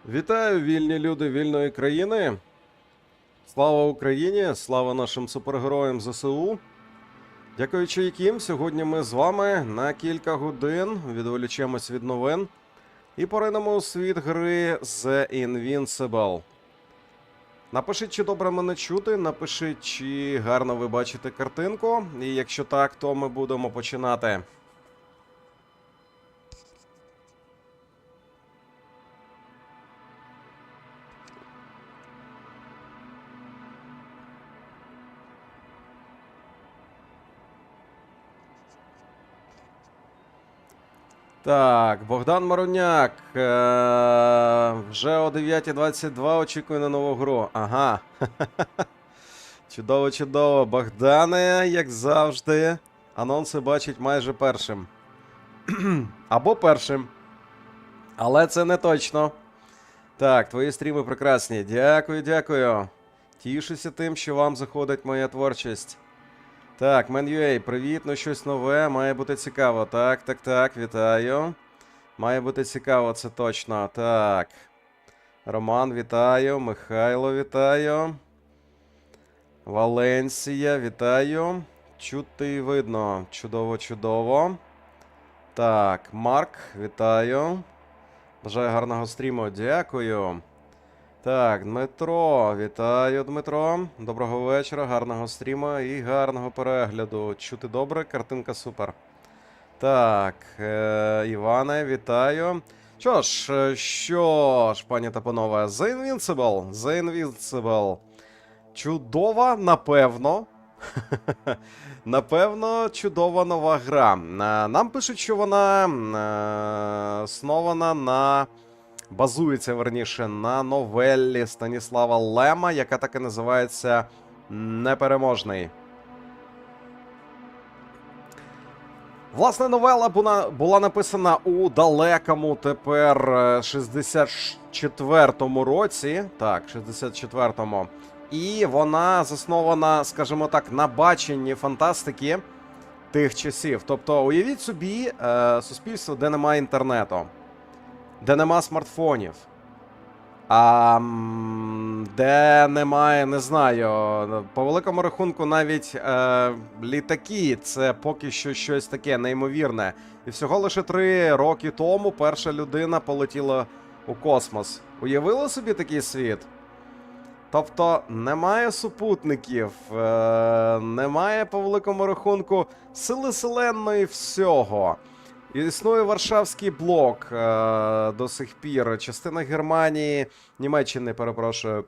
Вітаю, вільні люди вільної країни. Слава Україні, слава нашим супергероям ЗСУ. Дякуючи яким, сьогодні ми з вами на кілька годин відволічемось від новин і поринемо у світ гри The Invincible. Напишіть, чи добре мене чути, напишіть, чи гарно ви бачите картинку. І якщо так, то ми будемо починати. Так, Богдан Маруняк. Вже о 9:22 очікую на нову гру. Ага. Чудово, чудово. Богдане, як завжди, анонси бачить майже першим. Або першим. Але це не точно. Так, твої стріми прекрасні. Дякую, дякую. Тішуся тим, що вам заходить моя творчість. Так, Man.ua, привіт, ну щось нове, має бути цікаво. Так, вітаю. Має бути цікаво, це точно. Так. Роман, вітаю. Михайло, вітаю. Валенсія, вітаю. Чути і видно. Чудово, чудово. Так, Марк, вітаю. Бажаю гарного стріму, дякую. Так, Дмитро, вітаю, Дмитро. Доброго вечора, гарного стріму і гарного перегляду. Чути добре, картинка супер. Так, Іване, вітаю. Що ж, пані та панове, The Invincible. Чудова, напевно. Напевно, чудова нова гра. Нам пишуть, що вона основана на... Базується, верніше, на новелі Станіслава Лема, яка так і називається «Непереможний». Власне, новела була написана у далекому тепер 64-му році. Так, 64-му. І вона заснована, скажімо так, на баченні фантастики тих часів. Тобто, уявіть собі суспільство, де немає інтернету. Де нема смартфонів, де немає, не знаю, по великому рахунку навіть літаки, це поки що щось таке неймовірне. І всього лише 3 роки тому перша людина полетіла у космос. Уявили собі такий світ? Тобто немає супутників, немає по великому рахунку сили вселенної всього. Існує Варшавський блок до сих пір. Частина Германії, Німеччини, перепрошую,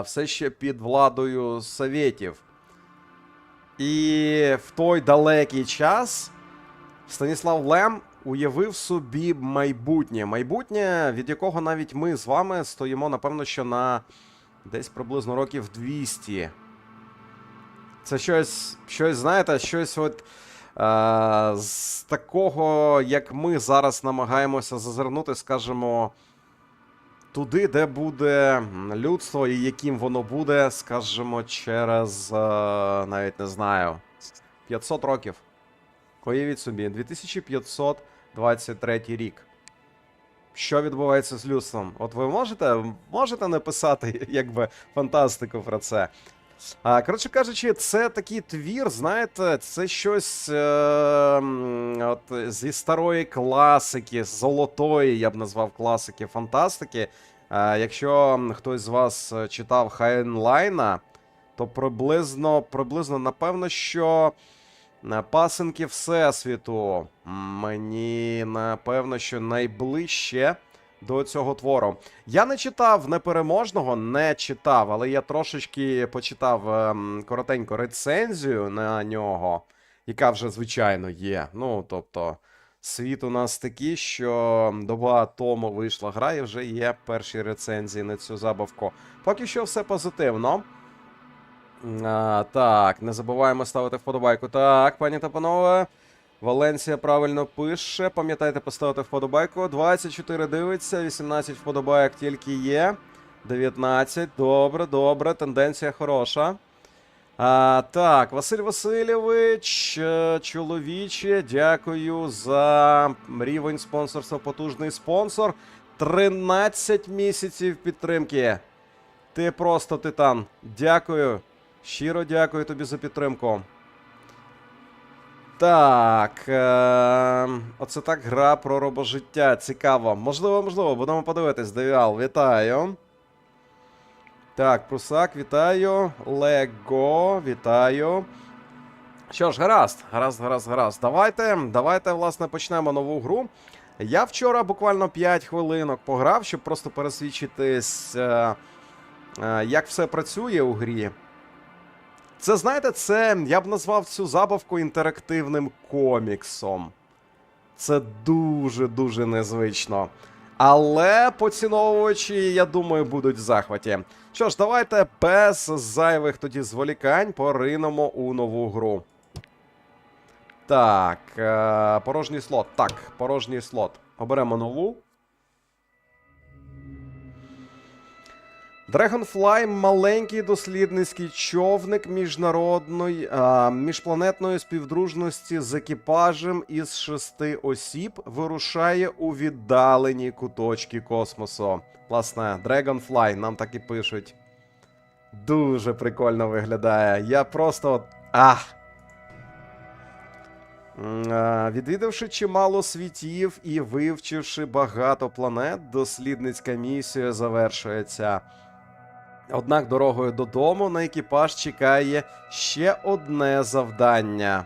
все ще під владою Совєтів. І в той далекий час Станіслав Лем уявив собі майбутнє. Майбутнє, від якого навіть ми з вами стоїмо, напевно, що на десь приблизно років 200. Це щось, знаєте, щось от... з такого, як ми зараз намагаємося зазирнути, скажімо, туди, де буде людство і яким воно буде, скажімо, через, навіть не знаю, 500 років. Уявіть собі, 2523 рік. Що відбувається з людством? От ви можете написати, якби, фантастику про це? Коротше кажучи, це такий твір, знаєте, це щось от, зі старої класики, з золотої, я б назвав, класики фантастики. Якщо хтось з вас читав Хайнлайна, то приблизно, напевно, що пасенки Всесвіту мені, напевно, що найближче до цього твору. Я не читав «Непереможного», але я трошечки почитав коротенько рецензію на нього, яка вже, звичайно, є. Ну, тобто, світ у нас такий, що доба тому вийшла гра, і вже є перші рецензії на цю забавку. Поки що все позитивно. Так, не забуваємо ставити вподобайку. Так, пані та панове. Валенсія правильно пише. Пам'ятайте поставити вподобайку. 24 дивиться, 18 вподобайок тільки є. 19. Добре. Тенденція хороша. Так, Василь Васильович, чоловіче, дякую за рівень спонсорства. Потужний спонсор. 13 місяців підтримки. Ти просто титан. Дякую. Щиро дякую тобі за підтримку. Так. Оце так гра про робожиття. Цікаво. Можливо. Будемо подивитись. Девіал, вітаю. Так, Прусак, вітаю. Лего, вітаю. Що ж, гаразд. Давайте, власне, почнемо нову гру. Я вчора буквально 5 хвилинок пограв, щоб просто пересвідчитись, як все працює у грі. Це, знаєте, я б назвав цю забавку інтерактивним коміксом. Це дуже-дуже незвично. Але поціновувачі, я думаю, будуть в захваті. Що ж, давайте без зайвих тоді зволікань поринемо у нову гру. Так, порожній слот. Так, порожній слот. Оберемо нову. Dragonfly – маленький дослідницький човник міжпланетної співдружності з екіпажем із 6 осіб вирушає у віддалені куточки космосу. Власне, Dragonfly, нам так і пишуть. Дуже прикольно виглядає. Я просто... Відвідавши чимало світів і вивчивши багато планет, дослідницька місія завершується. Однак дорогою додому на екіпаж чекає ще одне завдання.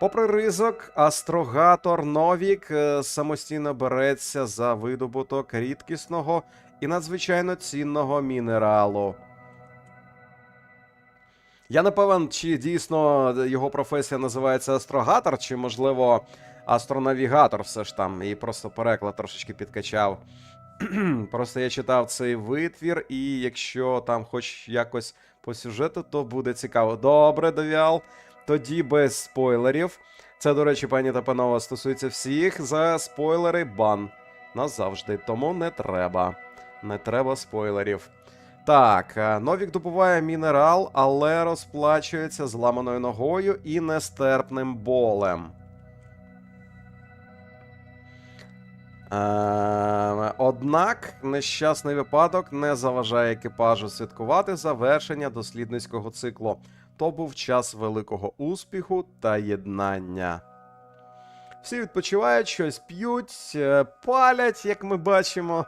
Попри ризик, астрогатор Новік самостійно береться за видобуток рідкісного і надзвичайно цінного мінералу. Я не певен, чи дійсно його професія називається астрогатор, чи, можливо, астронавігатор все ж там, і просто переклад трошечки підкачав. Просто я читав цей витвір, і якщо там хоч якось по сюжету, то буде цікаво. Добре, Девіал, тоді без спойлерів. Це, до речі, пані та панове, стосується всіх. За спойлери бан. Назавжди, тому не треба. Не треба спойлерів. Так, Новік добуває мінерал, але розплачується зламаною ногою і нестерпним болем. Однак нещасний випадок не заважає екіпажу святкувати завершення дослідницького циклу. То був час великого успіху та єднання. Всі відпочивають, щось п'ють, палять, як ми бачимо.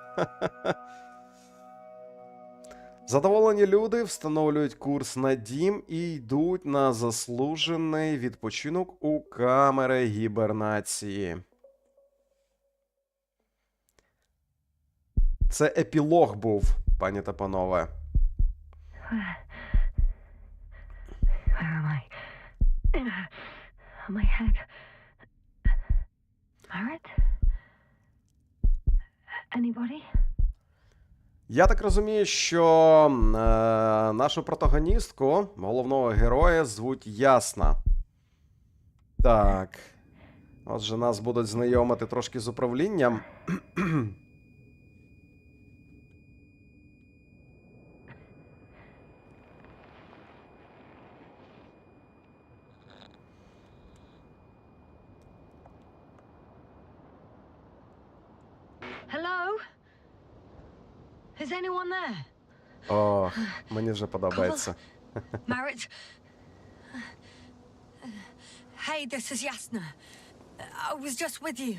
Задоволені люди встановлюють курс на дім і йдуть на заслужений відпочинок у камери гібернації. Це епілог був, пані та панове. Where am I? My head. Barrett? Anybody? Я так розумію, що нашу протагоністку, головного героя, звуть Ясна. Так. Отже, нас будуть знайомити трошки з управлінням. Hello? Is anyone there? О, мені вже подобається. Barrett? Hey, this is Yasna. I was just with you.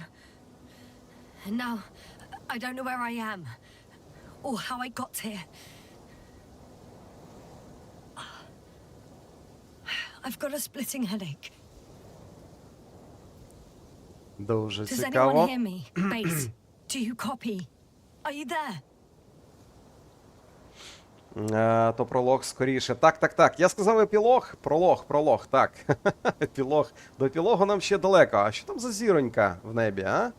And now, I don't know where I am. Or how I got here. I've got a splitting headache. Дуже Does anyone цікаво. hear me? Base, do you copy? Are you there? То пролог скоріше. Так. Я сказав епілог. Пролог, так. Епілог. До епілогу нам ще далеко. А що там за зіронька в небі, а?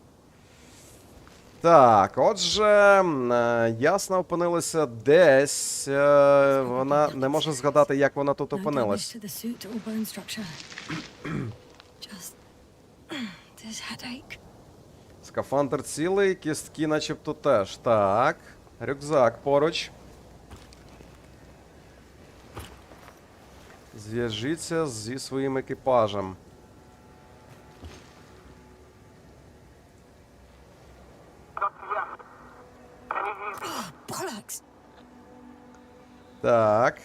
Так, отже, Ясна опинилася десь. Вона не може згадати, як вона тут опинилась. Скафандр цілий, кістки начебто теж. Так, рюкзак поруч. Зв'яжіться зі своїм екіпажем. Так.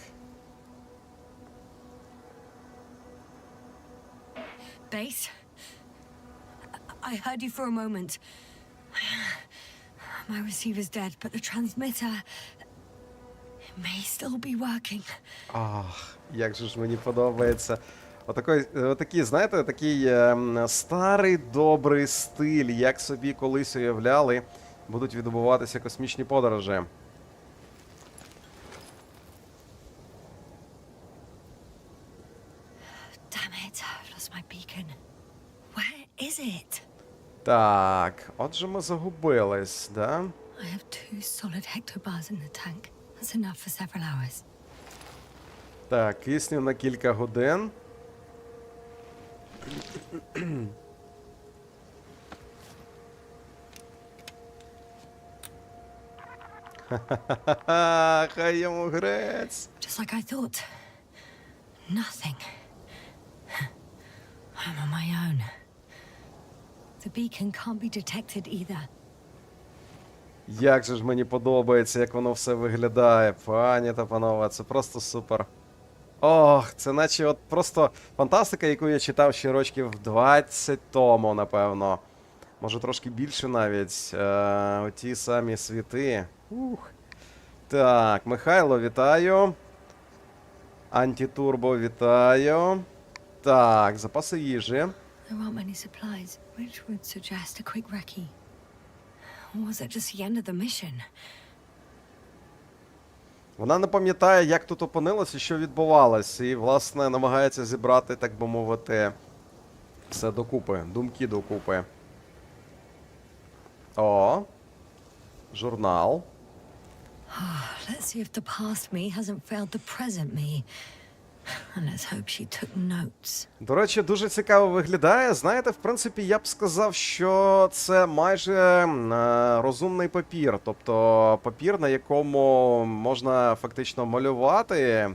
Base? I heard you for a moment. My receiver's dead, but the transmitter may still be working. Ах, як же ж мені подобається. Отакий, знаєте, такий старий добрий стиль, як собі колись уявляли, будуть відбуватися космічні подорожі. Damn it, I've lost my beacon. Where is it? Так, отже ми загубились, да? I have 2 solid hectobars in the tank. That's enough for several hours. Так, кисню на кілька годин. Ха-ха-ха, хай йому грець. Just like I thought. Nothing. I'm on my own. The beacon can't be detected either. Як же ж мені подобається, як воно все виглядає, пані та панове, це просто супер. Ох, це наче от просто фантастика, яку я читав ще років 20 тому, напевно. Може трошки більше навіть. Оті самі світи. Ух. Так, Михайло, вітаю. Антитурбо, вітаю. Так, запаси їжі. There aren't many supplies, which would suggest a quick recce. Or was it just the end of the mission? Вона не пам'ятає, як тут опинилося, що відбувалося, і, власне, намагається зібрати, так би мовити, все докупи, думки докупи. О, журнал. Let's see if the past me hasn't failed the present me. And let's hope she took notes. До речі, дуже цікаво виглядає. Знаєте, в принципі, я б сказав, що це майже розумний папір. Тобто папір, на якому можна фактично малювати.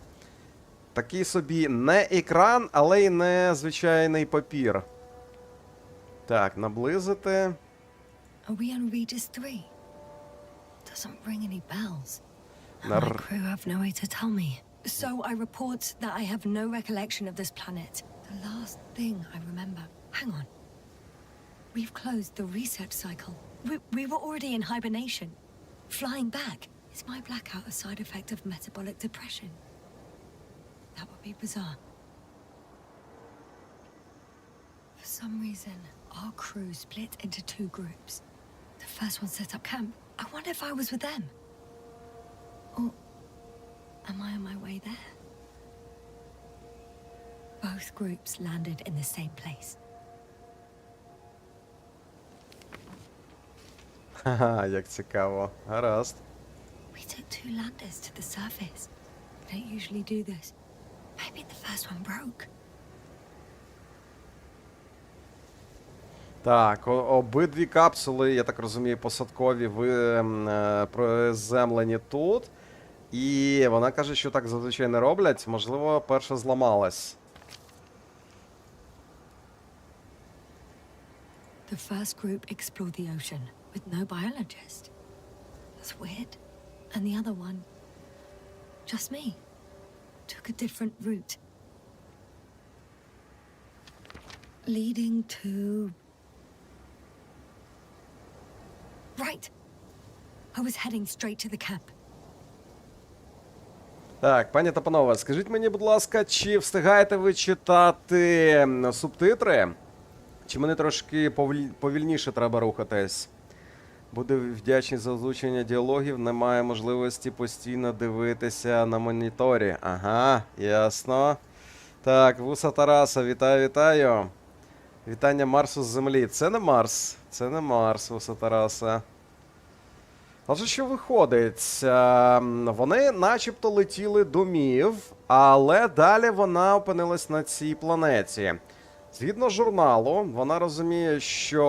Такий собі не екран, але й не звичайний папір. Так, наблизити. Are we on Regis 3? Doesn't ring any bells. На My crew have no way to tell me. So I report that I have no recollection of this planet. The last thing I remember. Hang on. We've closed the research cycle. We were already in hibernation. Flying back. Is my blackout a side effect of metabolic depression? That would be bizarre. For some reason, our crew split into 2 groups. The first one set up camp. I wonder if I was with them. Or am I on my way there? Both groups landed in the same place. Ха-ха, як цікаво. Гаразд. We took 2 landers to the surface. We don't usually do this. Maybe the first one broke. Так, обидві капсули, я так розумію, посадкові приземлені тут. І вона каже, що так зазвичай не роблять. Можливо, перша зламалась. The first group explored the ocean with no biologist. That's weird. And the other one, just me, took a different route. Leading to... Right. I was heading straight to the camp. Так, пані та панове, скажіть мені, будь ласка, чи встигаєте ви читати субтитри? Чи мені трошки повільніше треба рухатись? Буду вдячний за озвучення діалогів, немає можливості постійно дивитися на моніторі. Ага, ясно. Так, Вуса Тараса, вітаю, вітаю. Вітання Марсу з Землі. Це не Марс, Вуса Тараса. Отже, що виходить? Вони начебто летіли до Мів, але далі вона опинилась на цій планеті. Згідно журналу, вона розуміє, що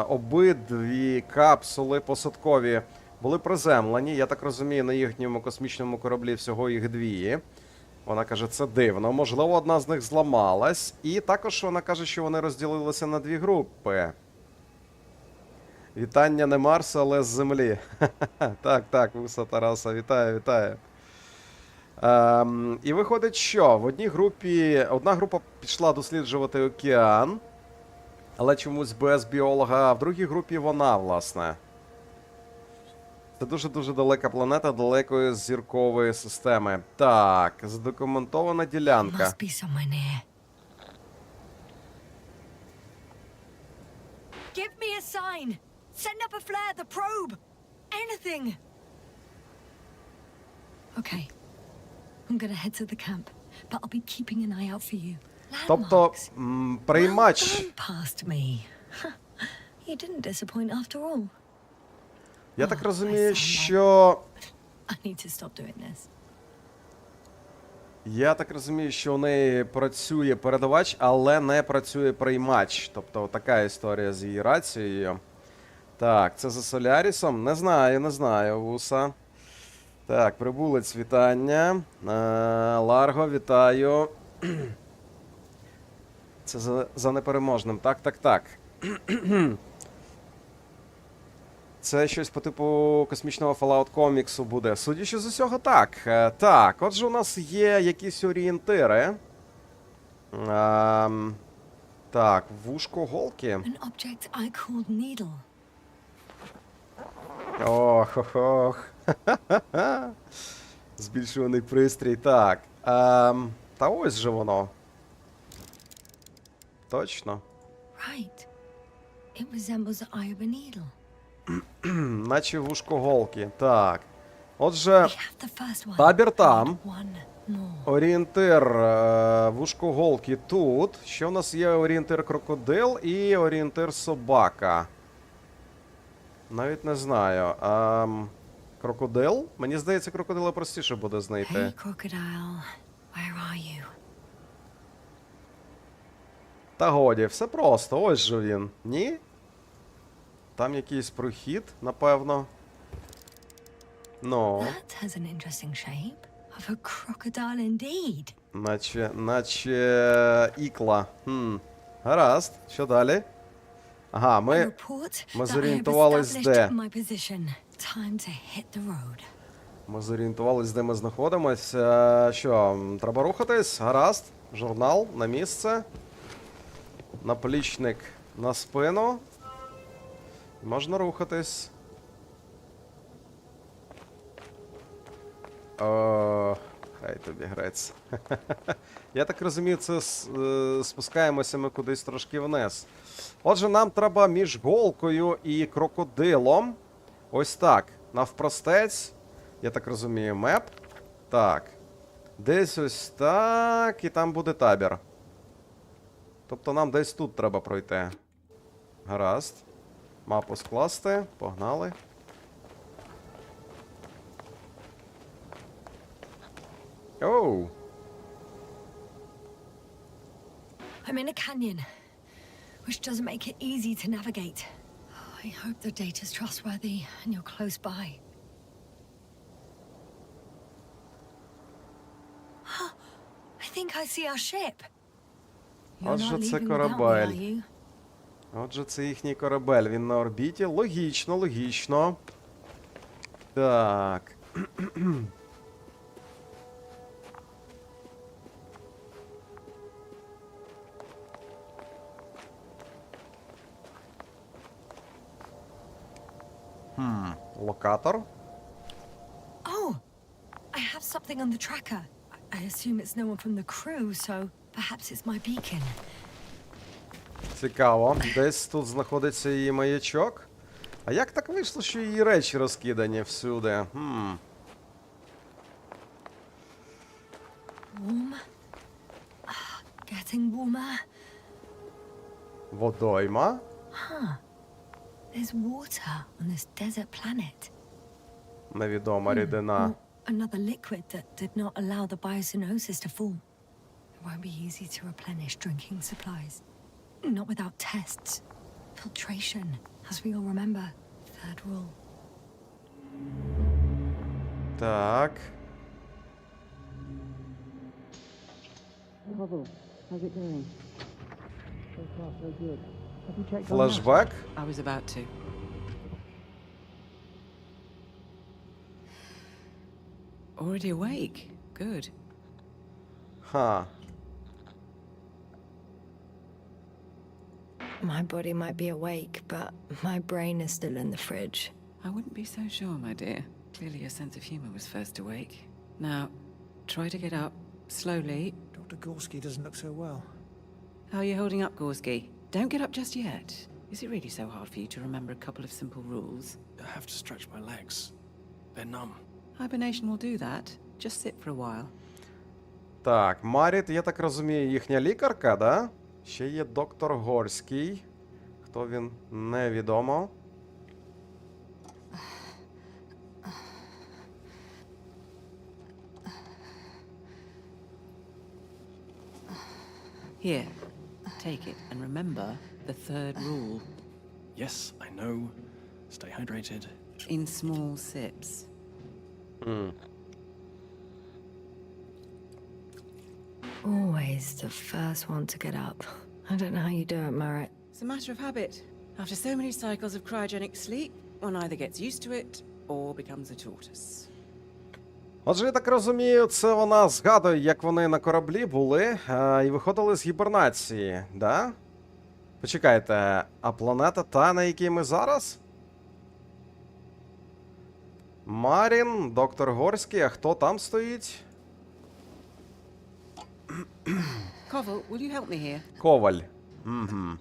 обидві капсули посадкові були приземлені. Я так розумію, на їхньому космічному кораблі всього їх 2. Вона каже, це дивно. Можливо, одна з них зламалась. І також вона каже, що вони розділилися на 2 групи. Вітання не Марса, але з Землі. Так, Вуса Тараса, вітаю, вітаю. І виходить, що в одній групі, одна група пішла досліджувати океан, але чомусь без біолога, а в другій групі вона, власне. Це дуже-дуже далека планета далекої зіркової системи. Так, задокументована ділянка. Must be somewhere near. Give me a sign. Send up a flare, the probe. Anything. Okay. I'm gonna head to the camp, but I'll be keeping an eye out for you. Тобто, Landmarks. приймач... Well done past me. You didn't disappoint after all. Я так I розумію, sound like- що... I need to stop doing this. Я так розумію, що у неї працює передавач, але не працює приймач. Тобто така історія з її рацією. Так, це за Солярісом? Не знаю, Вуса. Так, прибулець, вітання. Ларго, вітаю. Це за непереможним. Так. Це щось по типу космічного Fallout коміксу буде. Судячи з усього, так. Так, отже, у нас є якісь орієнтири. Так, вушко голки. An object I called needle. Ох. Збільшуваний пристрій. Так. Та ось же воно. Точно. Right. It resembles the eye of a needle. Наче вушко голки. Так. Отже, We have the first one. табір I там. need one more. Орієнтир вушко голки тут. Ще в нас є орієнтир крокодил і орієнтир собака. Навіть не знаю. Крокодил? Мені здається, крокодила простіше буде знайти. Hey, crocodile. Where are you? Та годі, все просто. Ось же він. Ні? Там якийсь прохід, напевно. Ну. That has an interesting shape. Of a crocodile indeed. Наче ікла. Гаразд. Що далі? Ага, I ми report ми that I have зорієнтувались, established де. my position. Time to hit the road. Ми зорієнтувались, де ми знаходимося. Що, треба рухатись? Гаразд. Журнал на місце. Наплічник на спину. Можна рухатись. Хай тобі грець. Я так розумію, це спускаємося ми кудись трошки вниз. Отже, нам треба між голкою і крокодилом. Ось так. Навпростець. Я так розумію, меп. Так. Десь ось так. І там буде табір. Тобто нам десь тут треба пройти. Гаразд. Мапу скласти. Погнали. Оу. I'm in a canyon, which doesn't make it easy to navigate. I hope the data's trustworthy and you're close by. I think I see our ship. You're Отже, not це leaving without me, корабель. are you? Отже, це їхній корабель. Він на орбіті. Логічно, логічно. Так. Локатор. Oh, I have something on the tracker. I assume it's no one from the crew, so perhaps it's my beacon. Цікаво. Десь тут знаходиться її маячок. А як так вийшло, що її речі розкидані всюди? Warm. Getting warmer. Водойма. There's water on this desert planet. Невідома рідина. Or another liquid that did not allow the biosinosis to form. It won't be easy to replenish drinking supplies. Not without tests. Filtration, as we all remember. Third rule. Так. How's it going? So far, so good. Have you checked on Флешбек. I was about to. Already awake? Good. Ха. My body might be awake, but my brain is still in the fridge. I wouldn't be so sure, my dear. Clearly your sense of humor was first awake. Now, try to get up, slowly. Dr. Gorski doesn't look so well. How are you holding up, Gorski? Don't get up just yet. Is it really so hard for you to remember a couple of simple rules? I have to stretch my legs. They're numb. Hibernation will do that. Just sit for a while. Так, Маріт, я так розумію, їхня лікарка, да? Ще є доктор Горський. Хто він? Невідомо. Here, take it and remember the third rule. Yes, I know. Stay hydrated. In small sips. Always the first one to get up. I don't know how you do it, Merritt. It's a matter of habit. After so many cycles of cryogenic sleep, one either gets used to it or becomes a tortoise. Отже, я так розумію, це вона згадує, як вони на кораблі були і виходили з гібернації, да? Почекайте, а планета та, на якій ми зараз? Марін, доктор Горський, а хто там стоїть? Koval, will you help me here? Коваль. Угу.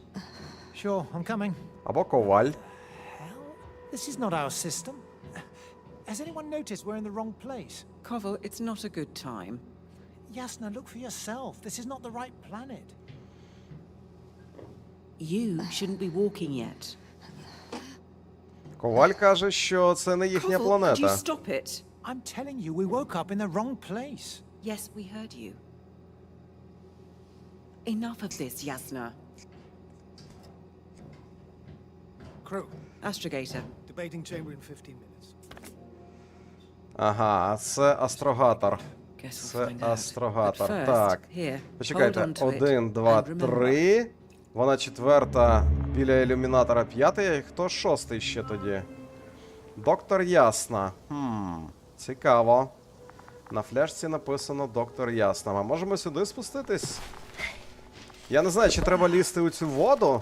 Sure, I'm coming. Або коваль. Hell, this is not our system. Has anyone noticed we're in the wrong place? Koval, it's not a good time. Yasna, look for yourself. This is not the right planet. You shouldn't be walking yet. Коваль каже, що це не їхня Koval, could you планета. stop it? I'm telling you, we woke up in the wrong place. Yes, we heard you. Enough of this, Yasna. Crew, Astrogator. debating chamber in 15 minutes. Ага, а це астрогатор. Guess we'll Це find out. астрогатор. But first, Так. here, Почекайте, hold on to it. 1, 2, And remember, 3. Вона четверта біля ілюмінатора, п'ятий. Хто шостий ще тоді? Доктор Ясна. Цікаво. На фляжці написано доктор Ясна. А можемо сюди спуститись? Я не знаю, чи треба лізти у цю воду,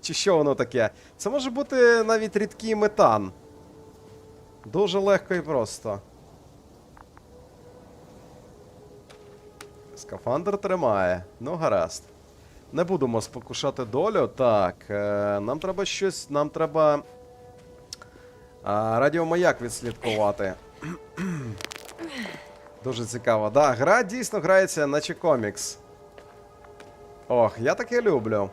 чи що воно таке. Це може бути навіть рідкий метан. Дуже легко і просто. Скафандр тримає. Ну, гаразд. Не будемо спокушати долю. Так, нам треба щось. Нам треба радіомаяк відслідкувати. Дуже цікаво. Да, гра дійсно грається, наче комікс. Ох, я таке люблю.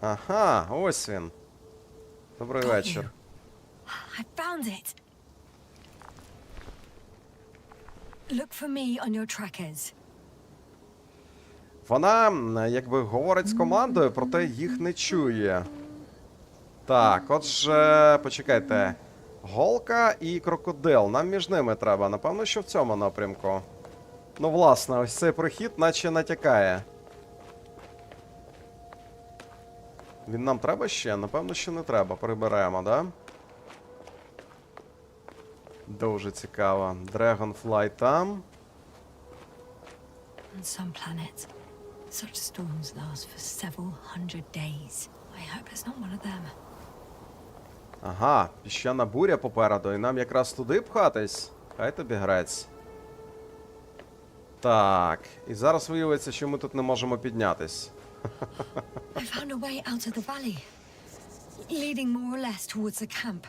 Ага, ось він. Добрий вечір. I found it. Look for me on your trackers. Вона, якби, говорить з командою, проте їх не чує. Так, отже, почекайте. Голка і крокодил. Нам між ними треба. Напевно, що в цьому напрямку. Ну, власне, ось цей прохід наче натякає. Він нам треба ще? Напевно, що не треба. Приберемо, да? Дуже цікаво. Dragonfly там. On some planets, such storms last for several hundred days. I hope it's not one of them. Ага, піщана буря попереду, і нам якраз туди пхатись. Хай тобі грець. Так, і зараз виявиться, що ми тут не можемо піднятись. I found a way out of the valley, leading more or less towards the camp.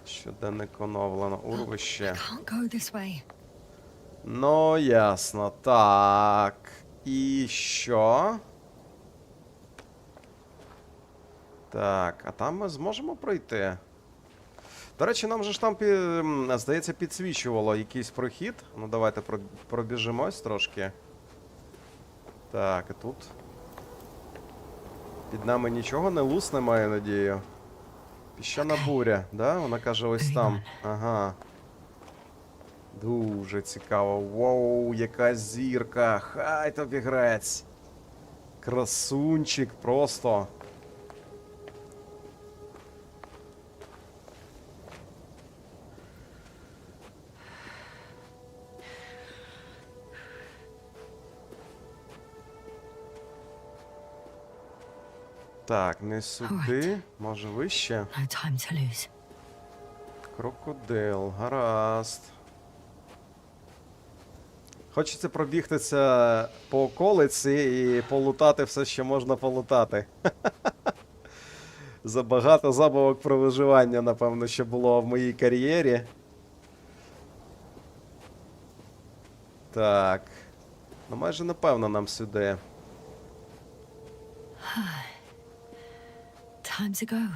Щоденник оновлено. Урвище. I can't go this way. Ну, ясно. Так. І що? Так, а там ми зможемо пройти? До речі, нам же ж там, здається, підсвічувало якийсь прохід. Ну, давайте пробіжимось трошки. Так, і тут. Під нами нічого не лусне, маю надію. Піщана буря, да? Вона каже ось там. Ага. Дуже цікаво. Воу, яка зірка. Хай тобі грець. Красунчик просто. Так, не сюди. Може вище? No time to lose. Крокодил, гаразд. Хочеться пробігтися по околиці і полутати все, що можна полутати. Забагато забавок про виживання, напевно, що було в моїй кар'єрі. Так. Ну, майже напевно нам сюди. Time to go.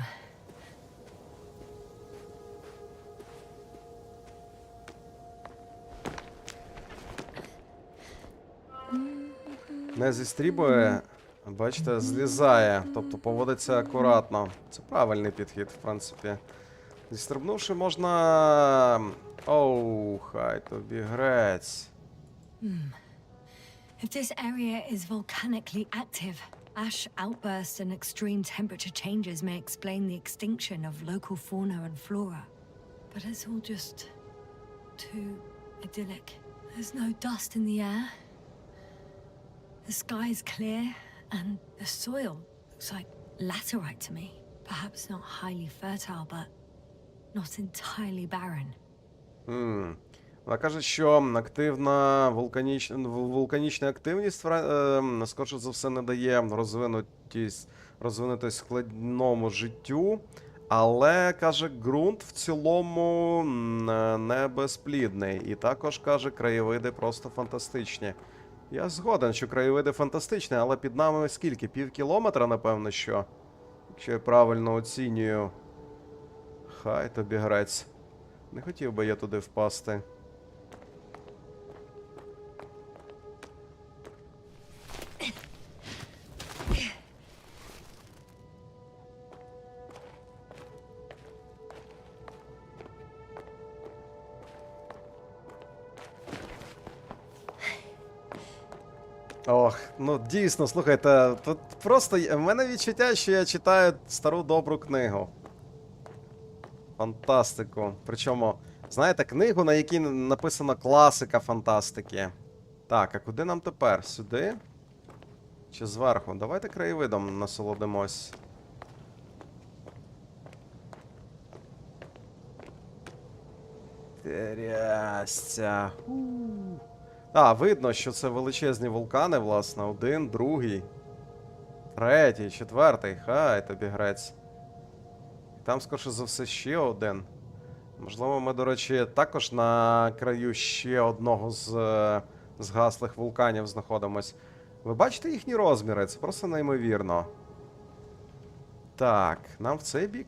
Не зістрібує, бачите, злізає, тобто поводиться акуратно. Це правильний підхід, в принципі. Зістрибнувши, можна... Оу, хай тобі грець. If this area is volcanically active, ash outbursts and extreme temperature changes may explain the extinction of local fauna and flora. But it's all just too idyllic. There's no dust in the air. The sky is clear, and the soil looks like laterite to me. Perhaps not highly fertile, but not entirely barren. Вона каже, що активна вулканічна активність, скоріше за все, не дає розвинутись складному життю, але, каже, ґрунт в цілому не безплідний. І також, каже, краєвиди просто фантастичні. Я згоден, що краєвиди фантастичні, але під нами скільки? Пів кілометра, напевно, що? Якщо я правильно оцінюю. Хай тобі грець. Не хотів би я туди впасти. Ох, ну дійсно, слухайте, тут просто в мене відчуття, що я читаю стару добру книгу. Фантастику. Причому, знаєте, книгу, на якій написана класика фантастики. Так, а куди нам тепер? Сюди? Чи зверху? Давайте краєвидом насолодимось. Трясця. А, видно, що це величезні вулкани, власне. Один, другий, третій, четвертий. Хай тобі грець. І там, скоріше за все, ще один. Можливо, ми, до речі, також на краю ще одного з згаслих вулканів знаходимось. Ви бачите їхні розміри? Це просто неймовірно. Так, нам в цей бік.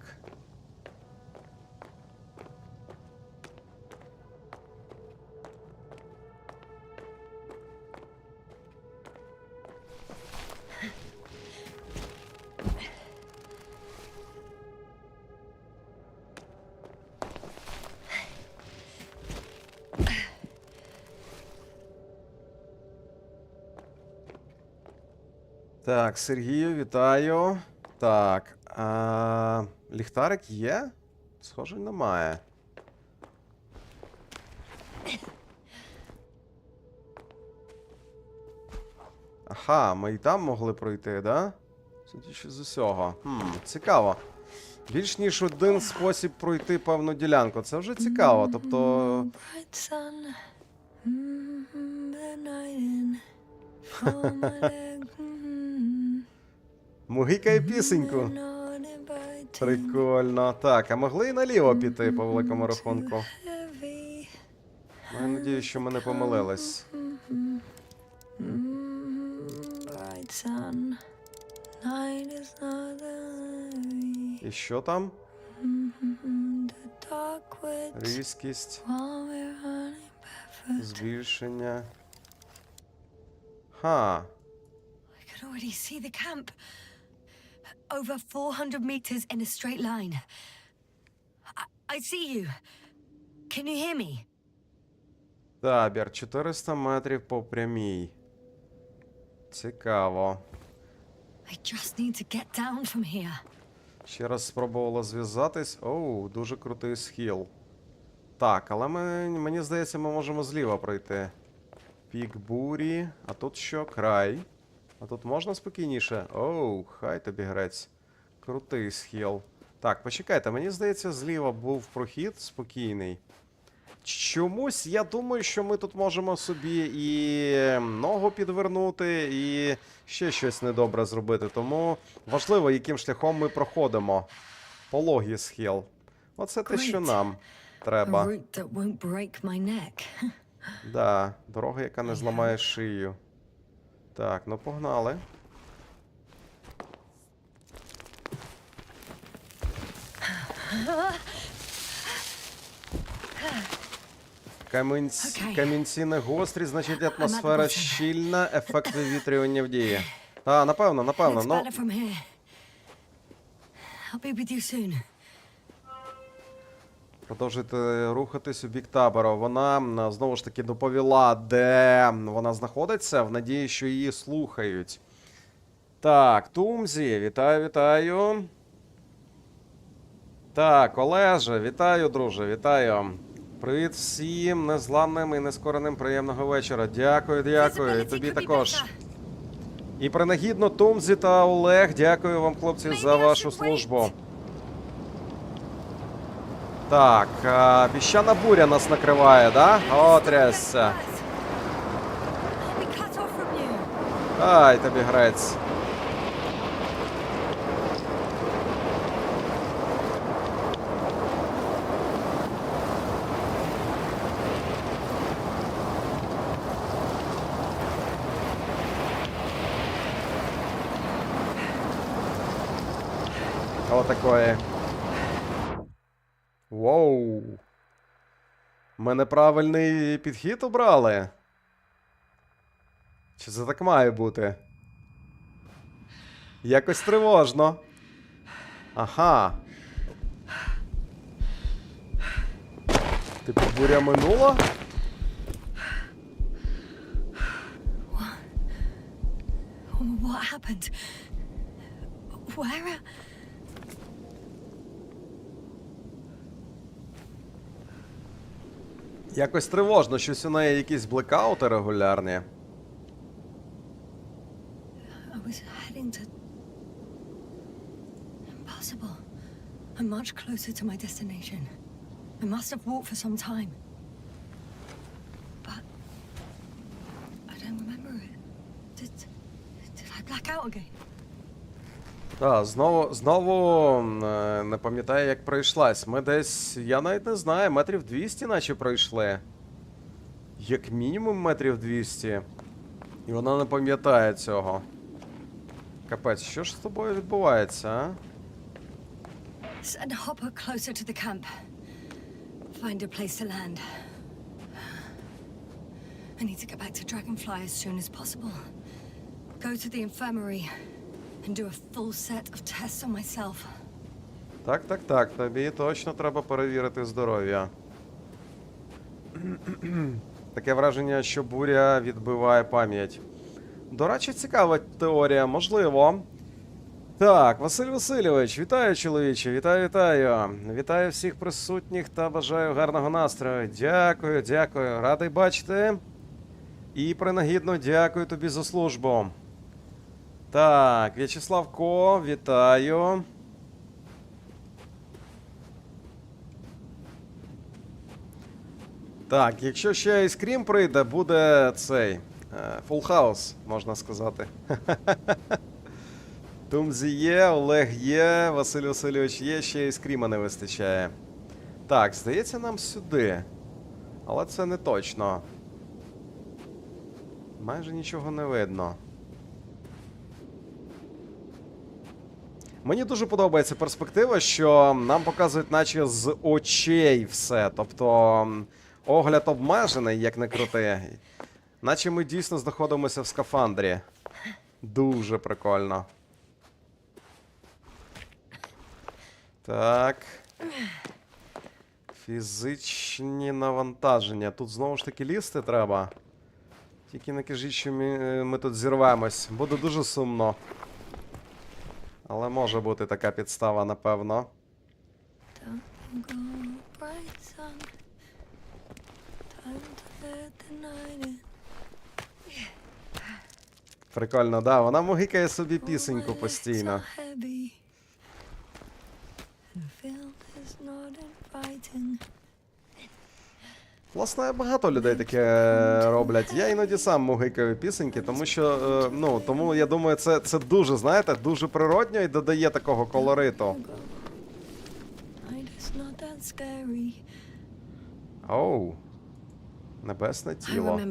Так, Сергію, вітаю. Так. Ліхтарик є? Схоже, немає. Ага, ми і там могли пройти, да? Судячи з усього. Цікаво. Більш ніж один спосіб пройти певну ділянку. Це вже цікаво, тобто... Мугикає пісеньку. Прикольно. Так, а могли і наліво піти по великому рахунку. Я надію, що ми не помилились. І що там? Різкість. Збільшення. Ха. I can already see the camp. Over 400 meters in a straight line. I see you. Can you hear me? Табір 400 метрів по прямій. Цікаво. I just need to get down from here. Ще раз спробувала зв'язатись. Оу, дуже крутий схил. Так, але мені здається, ми можемо зліва пройти. Пік бурі. А тут що? Край. А тут можна спокійніше? Оу, хай тобі грець. Крутий схил. Так, почекайте, мені здається, зліва був прохід спокійний. Чомусь я думаю, що ми тут можемо собі і ногу підвернути, і ще щось недобре зробити. Тому важливо, яким шляхом ми проходимо. Пологий схил. Оце те, що нам A треба. route that won't break my neck. Да, дорога, яка не зламає шию. Так, ну погнали. Окей. Камінці не гострі, значить атмосфера bottom. щільна, ефект вивітрювання в дії. А, напевно, Looks ну. better from here. I'll be with you soon. Продовжуйте рухатись у бік табору. Вона знову ж таки доповіла, де вона знаходиться, в надії, що її слухають. Так, Тумзі, вітаю. Так, Олеже, вітаю, друже, вітаю. Привіт всім незламним і нескореним приємного вечора. Дякую, Visibility тобі could be також. better. І принагідно Тумзі та Олег, дякую вам, хлопці, за вашу службу. Так, піщана буря нас накриває, да? О, трясся. I'll be cut off from you. Ай, тобі грець. Отакої. Воу. Ми неправильний підхід обрали? Чи це так має бути? Якось тривожно. Ага. Типу буря минула? What happened? Where? Якось тривожно, щось у неї якісь блекаути регулярні. I was heading to... Impossible. I'm much closer to my destination. I must have walked for some time. But... I don't remember it. Did I black out again? Так, знову не пам'ятаю, як пройшлась. Ми десь, я навіть не знаю, метрів 200 наче пройшли. Як мінімум метрів 200. І вона не пам'ятає цього. Капець, що ж з тобою відбувається, а? Send Hopper closer to the camp. Find a place to land. I need to get back to Dragonfly as soon as possible. Go to the infirmary and do a full set of tests on myself. Так, тобі точно треба перевірити здоров'я. Таке враження, що буря відбиває пам'ять. До речі, цікава теорія, можливо. Так, Василь Васильович, вітаю, чоловіче, вітаю. Вітаю всіх присутніх та бажаю гарного настрою. Дякую, радий бачити. І принагідно дякую тобі за службу. Так, В'ячеслав Ко, вітаю. Так, якщо ще Ice прийде, буде цей Full House, можна сказати. Тумзі є, Олег є, Василь Васильович є, ще Ice не вистачає. Так, здається, нам сюди. Але це не точно. Майже нічого не видно. Мені дуже подобається перспектива, що нам показують наче з очей все. Тобто огляд обмежений, як не крути. Наче ми дійсно знаходимося в скафандрі. Дуже прикольно. Так. Фізичні навантаження. Тут знову ж таки лізти треба. Тільки не кажіть, що ми тут зірвемось. Буде дуже сумно. Але може бути така підстава, напевно. Don't go, bright sun. Time to let the night in. Прикольно, да. Вона мугикає собі пісеньку постійно. Власне, багато людей таке роблять. Я іноді сам мугикаю пісеньки, тому що, тому я думаю, це дуже, знаєте, дуже природньо і додає такого колориту. Оу. Небесне тіло.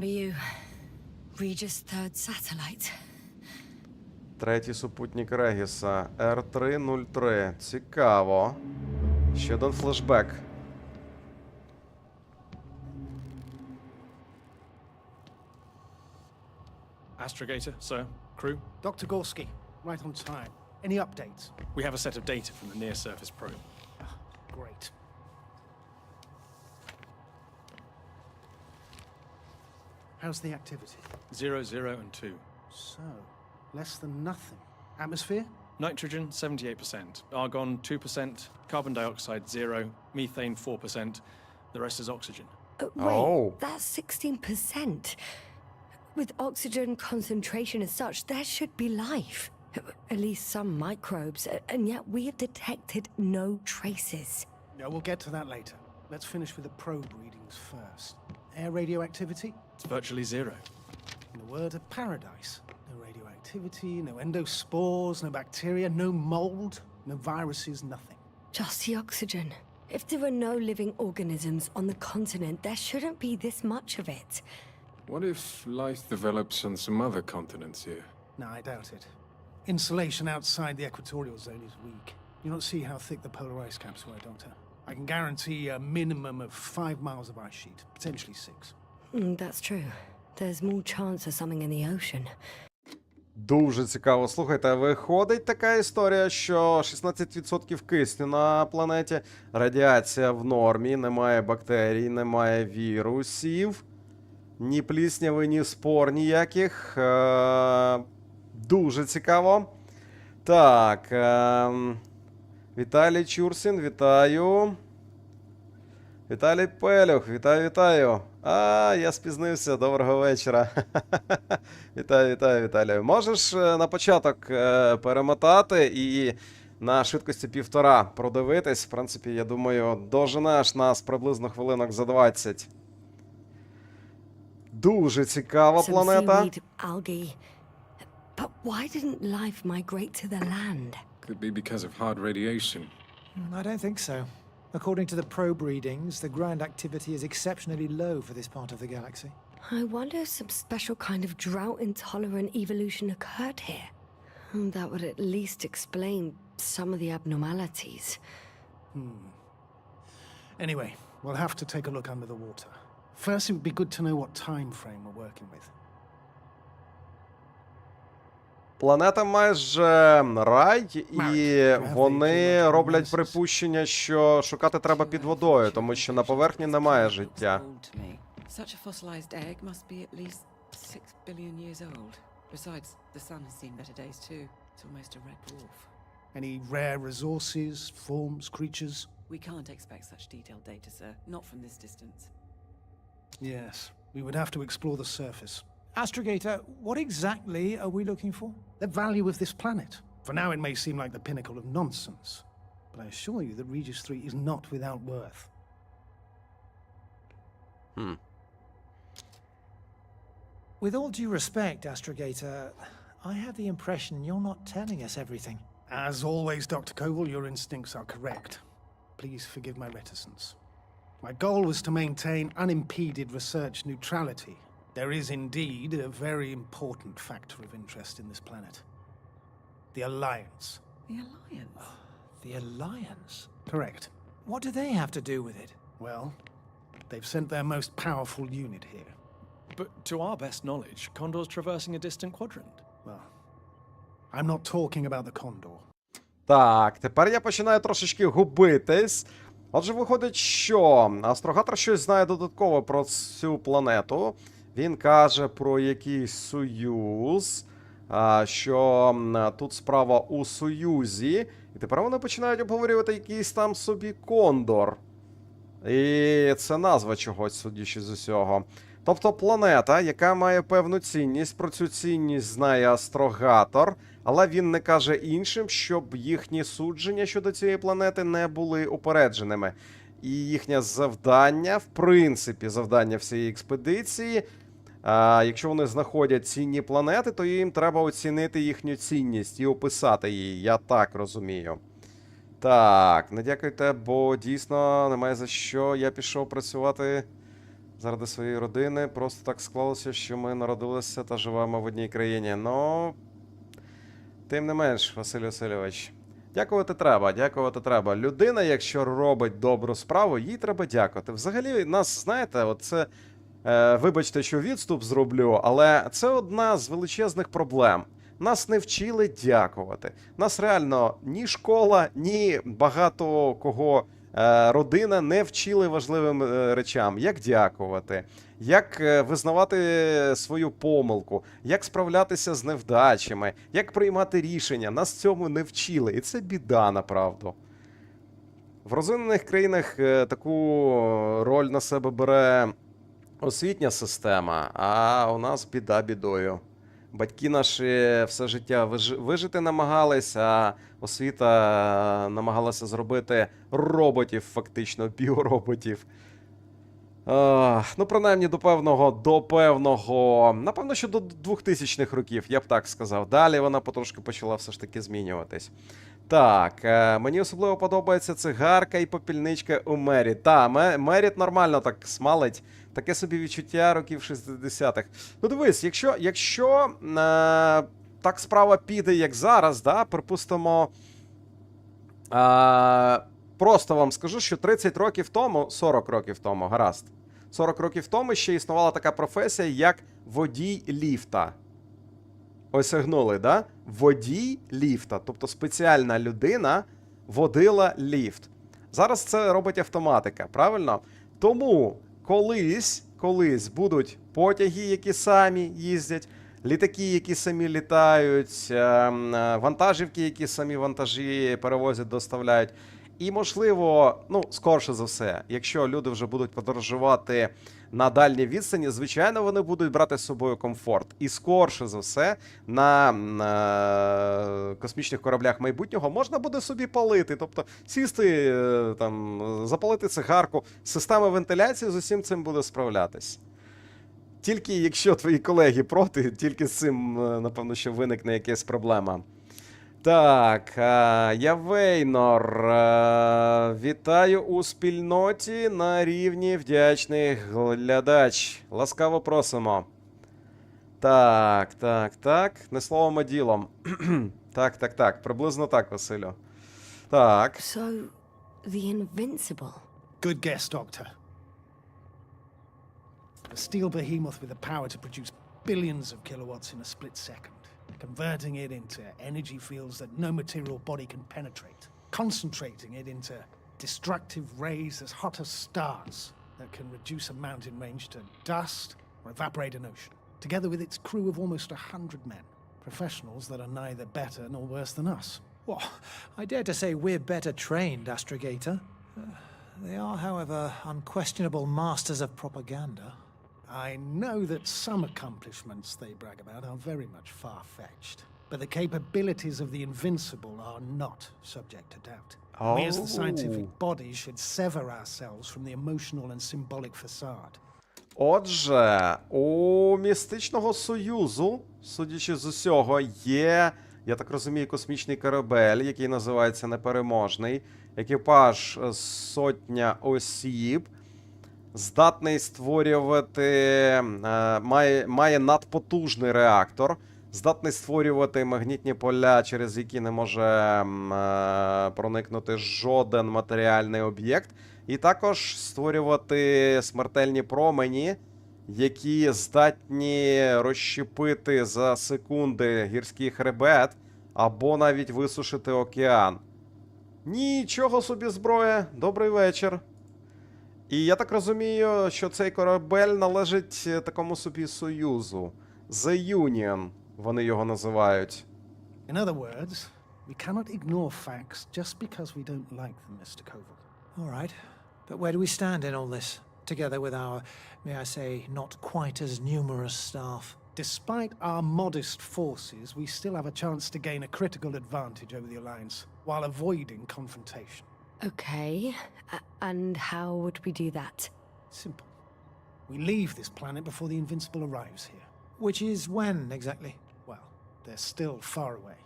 Третій супутник Регіса. R303. Цікаво. Ще один флешбек. Astrogator, sir. Crew. Dr. Gorski, right on time. Any updates? We have a set of data from the near-surface probe. Great. How's the activity? 0, 0, and 2. So, less than nothing. Atmosphere? Nitrogen, 78%. Argon, 2%. Carbon dioxide, 0. Methane, 4%. The rest is oxygen. Wait, Oh. that's 16%. With oxygen concentration as such, there should be life. At least some microbes, and yet we have detected no traces. Yeah, we'll get to that later. Let's finish with the probe readings first. Air radioactivity? It's virtually 0. In the word of paradise. No radioactivity, no endospores, no bacteria, no mold, no viruses, nothing. Just the oxygen. If there are no living organisms on the continent, there shouldn't be this much of it. What if life develops on some other continents here? No, I doubt it. Insulation outside the equatorial zone is weak. You don't see how thick the polar ice caps were, Doctor. I can guarantee a minimum of 5 miles of ice sheet, potentially 6. That's true. There's more chance of something in the ocean. Дуже цікаво. Слухайте, виходить така історія, що 16% кисню на планеті, радіація в нормі, немає бактерій, немає вірусів, ні плісняви, ні спор ніяких. Дуже цікаво. Так. Віталій Чурсін, вітаю. Віталій Пелюх, вітаю. Я спізнився, доброго вечора. Вітаю, Віталію. Можеш на початок перемотати і на швидкості 1,5 продивитись. В принципі, я думаю, доженеш нас приблизно хвилинок за 20. Дуже цікава планета. Algae. But why didn't life migrate to the land? Could be because of hard radiation. I don't think so. According to the probe readings, the ground activity is exceptionally low for this part of the galaxy. I wonder if some special kind of drought-intolerant evolution occurred here. That would at least explain some of the abnormalities. Anyway, we'll have to take a look under the water. First, it would be good to know what time frame we're working with. Планета майже рай, і вони роблять припущення, що шукати треба під водою, тому що на поверхні немає життя. Such a fossilized egg must be at least 6 billion years old. Besides, the sun has seen better days too. It's almost a red dwarf. Any rare resources, forms, creatures? We can't expect such detailed data, sir. Not from this distance. Yes, we would have to explore the surface. Astrogator, what exactly are we looking for? The value of this planet. For now, it may seem like the pinnacle of nonsense, but I assure you that Regis 3 is not without worth. With all due respect, Astrogator, I have the impression you're not telling us everything. As always, Dr. Koval, your instincts are correct. Please forgive my reticence. My goal was to maintain unimpeded research neutrality. There is indeed a very important factor of interest in this planet. The Alliance. The Alliance? The Alliance? Correct. What do they have to do with it? Well, they've sent their most powerful unit here. But to our best knowledge, Condor's traversing a distant quadrant. Well, I'm not talking about the Condor. Так, тепер я починаю трошечки губитись. Отже, виходить, що Астрогатор щось знає додатково про цю планету. Він каже про якийсь союз, що тут справа у союзі. І тепер вони починають обговорювати якийсь там собі Кондор. І це назва чогось, судячи з усього. Тобто планета, яка має певну цінність, про цю цінність знає астрогатор, але він не каже іншим, щоб їхні судження щодо цієї планети не були упередженими. І їхнє завдання, в принципі, завдання всієї експедиції, якщо вони знаходять цінні планети, то їм треба оцінити їхню цінність і описати її, я так розумію. Так, не дякуйте, бо дійсно немає за що. Я пішов працювати заради своєї родини. Просто так склалося, що ми народилися та живемо в одній країні. Ну, тим не менш, Василь Васильович, дякувати треба, дякувати треба. Людина, якщо робить добру справу, їй треба дякувати. Взагалі, нас, знаєте, от це, вибачте, що відступ зроблю, але це одна з величезних проблем. Нас не вчили дякувати. Нас реально ні школа, ні багато кого родина не вчили важливим речам. Як дякувати, як визнавати свою помилку, як справлятися з невдачами, як приймати рішення. Нас цьому не вчили. І це біда, направду. В розвинених країнах таку роль на себе бере освітня система, а у нас біда бідою. Батьки наші все життя вижити намагались, а освіта намагалася зробити роботів, фактично, біороботів. Ну, принаймні, до певного, напевно, що до 2000-х років, я б так сказав. Далі вона потрошки почала все ж таки змінюватись. Так, мені особливо подобається цигарка і попільничка у Меріт. Та, Меріт нормально так смалить. Таке собі відчуття років 60-х. Ну дивись, якщо так справа піде, як зараз, да, припустимо, просто вам скажу, що 30 років тому, 40 років тому, гаразд, 40 років тому ще існувала така професія, як водій ліфта. Осягнули, да? Водій ліфта, тобто спеціальна людина водила ліфт. Зараз це робить автоматика, правильно? Тому колись будуть потяги, які самі їздять, літаки, які самі літають, вантажівки, які самі вантажі перевозять, доставляють. І, можливо, ну, скорше за все, якщо люди вже будуть подорожувати на дальній відстані, звичайно, вони будуть брати з собою комфорт. І скорше за все, на космічних кораблях майбутнього можна буде собі палити. Тобто сісти, там, запалити цигарку. Система вентиляції з усім цим буде справлятись. Тільки якщо твої колеги проти, тільки з цим, напевно, що виникне якась проблема. Так, я Вейнор. Вітаю у спільноті на рівні вдячний глядач. Ласкаво просимо. Так. Не словом, а ділом. Так. Приблизно так, Василю. Так. So, the Invincible. Good guess, Doctor. A steel behemoth with the power to produce billions of kilowatts in a split second, converting it into energy fields that no material body can penetrate, concentrating it into destructive rays as hot as stars that can reduce a mountain range to dust or evaporate an ocean, together with its crew of almost 100 men, professionals that are neither better nor worse than us. Well, I dare to say we're better trained, Astrogator. They are, however, unquestionable masters of propaganda. I know that some accomplishments they brag about are very much far-fetched, but the capabilities of the Invincible are not subject to doubt. We as the scientific body should sever ourselves from the emotional and symbolic facade. Отже, у Містичного Союзу, судячи з усього, є, я так розумію, космічний корабель, який називається Непереможний. Екіпаж 100 осіб. Здатний створювати, має надпотужний реактор, здатний створювати магнітні поля, через які не може проникнути жоден матеріальний об'єкт, і також створювати смертельні промені, які здатні розщепити за секунди гірський хребет або навіть висушити океан. Нічого собі зброя, добрий вечір. І я так розумію, що цей корабель належить такому собі союзу. The Union, вони його називають. In other words, we cannot ignore facts just because we don't like them, Mr. Koval. All right, but where do we stand in all this? together with our, may I say, not quite as numerous staff. Despite our modest forces, we still have a chance to gain a critical advantage over the Alliance, while avoiding confrontation. Okay, and how would we do that? Simple. We leave this planet before the Invincible arrives here. Which is when, exactly? Well, they're still far away.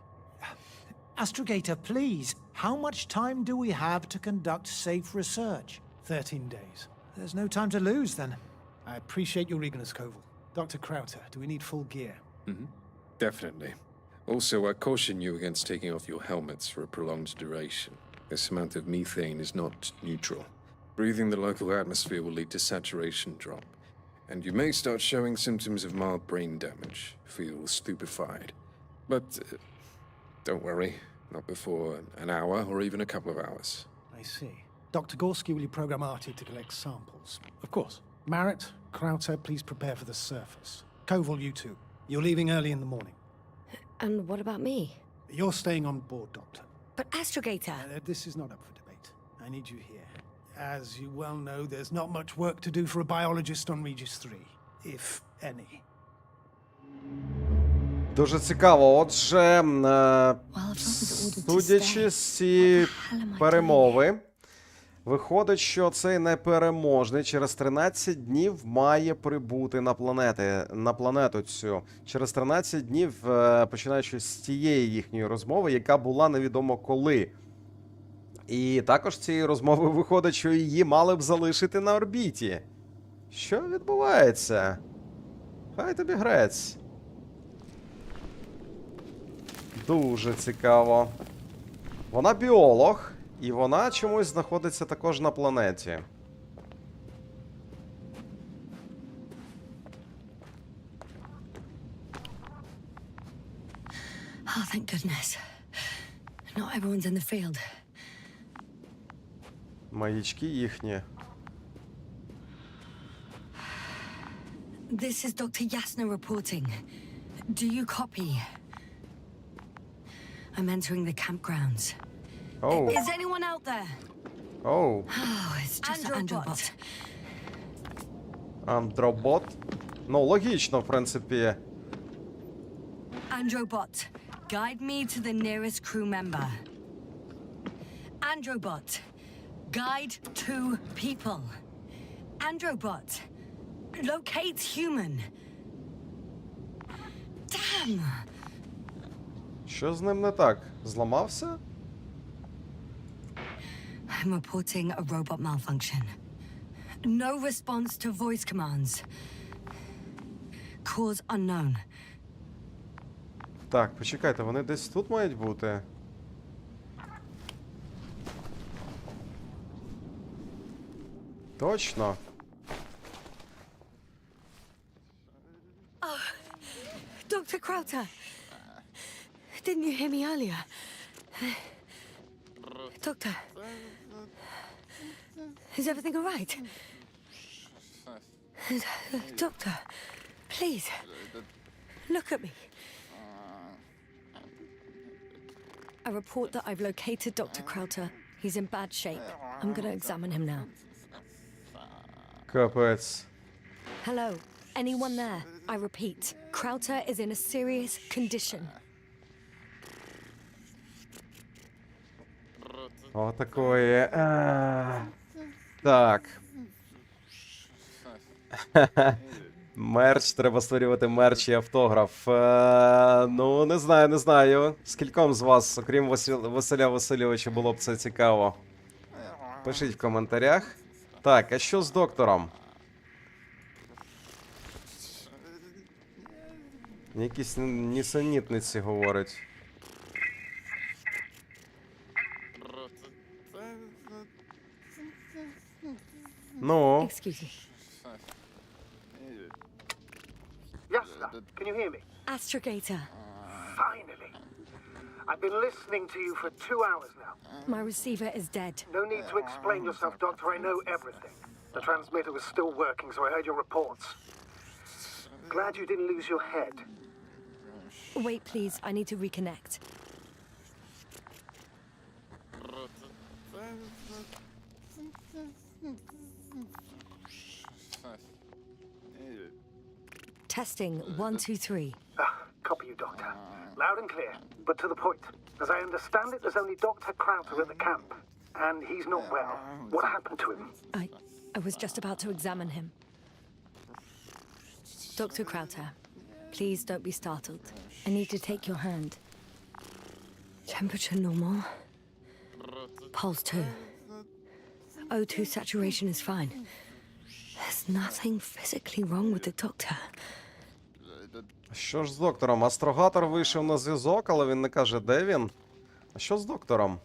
Astrogator, please, how much time do we have to conduct safe research? 13 days. There's no time to lose, then. I appreciate your eagerness, Koval. Dr. Krauter, do we need full gear? Definitely. Also, I caution you against taking off your helmets for a prolonged duration. This amount of methane is not neutral. Breathing the local atmosphere will lead to saturation drop, and you may start showing symptoms of mild brain damage, feel stupefied. But don't worry, not before an hour or even a couple of hours. I see. Dr. Gorski, will you program Artie to collect samples? Of course. Marrett, Krauter, please prepare for the surface. Koval, you too. You're leaving early in the morning. And what about me? You're staying on board, Doctor. But Astrogator... This is not up for debate. I need you here. As you well know, there's not much work to do for a biologist on Regis 3, if any. Дуже цікаво. Отже, судячи з цієї перемови, виходить, що цей непереможний через 13 днів має прибути на планету цю. Через 13 днів, починаючи з тієї їхньої розмови, яка була невідомо коли. І також з цієї розмови виходить, що її мали б залишити на орбіті. Що відбувається? Хай тобі грець. Дуже цікаво. Вона біолог, і вона чомусь знаходиться також на планеті. Oh, thank goodness. Not everyone's in the field. Маячки їхні. This is Dr. Yasna reporting. Do you copy? I'm entering the campgrounds. Oh. Is anyone out there? Oh. Oh, it's just an Androbot. Андробот. Ну, логічно, в принципі. Androbot, guide me to the nearest crew member. Androbot, guide two people. Androbot, locate human. Damn! Що з ним не так? Зламався? I'm reporting a robot malfunction. No response to voice commands. Cause unknown. Так, почекайте, вони десь тут мають бути. Точно. Dr. Krauter! Didn't you hear me earlier? Doctor? Is everything all right? Doctor, please, look at me. I report that I've located Dr. Krauter. He's in bad shape. I'm gonna examine him now. Капець. Hello, anyone there? I repeat, Krauter is in a serious condition. О, такої. Так. Мерч, треба створювати мерч і автограф. Ну, не знаю. Скільком з вас, окрім Василя Васильовича, було б це цікаво? Пишіть в коментарях. Так, а що з доктором? Якісь нісенітниці говорить. Ну? Excuse me. Yes, sir. Can you hear me? Astrogator, Finally. I've been listening to you for 2 hours now. my receiver is dead. No need to explain yourself, Doctor. I know everything. The transmitter was still working, so I heard your reports. Glad you didn't lose your head. Wait, please, I need to reconnect. Testing 1, 2, 3. Copy you, Doctor. Loud and clear, but to the point. As I understand it, there's only Dr. Krauter at the camp, and he's not well. What happened to him? I was just about to examine him. Dr. Krauter, please don't be startled. I need to take your hand. Temperature normal. Pulse 2. O2 saturation is fine. There's nothing physically wrong with the doctor. Що ж з доктором? Астрогатор вийшов на зв'язок, але він не каже, де він. А що з доктором?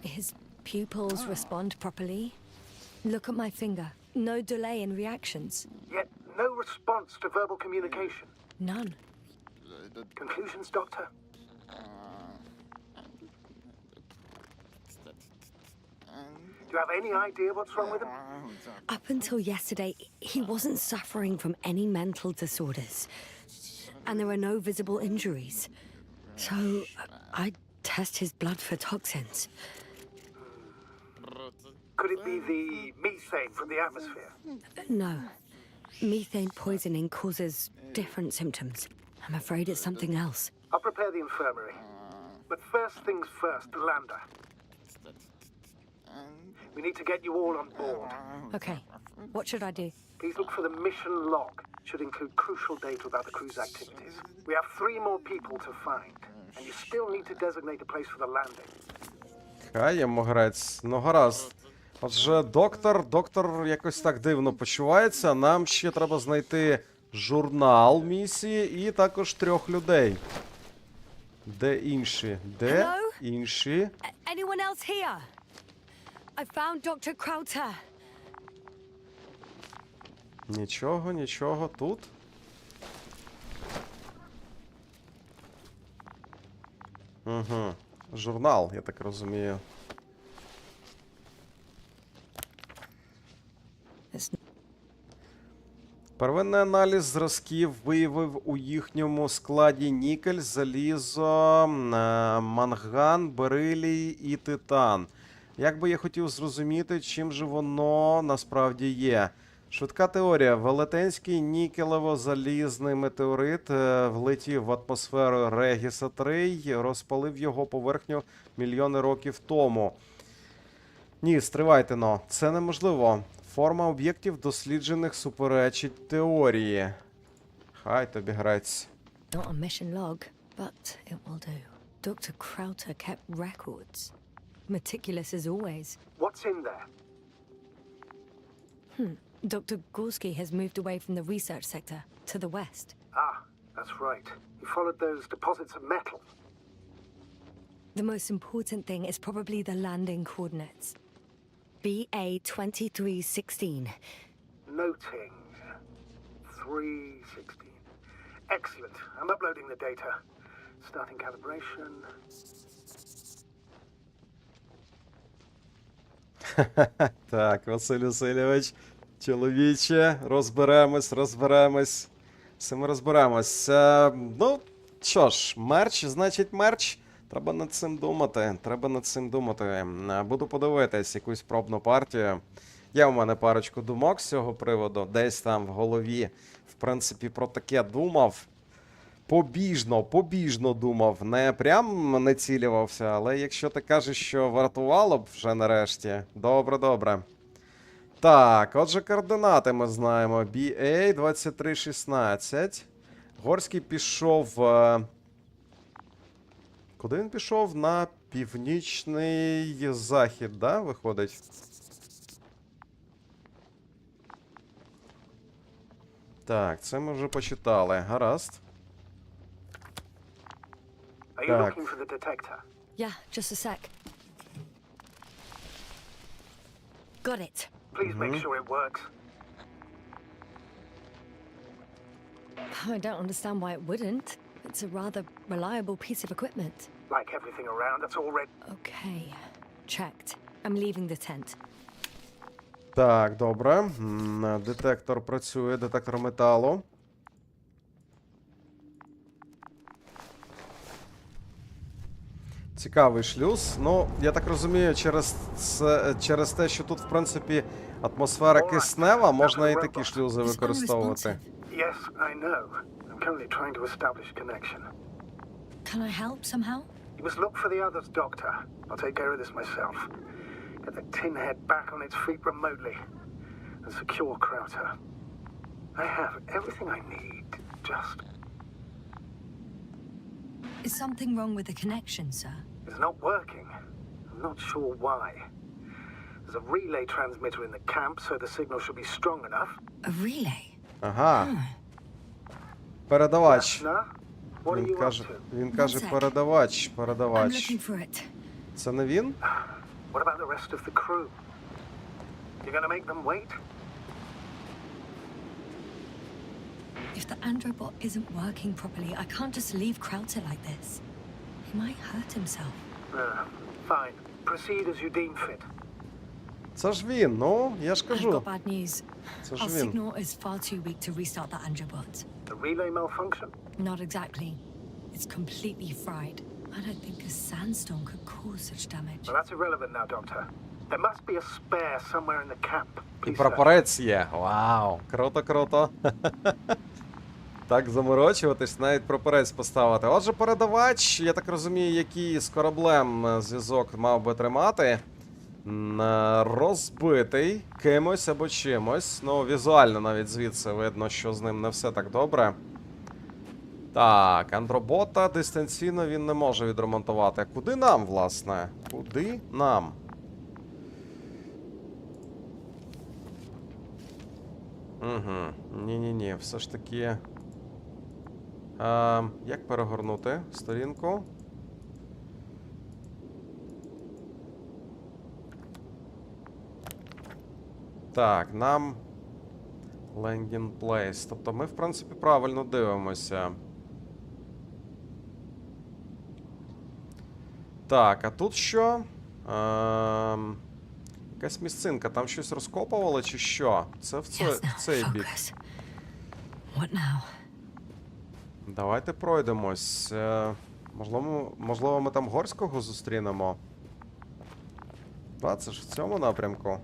His pupils respond properly. Look at my finger. No delay in reactions. Yet no response to verbal communication. None. Conclusions, Doctor? Do you have any idea what's wrong with him? Up until yesterday, he wasn't suffering from any mental disorders. And there are no visible injuries. So, I'd test his blood for toxins. Could it be the methane from the atmosphere? No. Methane poisoning causes different symptoms. I'm afraid it's something else. I'll prepare the infirmary. But first things first, the lander. We need to get you all on board. Okay. What should I do? Please look for the mission log. Should include crucial data about the crew's activities. We have 3 more people to find. And you still need to designate a place for the landing. Хаємо грець. Ну, гаразд. Отже, доктор якось так дивно почувається. Нам ще треба знайти журнал місії і також 3 людей. Де інші? Де Hello? інші? Anyone else here? I found Dr. Krauter. Нічого, тут. Угу. Журнал, я так розумію. Первинний аналіз зразків виявив у їхньому складі нікель, залізо, манган, берилій і титан. Як би я хотів зрозуміти, чим же воно насправді є. Швидка теорія. Велетенський нікелево-залізний метеорит влетів в атмосферу Регіса 3 і розпалив його поверхню мільйони років тому. Ні, стривайте-но. Це неможливо. Форма об'єктів, досліджених, суперечить теорії. Хай тобі грець. Not a mission log, but it will do. Dr. Krauter kept records. Meticulous as always. What's in there? Dr. Gorski has moved away from the research sector to the west. That's right. He followed those deposits of metal. The most important thing is probably the landing coordinates. BA 2316. Noting. 316. Excellent. I'm uploading the data. Starting calibration. Так, Василь Васильович, чоловіче, розберемось. Все ми розберемось. Ну, що ж, мерч, значить мерч. Треба над цим думати. Буду подивитись якусь пробну партію. Є у мене парочку думок з цього приводу. Десь там в голові, в принципі, про таке думав. Побіжно думав. Не прям не цілювався, але якщо ти кажеш, що вартувало б вже нарешті. Добре. Так, отже, координати ми знаємо. BA 2316. Горський пішов... Куди він пішов? На північний захід, да, виходить? Так, це ми вже почитали. Гаразд. Are you Так. looking for the detector? Yeah, just a sec. Got it. Please make sure it works. I don't understand why it wouldn't. It's a rather reliable piece of equipment. Like everything around, that's already... Okay, checked. I'm leaving the tent. Так, добре. Детектор працює, детектор металу. Цікавий шлюз. Ну, я так розумію, через те, що тут, в принципі, атмосфера киснева, можна і такі шлюзи використовувати. Yes, I know. I'm currently trying to establish a connection. Can I help somehow? You must look for the others, Doctor. I'll take care of this myself. Get the tin head back on its feet remotely. And secure Krauter. I have everything I need. Just... Is something wrong with the connection, sir? It's not working. I'm not sure why. There's a relay transmitter in the camp, so the signal should be strong enough. A relay? Ага. Передавач. Now, what are you up to? Він каже передавач, I'm передавач. looking for it. Це не він? What about the rest of the crew? You're gonna make them wait? If the androbot isn't working properly, I can't just leave Krauter like this. He might hurt himself. Fine. Proceed as you deem fit. Це ж він, ну, я ж I've кажу. got bad news. Це Our ж він. signal is far too weak to restart the androbot. The relay malfunction? Not exactly. It's completely fried. I don't think a sandstorm could cause such damage. Well, that's irrelevant now, Doctor. There must be a spare somewhere in the camp. І Please, sir. прапорець є. Вау, круто, круто. Так заморочуватись, навіть прапорець поставити. Отже, передавач, я так розумію, який з кораблем зв'язок мав би тримати. Розбитий кимось або чимось. Ну, візуально навіть звідси видно, що з ним не все так добре. Так, андробота дистанційно він не може відремонтувати. Куди нам, власне? Куди нам? Угу. Ні-ні-ні, все ж таки... як перегорнути сторінку? Так, нам... Landing place. Тобто ми, в принципі, правильно дивимося. Так, а тут що? Якась місцинка. Там щось розкопували чи що? Це в цей бік. What now? Давайте пройдемось. Можливо, ми там Горського зустрінемо? Це ж в цьому напрямку.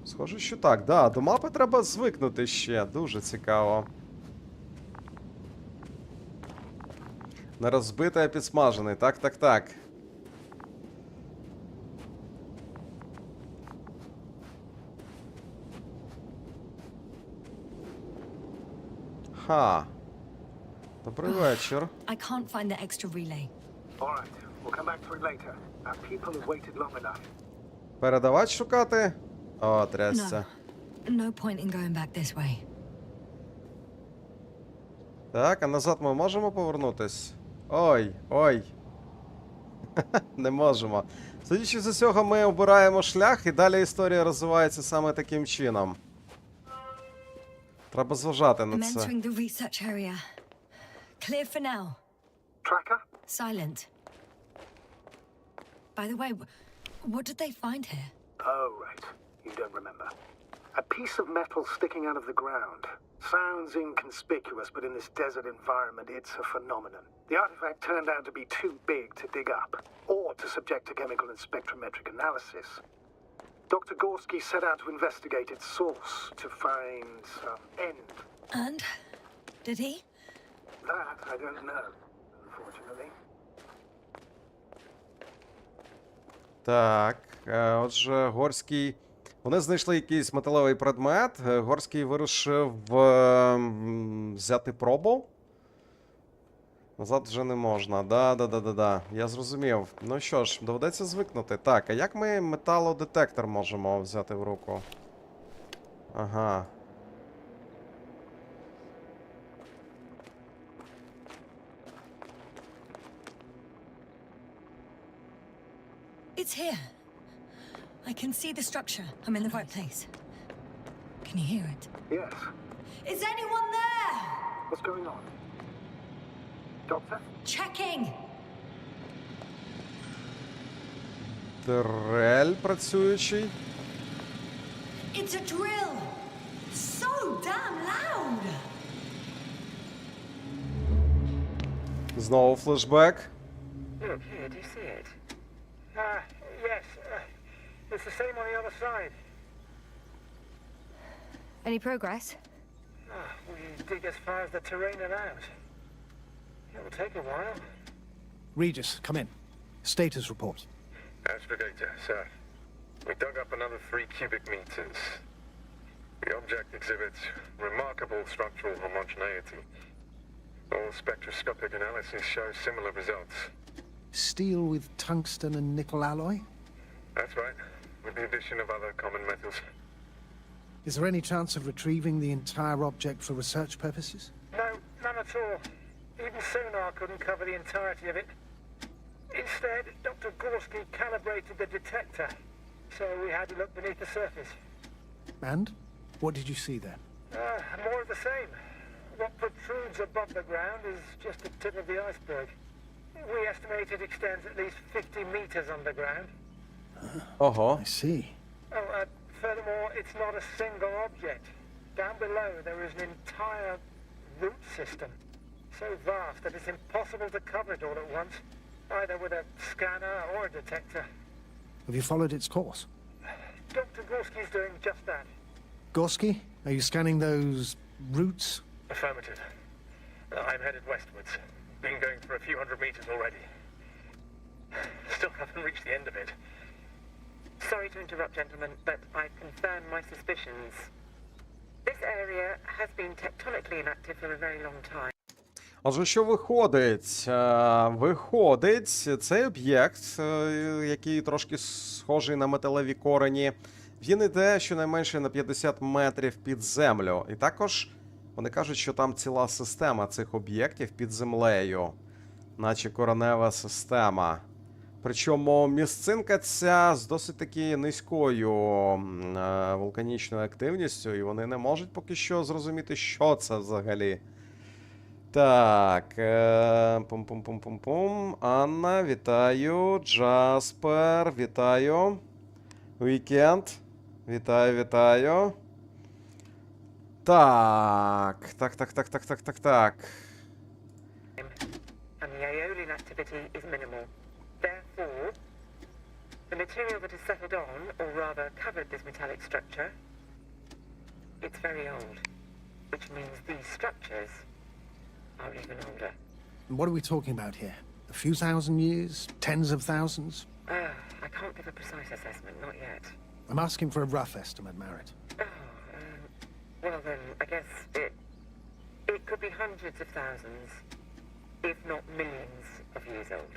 Схоже, що так. Да, до мапи треба звикнути ще. Дуже цікаво. Не розбитий, а підсмажений. Так, так, так. Ха. Добрий вечір. I can't find the extra relay. All right. We'll come back to it later. Our people have waited long enough. Передавач шукати? О, трясся. No point in going back this way. Так, а назад ми можемо повернутись? Ой, ой. Не можемо. Судячи з усього, ми обираємо шлях, і далі історія розвивається саме таким чином. Треба зважати на I'm це. entering the research area. Clear for now. Tracker? Silent. By the way, what did they find here? Oh, right. You don't remember. A piece of metal sticking out of the ground. Sounds inconspicuous, but in this desert environment, it's a phenomenon. The artifact turned out to be too big to dig up, or to subject to chemical and spectrometric analysis. Dr. Gorski set out to investigate its source to find some end. And? Did he? That I don't know, unfortunately. Так, отже, Горський... Вони знайшли якийсь металевий предмет. Горський вирішив взяти пробу. Назад вже не можна. Да. Я зрозумів. Ну що ж, доведеться звикнути. Так, а як ми металодетектор можемо взяти в руку? Ага. It's here. I can see the structure. I'm in the right place. Can you hear it? Yes. Is anyone there? What's going on? Doctor? Checking. Дрель працюючий. It's a drill. So damn loud. Знову флешбек. Look, here, do you see it? Yes. It's the same on the other side. Any progress? We dig as far as the terrain allows. It'll take a while. Regis, come in. Status report. Astrogator, sir. We dug up another 3 cubic meters. The object exhibits remarkable structural homogeneity. All spectroscopic analyses show similar results. Steel with tungsten and nickel alloy? That's right, with the addition of other common metals. Is there any chance of retrieving the entire object for research purposes? No, none at all. Even sonar couldn't cover the entirety of it. Instead, Dr. Gorski calibrated the detector, so we had to look beneath the surface. And? What did you see there? More of the same. What protrudes above the ground is just the tip of the iceberg. We estimate it extends at least 50 meters underground. Ого. I see. Furthermore, it's not a single object. Down below, there is an entire root system, so vast that it's impossible to cover it all at once, either with a scanner or a detector. Have you followed its course? Dr. Gorski's doing just that. Gorski, are you scanning those roots? Affirmative. I'm headed westwards. Been going for a few hundred meters already. Still haven't reached the end of it. Sorry to interrupt, gentlemen, but I've confirmed my suspicions. This area has been tectonically inactive for a very long time. Отже, що виходить? Виходить, цей об'єкт, який трошки схожий на металеві корені, він іде щонайменше на 50 метрів під землю. І також вони кажуть, що там ціла система цих об'єктів під землею, наче коренева система. Причому місцинка ця з досить таки низькою вулканічною активністю, і вони не можуть поки що зрозуміти, що це взагалі. Так, пум-пум-пум-пум-пум. Анна, вітаю. Джаспер, вітаю. Вікенд, вітаю, вітаю. Так. And the aeolian activity is minimal. Therefore, the material that has settled on, or rather covered this metallic structure, it's very old, which means these structures are even older. And what are we talking about here? A few thousand years? Tens of thousands? I can't give a precise assessment, not yet. I'm asking for a rough estimate, Merritt. Well then, I guess it could be hundreds of thousands, if not millions of years old.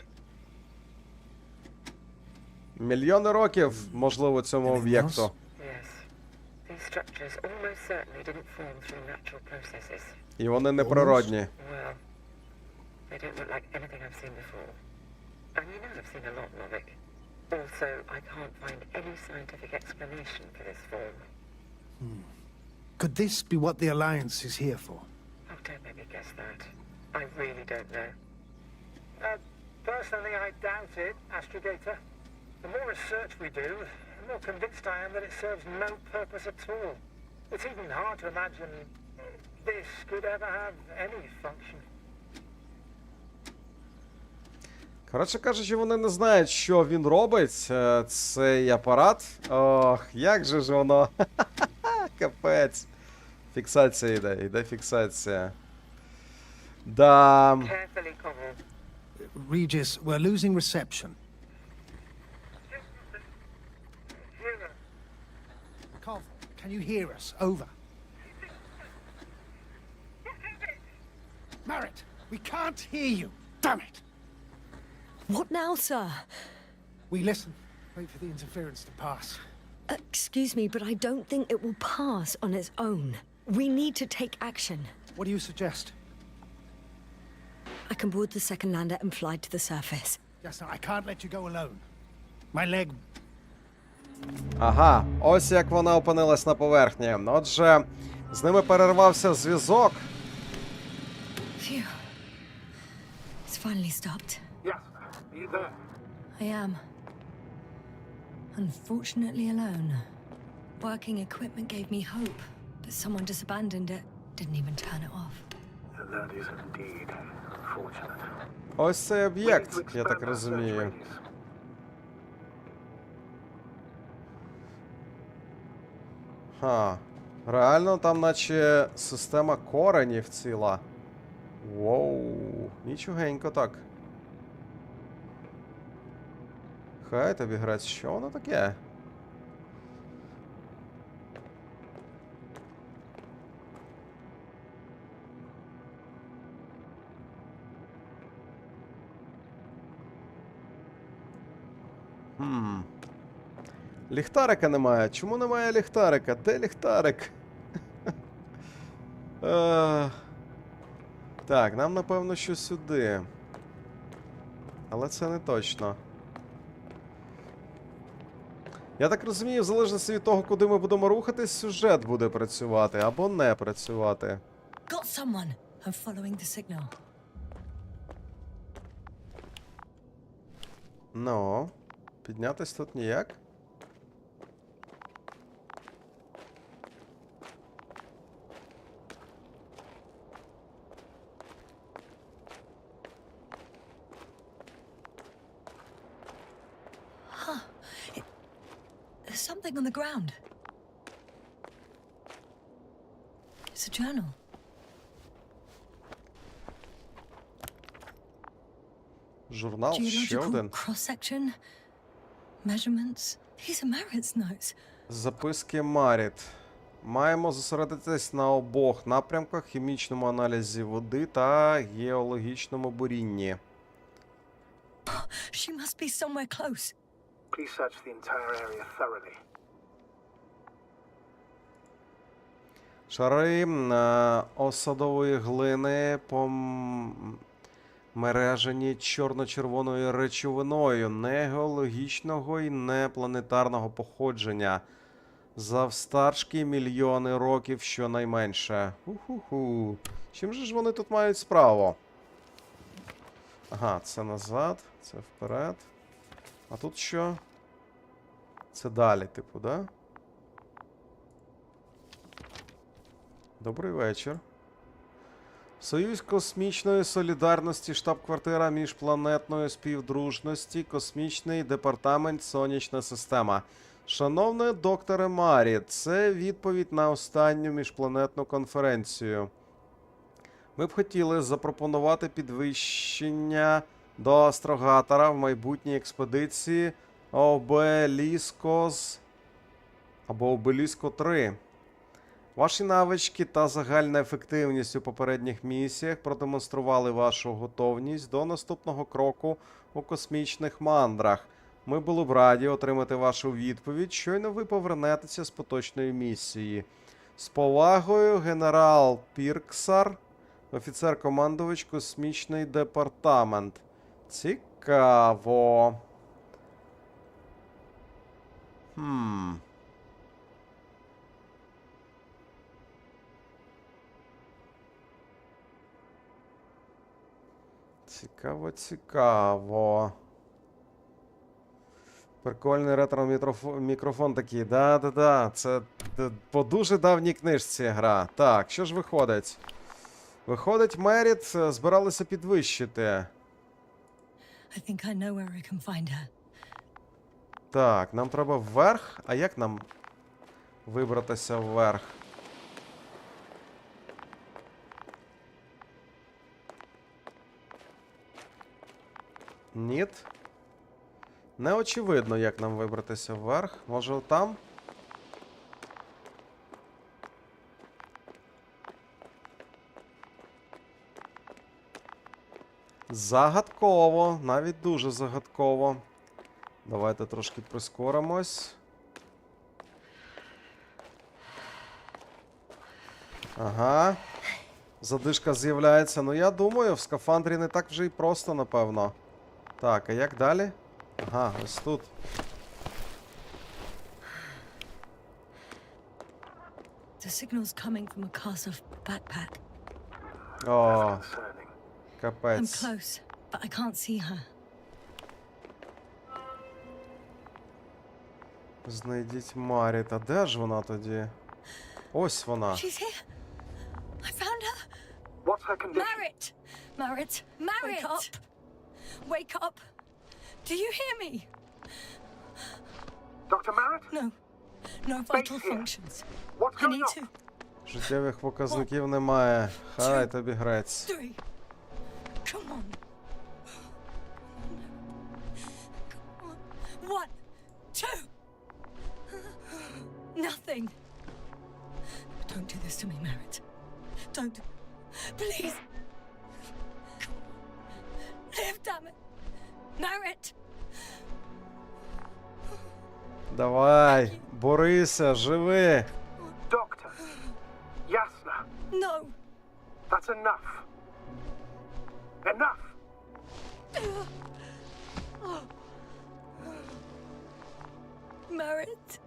Мільйони років, можливо, цьому об'єкту. Yes. These structures almost certainly didn't form through natural processes. І вони неприродні. Well, they don't look like anything I've seen before. And you know I've seen a lot, Novik. Also, I can't find any scientific explanation for this form. Could this be what the Alliance is here for? Oh, don't make me guess that. I really don't know. Personally, I doubt it, Astrogator. The more research we do, the more convinced I am that it serves no purpose at all. It's even hard to imagine this could ever have any function. Коротше кажучи, вони не знають, що він робить, цей апарат. Ох, як же ж воно. Капець. Фіксація йде фіксація. Да. Carefully, Cobble. Regis, we're losing reception. Cov, can you hear us? Over. Merritt, we can't hear you. Damn it. What now, sir? We listen. Wait for the interference to pass. Excuse me, but I don't think it will pass on its own. We need to take action. What do you suggest? I can board the second lander and fly to the surface. Yes, no, I can't let you go alone. My leg... Ага, ось як вона опинилась на поверхні. Отже, з ними перервався зв'язок. Phew. It's finally stopped. Yes, you there? I am. Unfortunately alone. Working equipment gave me hope, but someone just abandoned it. Didn't even turn it off. That is indeed unfortunate. Ось цей We need to об'єкт, я expand так our search розумію. radius. Ха. Реально там наче система коренів ціла. Воу. Нічогенько так. Хай тобі грець, що воно таке? Ліхтарика немає. Чому немає ліхтарика? Де ліхтарик? Так, нам напевно, що сюди. Але це не точно. Я так розумію, в залежності від того, куди ми будемо рухатись, сюжет буде працювати або не працювати. Got someone. I'm following the signal. Ну, піднятись тут ніяк. There's something on the ground. It's a journal. Журнал ще Geological один. cross-section. Measurements. These are Marit's notes. Записки Маріт. Маємо зосередитись на обох напрямках: хімічному аналізі води та геологічному бурінні. She must be somewhere close. Please search the entire area thoroughly. Шари осадової глини помережені чорно-червоною речовиною не геологічного і не планетарного походження. Завстаршки мільйони років щонайменше. Ху-ху-ху. Чим же ж вони тут мають справу? Ага, це назад, це вперед. А тут що? Це далі, типу, да? Добрий вечір. Союз космічної солідарності, штаб-квартира міжпланетної співдружності, космічний департамент, сонячна система. Шановний докторе Марі, це відповідь на останню міжпланетну конференцію. Ми б хотіли запропонувати підвищення до астрогатора в майбутній експедиції Обеліскос або Обеліско 3. Ваші навички та загальна ефективність у попередніх місіях продемонстрували вашу готовність до наступного кроку у космічних мандрах. Ми були б раді отримати вашу відповідь, щойно ви повернетеся з поточної місії. З повагою, генерал Пірксар, офіцер-командувач космічний департамент. Цікаво. Цікаво. Прикольний ретро-мікрофон такий. Да. Це по дуже давній книжці гра. Так, що ж виходить? Виходить, Меріт збиралися підвищити. I think I know where I can find her. Так, нам треба вверх. А як нам вибратися вверх? Ніт. Не очевидно, як нам вибратися вверх. Може, там? Загадково. Навіть дуже загадково. Давайте трошки прискоримось. Ага. Задишка з'являється. Ну, я думаю, в скафандрі не так вже й просто, напевно. Так, а як далі? Ага, ось тут. The signal's coming from a Castle backpack. О, Concerning. I'm капець. close, but I can't see her. Знайдіть Маріт. Де ж вона тоді? Ось вона. She's here. I found her. What's her condition? Merritt! Merritt! Merritt! Wake up! Wake up! Do you hear me? Dr. Merritt? No. No vital here. functions. What's I going need on? to... Життєвих показників немає. Хай тобі грець. 3. Come on. Come on. 1, 2. Nothing. Don't do this to me, Merritt. Don't. Please. Live, damn it. Merritt. Давай, борися, живи. Doctor. Yasna. No. That's enough. Enough! Merritt.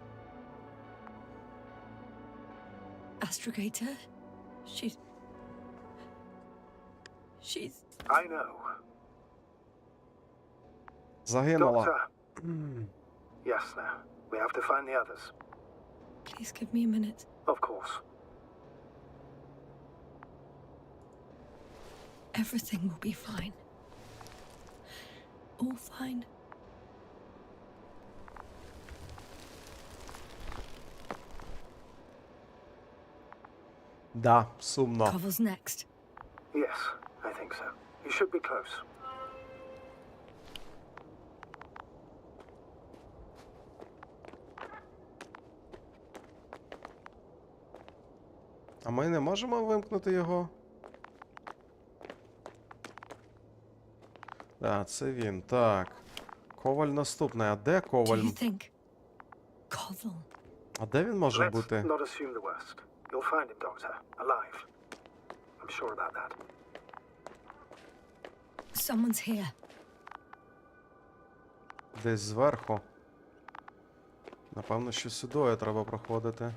Astrogator. She's... I know. Загинула. Doctor. Yasna. We have to find the others. Please give me a minute. Of course. Everything will be fine. All fine. Да, сумно. Cover's next. Yes, I think so. You should be close. А ми не можемо вимкнути його? Да, це він. Так. Коваль наступний. А де Do Коваль? you think? Koval. А де він може Let's бути? not assume the worst. You'll find him, Doctor. Alive. I'm sure about that. Someone's here. Десь зверху. Напевно, що сюди треба проходити.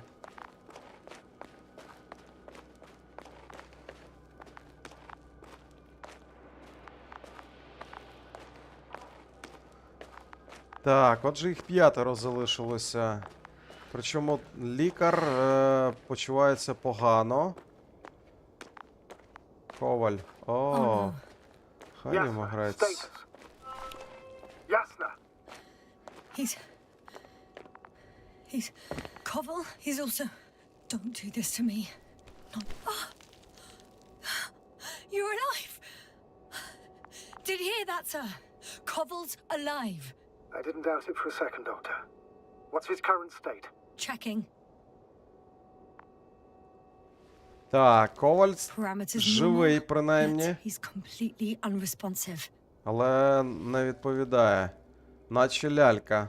Так, отже їх 5 залишилося. Причому лікар почувається погано. Коваль. О, Oh, хай йому Yasna, грець. status. Yasna. He's... Koval? He's also... Don't do this to me. Not... Ah! You're alive! Did you hear that, sir? Koval's alive. I didn't doubt it for a second, Doctor. What's his current state? Checking. Так, Коваль Parameters живий, normal, принаймні, yet he's completely unresponsive. але не відповідає. Наче лялька.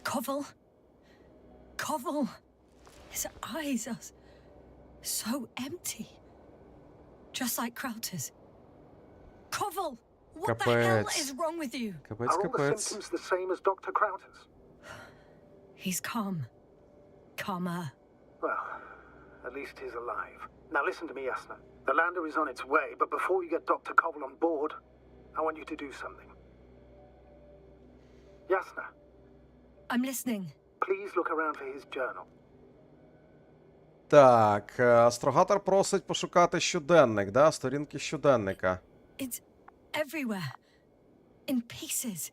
Koval? Koval? His eyes are so empty. Just like Crowter's. Koval! What the hell Капець. is wrong with you? Капець, Are all the капець. symptoms the same as Dr. Crowter's? He's calm. Calmer. Well, at least he's alive. Now listen to me, Yasna. The lander is on its way, but before you get Dr. Koval on board, I want you to do something. Yasna, I'm listening. please look around for his journal. Так, астрогатор просить пошукати щоденник, да? Сторінки щоденника. It's everywhere. In pieces.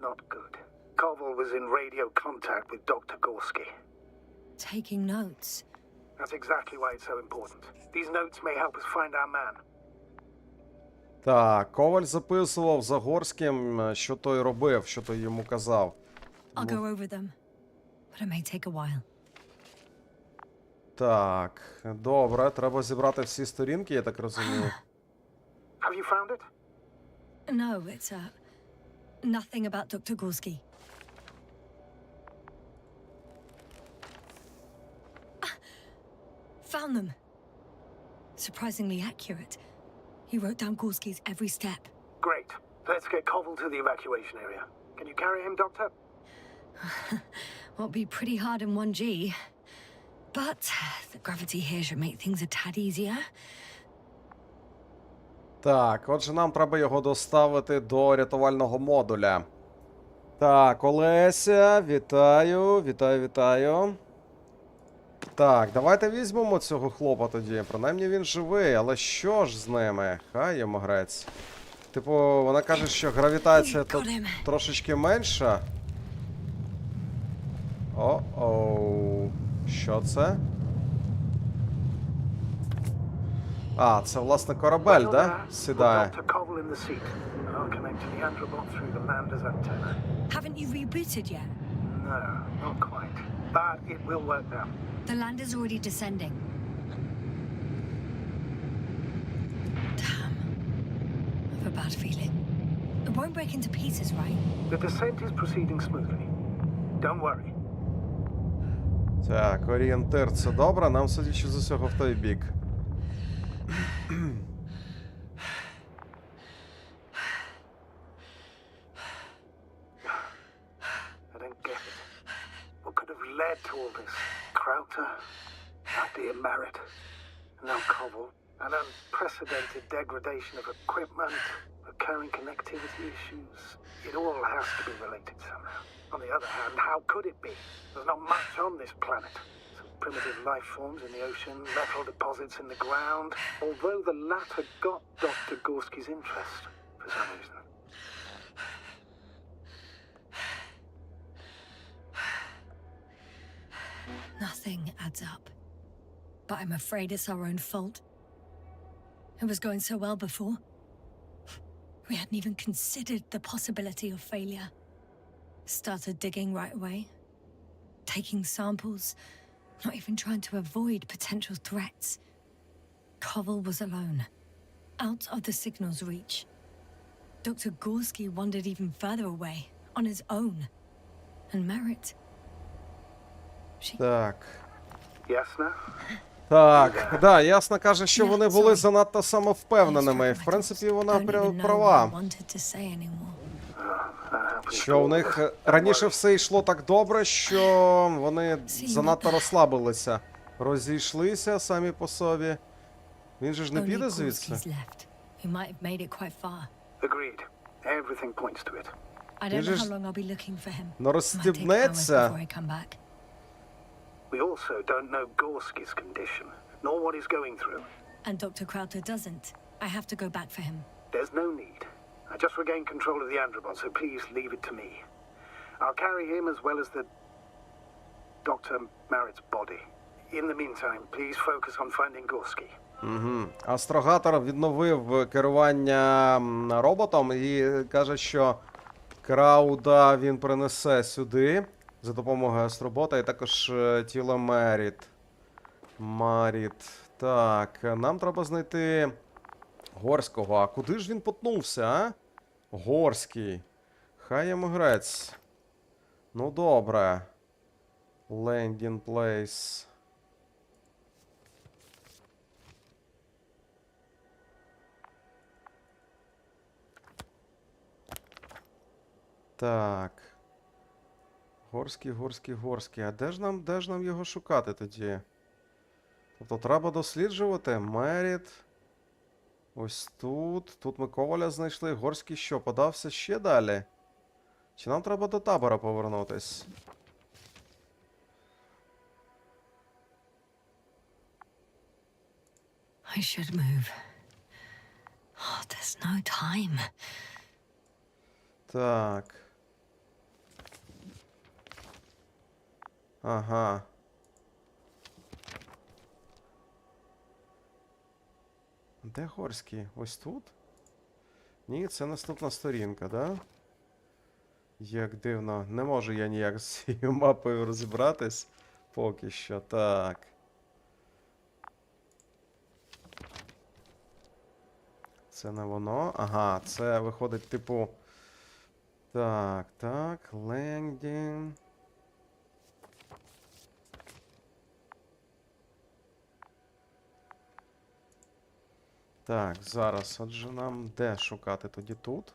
Not good. Koval was in radio contact with Dr. Gorski. Taking notes. That's exactly why it's so important. These notes may help us find our man. Так, Коваль записував за Горським, що той робив, що той йому казав. I'll go over them. But it may take a while. Так, добре, треба зібрати всі сторінки, я так розумію. Have you found it? No, it's nothing about Dr. Gorski. Found them. Surprisingly accurate. He wrote down Gorski's every step. Great. Let's get Koval to the evacuation area. Can you carry him, Doctor? Won't be pretty hard in 1G. But the gravity here should make things a tad easier. Так, отже, нам треба його доставити до рятувального модуля. Так, Олеся, вітаю, вітаю, вітаю. Так, давайте візьмемо цього хлопа тоді. Принаймні він живий, але що ж з ними? Хай йому грець. Типу, вона каже, що гравітація тут трошечки менша. О-оу. Що це? А, це, власне, корабель, да? Сідає. Dr. Covell in the seat. I'll connect to the Androbot through the lander's antenna. Haven't you rebooted yet? No, not quite. But it will work now. The lander's already descending. Damn. I have a bad feeling. It won't break into pieces, right? The descent is proceeding smoothly. Don't worry. Так, орієнтир, це добре, нам, судячи з усього, в той бік. I don't get it. What could have led to all this? Crowther, our dear Merritt, and now Covell. An unprecedented degradation of equipment, recurring connectivity issues. It all has to be related somehow. On the other hand, how could it be? There's not much on this planet. Some primitive life forms in the ocean, metal deposits in the ground. Although the latter got Dr. Gorski's interest, for some reason. Nothing adds up. But I'm afraid it's our own fault. It was going so well before. We hadn't even considered the possibility of failure. Started digging right away. Taking samples. Not even trying to avoid potential threats. Covell was alone. Out of the signal's reach. Dr. Gorski wandered even further away. On his own. And Merritt... Так. Ясно? Так, да, ясно каже, що вони були занадто самовпевненими. В принципі, вона права. Що в них раніше все йшло так добре, що вони занадто розслабилися. Розійшлися самі по собі. Він же ж не піде звідси? Agreed. Everything points to it. Він же ж розстібнеться. We also don't know Gorski's condition, nor what he's going through. And Dr. Crowther doesn't. I have to go back for him. There's no need. I just regained control of the Androbot, so please leave it to me. I'll carry him as well as the Dr. Merritt's body. In the meantime, please focus on finding Gorski. Астрогатор відновив керування роботом і каже, що Крауда він принесе сюди за допомогою астробота і також тіло Меріт. Так, нам треба знайти Горського. А куди ж він потнувся, а? Горський. Хай йому грець. Ну, добре. Landing place. Так. Горський. А де ж нам його шукати тоді? Тобто треба досліджувати. Меріт. Ось тут. Тут ми Коваля знайшли. Горський що, подався ще далі? Чи нам треба до табора повернутись? I should move. Oh, there's no time. Так. Ага. Де Горський? Ось тут? Ні, це наступна сторінка, да? Як дивно. Не можу я ніяк з цією мапою розібратись поки що. Так. Це не воно. Ага, це виходить типу... Так, лендінг. Так, зараз, отже нам де шукати тоді тут?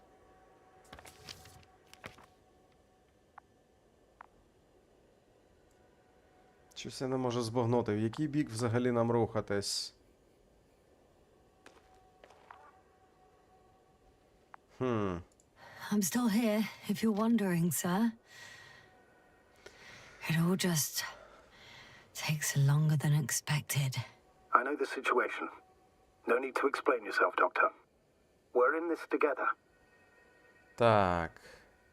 Щось я не можу збагнути, в який бік взагалі нам рухатись? I'm still here, if you're wondering, sir. It all just Takes longer than expected. I know the situation. No need to explain yourself, Doctor. We're in this together. Так.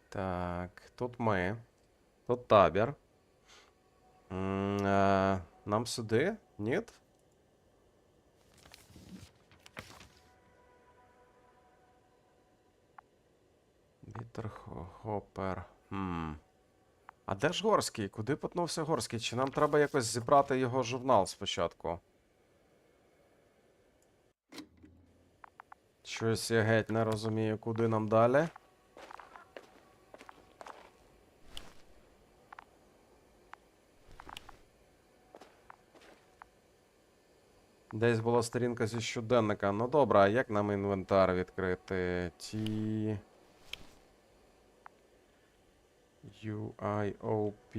Так. Тут ми. Тут табір. Нам сюди? Ні? Бітерхопер. А де ж Горський? Куди потнувся Горський? Чи нам треба якось зібрати його журнал спочатку? Щось я геть не розумію, куди нам далі. Десь була сторінка зі щоденника. Ну добре, а як нам інвентар відкрити? UIOP.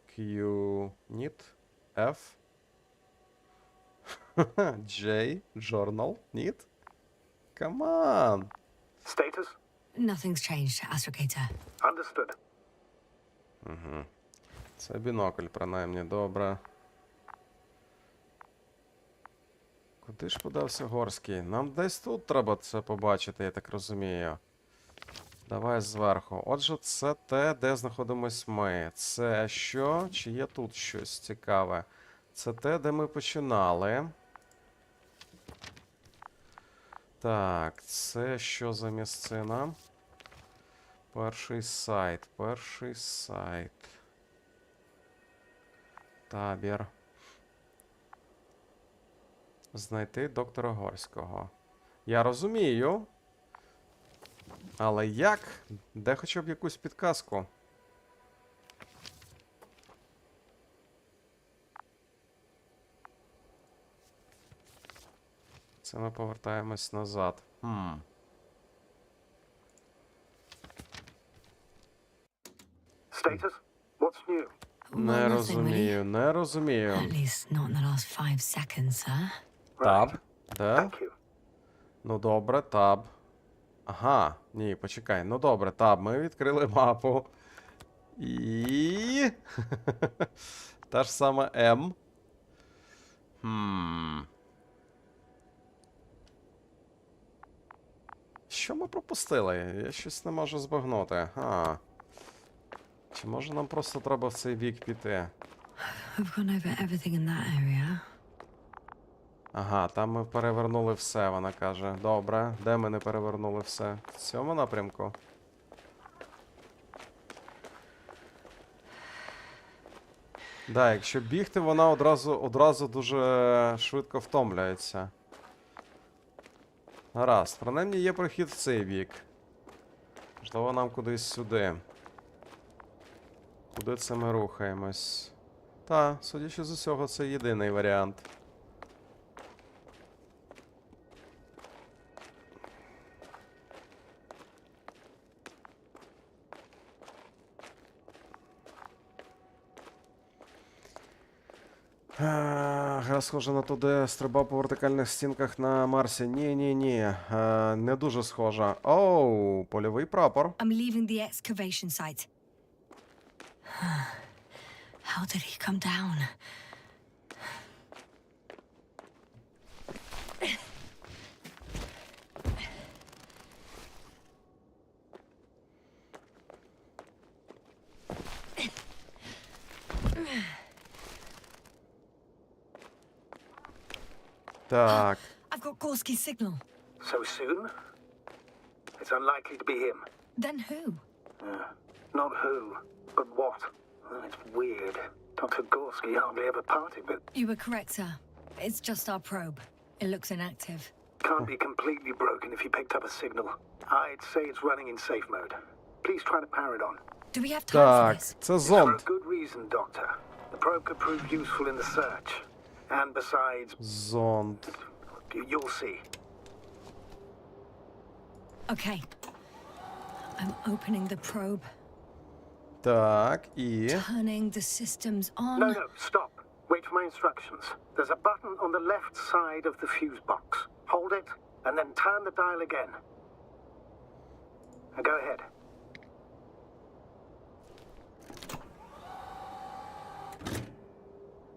Q. Need. F. J. Journal. Need. Come on. Status? Nothing's changed, Astrogator. Understood. Це бінокль, принаймні, добре. Куди ж подався Горський? Нам десь тут треба це побачити, я так розумію. Давай зверху. Отже, це те, де знаходимось ми. Це що? Чи є тут щось цікаве? Це те, де ми починали. Так, це що за місцина? Перший сайт. Перший сайт. Табір. Знайти доктора Горського. Я розумію. Але як? Де хоча б якусь підказку? Це ми повертаємось назад. Status? What's new? Не розумію, не розумію. At least not in the last 5 seconds, sir. Таб. Де? Thank you. Ну добре, таб. Ага, ні, почекай. Ну добре, таб, ми відкрили мапу. І... Та ж сама М. Що ми пропустили? Я щось не можу збагнути. Чи може нам просто треба в цей бік піти? We've gone over everything in that area. Ага, там ми перевернули все, вона каже. Добре, де ми не перевернули все? В цьому напрямку? Да, якщо бігти, вона одразу дуже швидко втомлюється. Гаразд, принаймні є прохід в цей бік. Можливо, нам кудись сюди. Куди це ми рухаємось? Та, судячи з усього, це єдиний варіант. Гра схожа на ту, де стрибав по вертикальних стінках на Марсі. Ні. Не дуже схожа. Оу, польовий прапор. I'm leaving the excavation site. How did he come down? Так. I've got Gorski's signal. So soon? It's unlikely to be him. Then who? Not who, but what. It's weird. Dr. Gorski hardly ever partied with... You were correct, sir. It's just our probe. It looks inactive. Can't be completely broken if you picked up a signal. I'd say it's running in safe mode. Please try to power it on. Do we have time for Так, this? це For a зонд. good reason, Doctor. The probe could prove useful in the search. And besides, Зонд. you'll see. Okay. I'm opening the probe, Так, і... turning the systems on. No, stop. Wait for my instructions. There's a button on the left side of the fuse box. Hold it, and then turn the dial again. Now go ahead.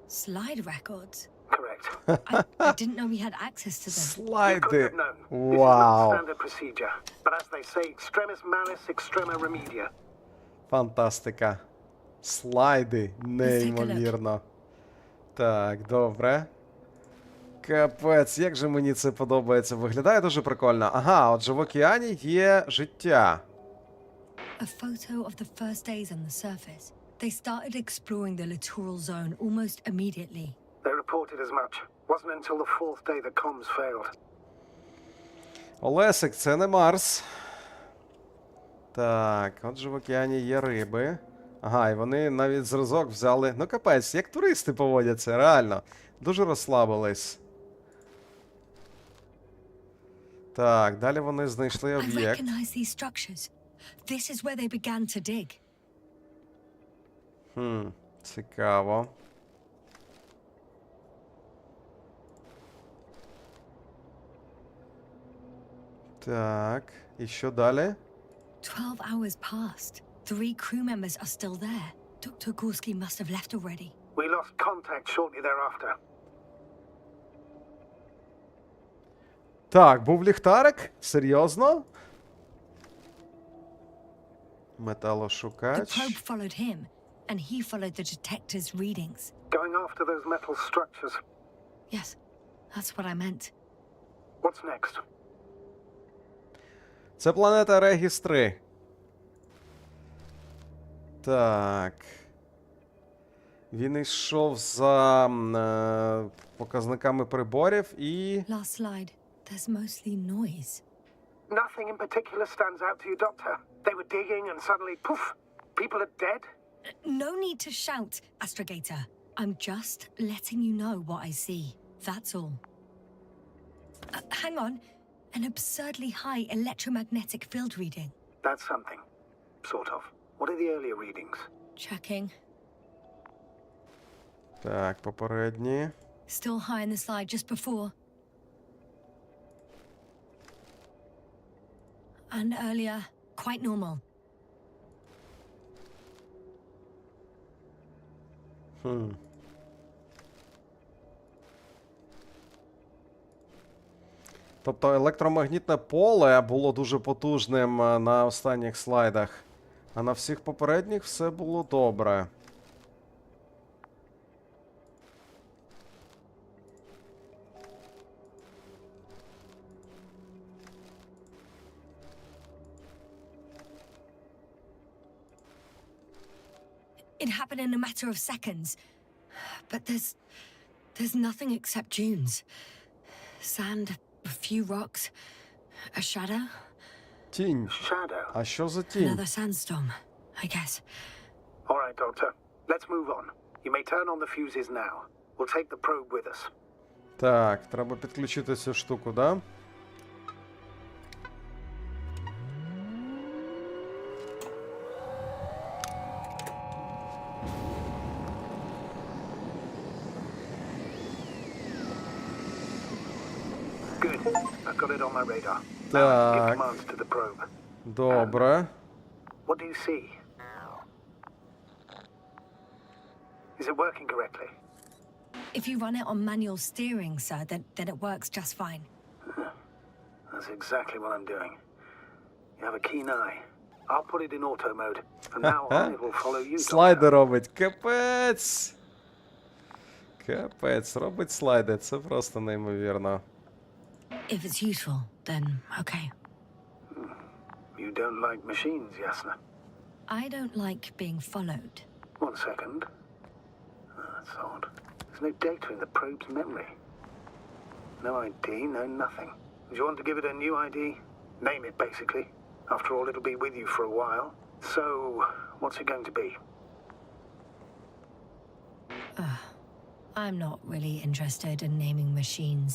Slide records? Correct. I didn't know we had access to them. You couldn't Слайди. have known. This is not Вау. standard procedure. But as they say, extremis malis, extrema remedia. Фантастика. Слайди. Неймовірно. Так, добре. Капець, як же мені це подобається. Виглядає дуже прикольно. Ага, отже в океані є життя. A photo of the first days on the surface. They started exploring the littoral zone almost immediately. They reported as much. Wasn't until the fourth day that comms failed. Олесик, це не Марс. Так, отже в океані є риби. Ага, і вони навіть зразок взяли. Ну капець, як туристи поводяться, реально. Дуже розслабились. Так, далі вони знайшли I об'єкт. recognize these structures. This is where they began to dig. Цікаво. Так, і що далі? 12 hours passed. 3 crew members are still there. Dr. Gorski must have left already. We lost contact shortly thereafter. Так, був ліхтарик? Серйозно? The Металошукач. probe followed him, and he followed the detector's readings. Going after those metal structures. Yes, that's what I meant. What's next? Це планета Регіс 3. Так. Він йшов за показниками приборів і... Last slide. There's mostly noise. Nothing in particular stands out to you, Doctor. They were digging and suddenly, poof, people are dead. No need to shout, Astrogator. I'm just letting you know what I see. That's all. Hang on. An absurdly high electromagnetic field reading. That's something. Sort of. What are the earlier readings? Checking. Так, попередні. Still high in the slide just before. And earlier, quite normal. Тобто електромагнітне поле було дуже потужним на останніх слайдах, а на всіх попередніх все було добре. It happened in a matter of seconds. But there's nothing except dunes. Sand, a few rocks, a shadow. Тінь. Shadow. А що за тінь? Another sandstorm, I guess. All right, Doctor. Let's move on. You may turn on the fuses now. We'll take the probe with us. Так, треба підключити цю штуку, да? Good. I've got it on my radar. Now, give Так, commands to the probe. добре. What do you see? Is it working correctly? If you run it on manual steering, sir, then it works just fine. That's exactly what I'm doing. You have a keen eye. I'll put it in auto mode. From now on, it will follow you, Слайди Doctor. робить. Капець. Капець, робить слайди. Це просто неймовірно. If it's useful, then okay. You don't like machines, Yasna. I don't like being followed. 1 second. That's odd. There's no data in the probe's memory. No ID, no nothing. Do you want to give it a new ID? Name it, basically. After all, it'll be with you for a while. So, what's it going to be? I'm not really interested in naming machines.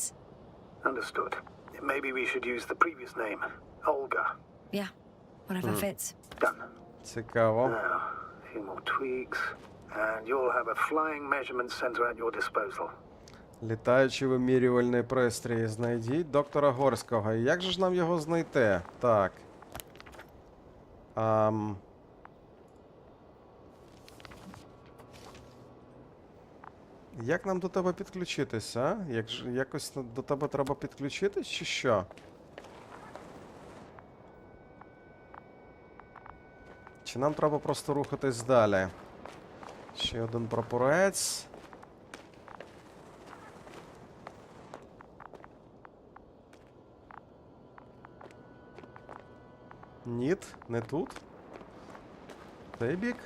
Understood. Maybe we should use the previous name. Olga. Yeah, whatever fits. Done. Цікаво. Now, a few more tweaks. And you'll have a flying measurement center at your disposal. Літаючий вимірювальний пристрій. Знайдіть доктора Горського. І як же ж нам його знайти? Так. Як нам до тебе підключитись, а? Якось до тебе треба підключитись, чи що? Чи нам треба просто рухатись далі? Ще один прапорець. Ніт, не тут. Цей бік.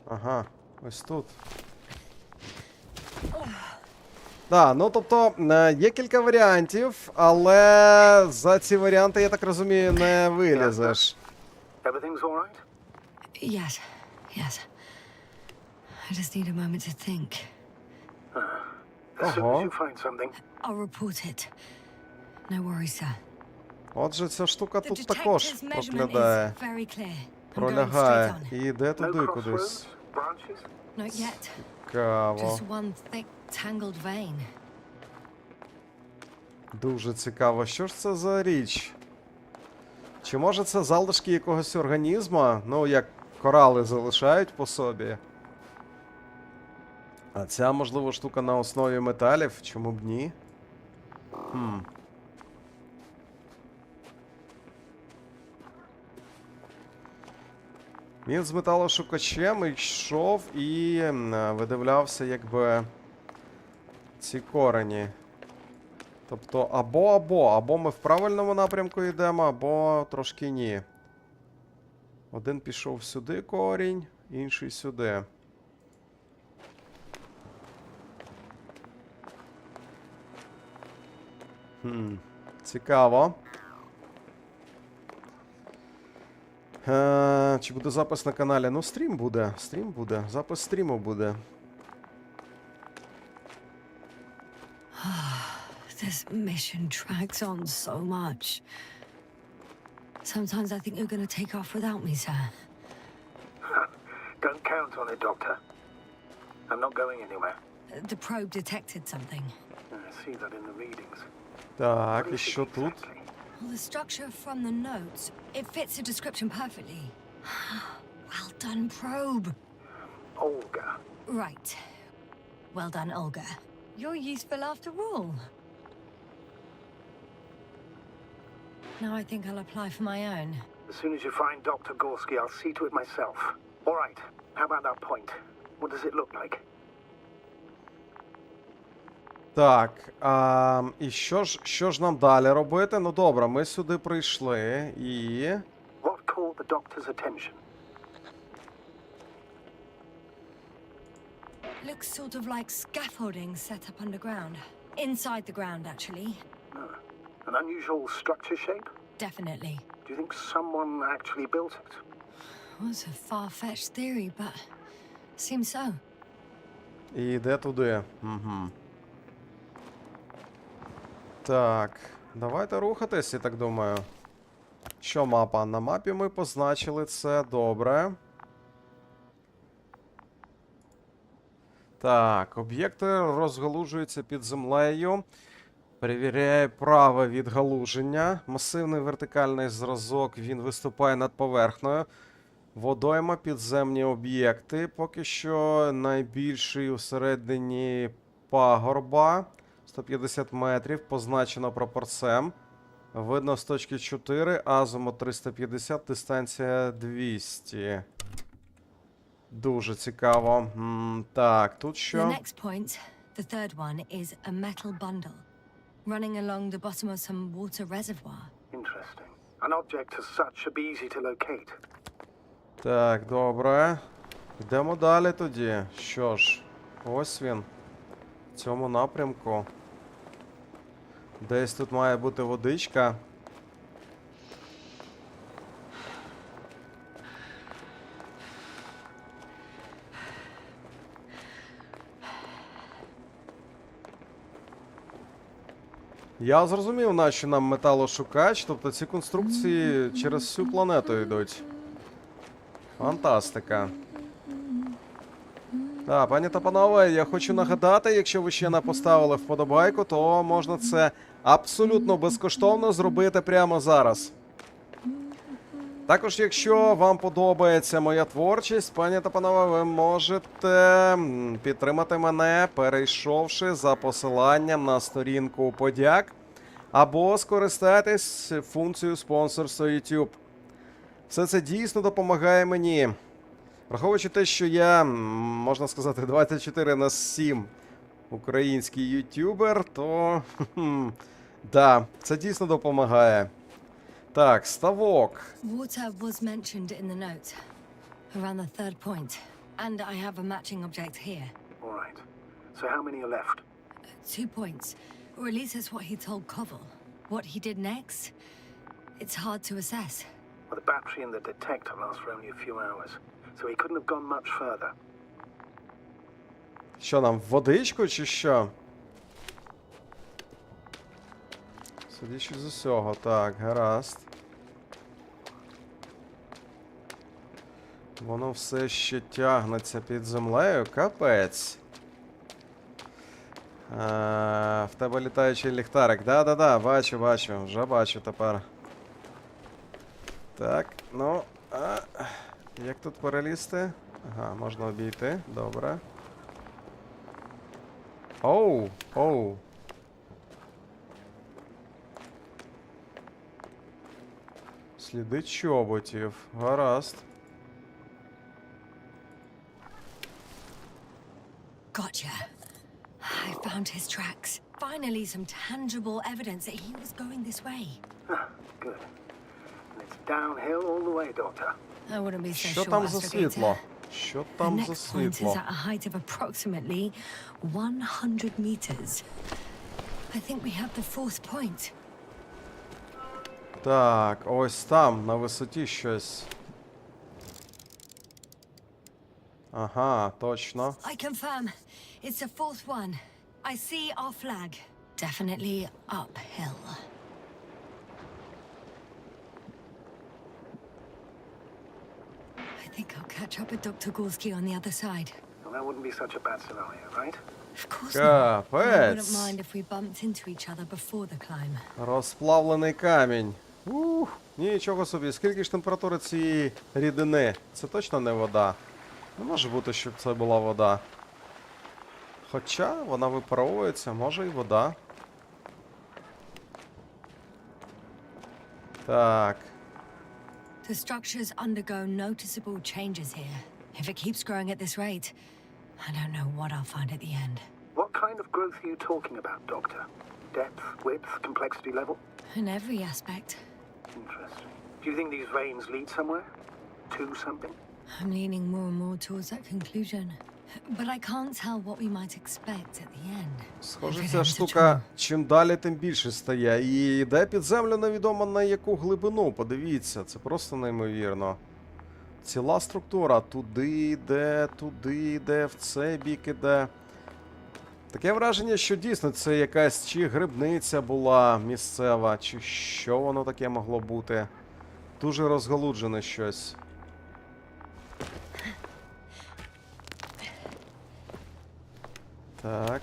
Ага, ось тут. Так, ну тобто, є кілька варіантів, але за ці варіанти, я так розумію, не вилізеш. Everything's all right? Yes, yes. I just need a moment to think. As soon Uh-huh. as you find something, I'll report it. No worries, sir. Отже, ця штука The тут також detective's measurement проглядає, is very clear. I'm going пролягає straight on. і йде no туди кудись. crossroads, branches? Not yet. Цікаво. Just one thick, tangled vein. Дуже цікаво. Що ж це за річ? Чи може це залишки якогось організму? Ну, як корали залишають по собі. А ця, можливо, штука на основі металів? Чому б ні? Він з металошукачем йшов і видивлявся, якби, ці корені. Тобто або ми в правильному напрямку йдемо, або трошки ні. Один пішов сюди корінь, інший сюди. Цікаво. Чи буде запис на каналі? Ну, стрім буде. Стрім буде. Запис стріму буде. This mission drags on so much. Sometimes I think you're going to take off without me, sir. Don't count on it, Doctor. I'm not going anywhere. The probe detected something. I see that in the readings. Так, What і is it що тут? exactly? Well, the structure from the notes, it fits the description perfectly. Well done, probe. Olga. Right. Well done, Olga. You're useful after all. Now I think I'll apply for my own. As soon as you find Dr. Gorski, I'll see to it myself. All right. How about that point? What does it look like? Так, і що ж нам далі робити? Ну добре, ми сюди прийшли і... What caught the doctor's attention? Looks sort of like scaffolding set up underground. Inside the ground, actually. An unusual structure shape? Definitely. Do you think someone actually built it? Well, it's a far-fetched theory, but seems so. І йде туди. Угу. Так, давайте рухатись, я так думаю. Що мапа? На мапі ми позначили це, добре. Так, об'єкти розгалужуються під землею. Перевіряє праве відгалуження. Масивний вертикальний зразок, він виступає над поверхнею. Водойма, підземні об'єкти. Поки що найбільший усередині пагорба. 150 метрів, позначено прапорцем. Видно з точки 4, азимут 350, дистанція 200. Дуже цікаво. Так, тут що? The next point, the third one, is a metal bundle running along the bottom of some water reservoir. Interesting. An object as such should be easy to locate. Так, добре. Йдемо далі тоді. Що ж, ось він. В цьому напрямку. Десь тут має бути водичка. Я зрозумів, нащо нам металошукач, тобто ці конструкції через всю планету йдуть. Фантастика. Так, пані та панове, я хочу нагадати, якщо ви ще не поставили вподобайку, то можна це абсолютно безкоштовно зробити прямо зараз. Також, якщо вам подобається моя творчість, пані та панове, ви можете підтримати мене, перейшовши за посиланням на сторінку подяк, або скористатись функцією спонсорства YouTube. Все це дійсно допомагає мені. Враховуючи те, що я, можна сказати, 24/7 український ютубер, то да, це дійсно допомагає. Так, ставок. Water was mentioned in the notes, around the third point, and I have a matching object here. All right. So how many are left? 2 points, or at least that's what he told Koval. What he did next, it's hard to assess. Well, the battery and the detector last for only a few hours, so he couldn't have gone much further. Що нам, водичку чи що? Судячи з усього, так, гаразд. Воно все ще тягнеться під землею, капець. В тебе літаючий ліхтарик. Да-да-да, бачу, вже бачу тепер. Так, ну, як тут перелізти? Ага, можна обійти, добре. Оу. Сліди чоботів. Гаразд. Gotcha. I found his tracks. Finally, some tangible evidence that he was going this way. Good. And it's downhill all the way, Doctor. I wouldn't be so Що sure, там за Astrogator. світло? Що The там за next point is світло? at a height of approximately 100 meters. I think we have the fourth point. Так, ось там, на висоті щось. Ага, точно. I confirm. It's the fourth one. I see our flag. Definitely uphill. I think I'll catch up with Dr. Gorski on the other side. Well, that wouldn't be such a bad scenario, right? Of course not. I wouldn't Капець. mind if we bumped into each other before the climb. Розплавлений камінь. Нічого собі. Скільки ж температури цієї рідини? Це точно не вода. Не може бути, щоб це була вода. Хоча вона випаровується, може і вода. Так. The structures undergo noticeable changes here. If it keeps growing at this rate, I don't know what I'll find at the end. What kind of growth are you talking about, Doctor? Depth, width, complexity level? In every aspect. Interesting. Do you think these veins lead somewhere? To something? I'm leaning more and more towards that conclusion. But I can't tell what we might expect at the end. Схоже, Every ця time's a штука trial. чим далі, тим більше стає. І йде під землю невідомо на яку глибину. Подивіться, це просто неймовірно. Ціла структура. Туди йде, в цей бік іде. Таке враження, що дійсно це якась чи грибниця була місцева, чи що воно таке могло бути. Дуже розгалуджене щось. Так.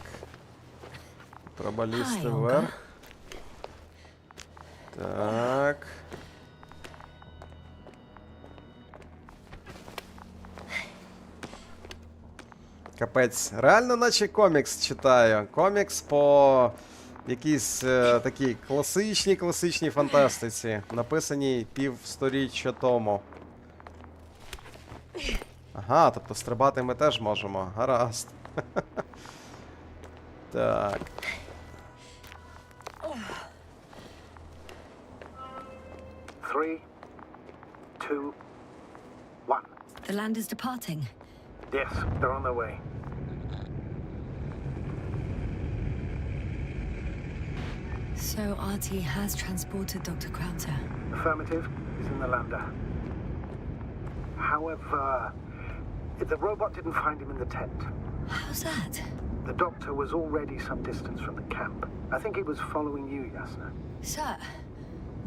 Треба лізти Ай, вверх. Так. Капець. Реально наче комікс читаю. Комікс по якійсь такій класичній фантастиці. Написаній півсторіччя тому. Ага, тобто стрибати ми теж можемо. Гаразд. Так. Three, two, one. The land is departing. Yes, they're on their way. So RT has transported Dr. Krauter. Affirmative is in the lander. However, the robot didn't find him in the tent. How's that? The doctor was already some distance from the camp. I think he was following you, Yasna. Sir,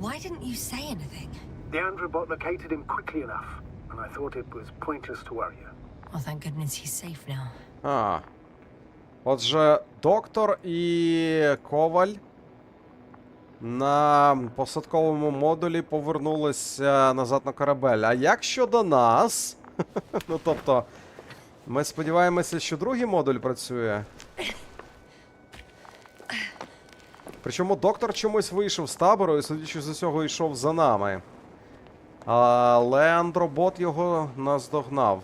why didn't you say anything? The Androbot located him quickly enough, and I thought it was pointless to worry you. Oh, thank goodness he's safe now. Отже, доктор і Коваль на посадковому модулі повернулися назад на корабель. А як щодо нас? Ну, тобто, ми сподіваємося, що другий модуль працює. Причому доктор чомусь вийшов з табору і, судячи з усього, йшов за нами. Але андробот його наздогнав.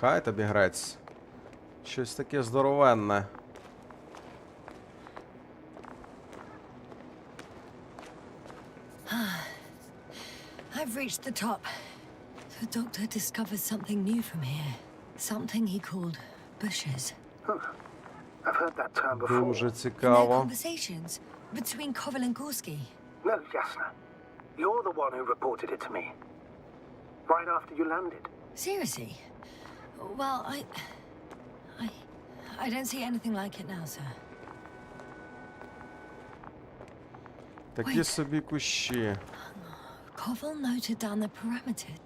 Хай тобі грець. Щось таке здоровенне. I've reached the top. The doctor discovered something new from here. Something he called bushes. I've heard that term before. Дуже In their цікаво. conversations between Koval and Gorski. No, Jasna. You're the one who reported it to me. Right after you landed. Seriously? Well, I don't see anything like it now, sir. Такі собі кущі. Koval noted down the parameters.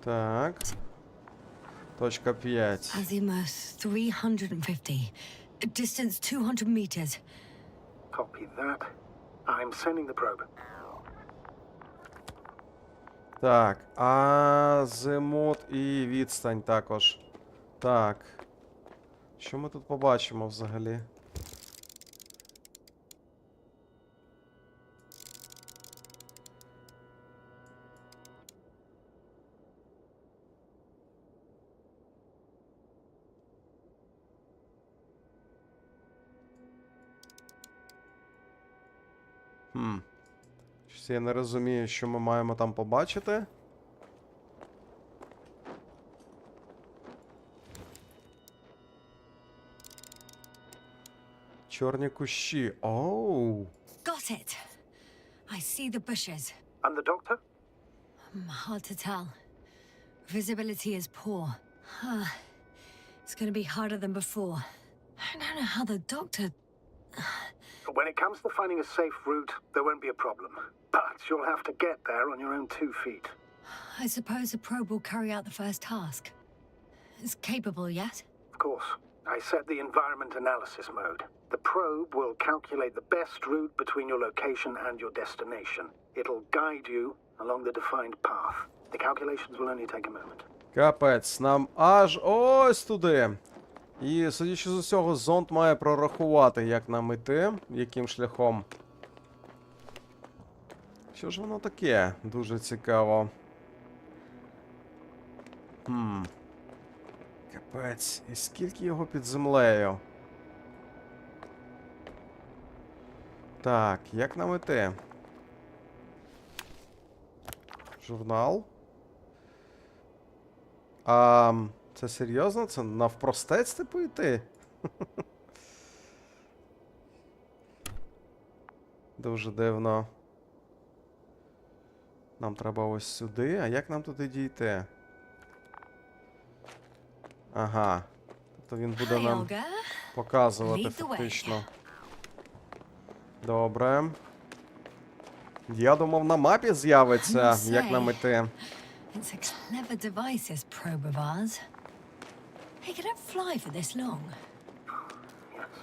Так. Точка 5. Azimuth 350. Distance 200 meters. Copy that. I'm sending the probe. Так, азимут і відстань також. Так. Що ми тут побачимо взагалі? Щось я не розумію, що ми маємо там побачити. Чорні кущі. Оу. Got it. I see the bushes. And the doctor? Hard to tell. Visibility is poor. It's going to be harder than before. I don't know how the doctor... When it comes to finding a safe route, there won't be a problem. But you'll have to get there on your own 2 feet. I suppose the probe will carry out the first task. It's capable yet? Of course. I set the environment analysis mode. The probe will calculate the best route between your location and your destination. It'll guide you along the defined path. The calculations will only take a moment. Капець, нам аж ось туди. І, судячи з усього, зонд має прорахувати, як нам іти, яким шляхом. Що ж воно таке? Дуже цікаво. Капець, і скільки його під землею? Так, як нам іти? Журнал. Це серйозно? Це навпростець типу йти? Дуже дивно. Нам треба ось сюди. А як нам туди дійти? Ага. Тобто він буде нам показувати фактично. Добре. Я думав, на мапі з'явиться, як нам іти. It's a clever device, this probe of ours. Hey, can it fly for this long? Yes.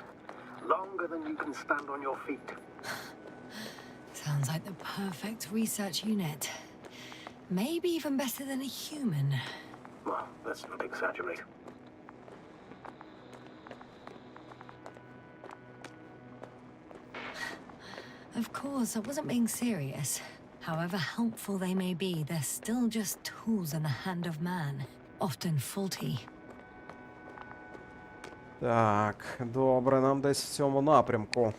Longer than you can stand on your feet. Sounds like the perfect research unit. Maybe even better than a human. Well, let's not exaggerate. Of course, I wasn't being serious. However helpful they may be, they're still just tools in the hand of man, often faulty. Так, добре, нам десь в цьому напрямку.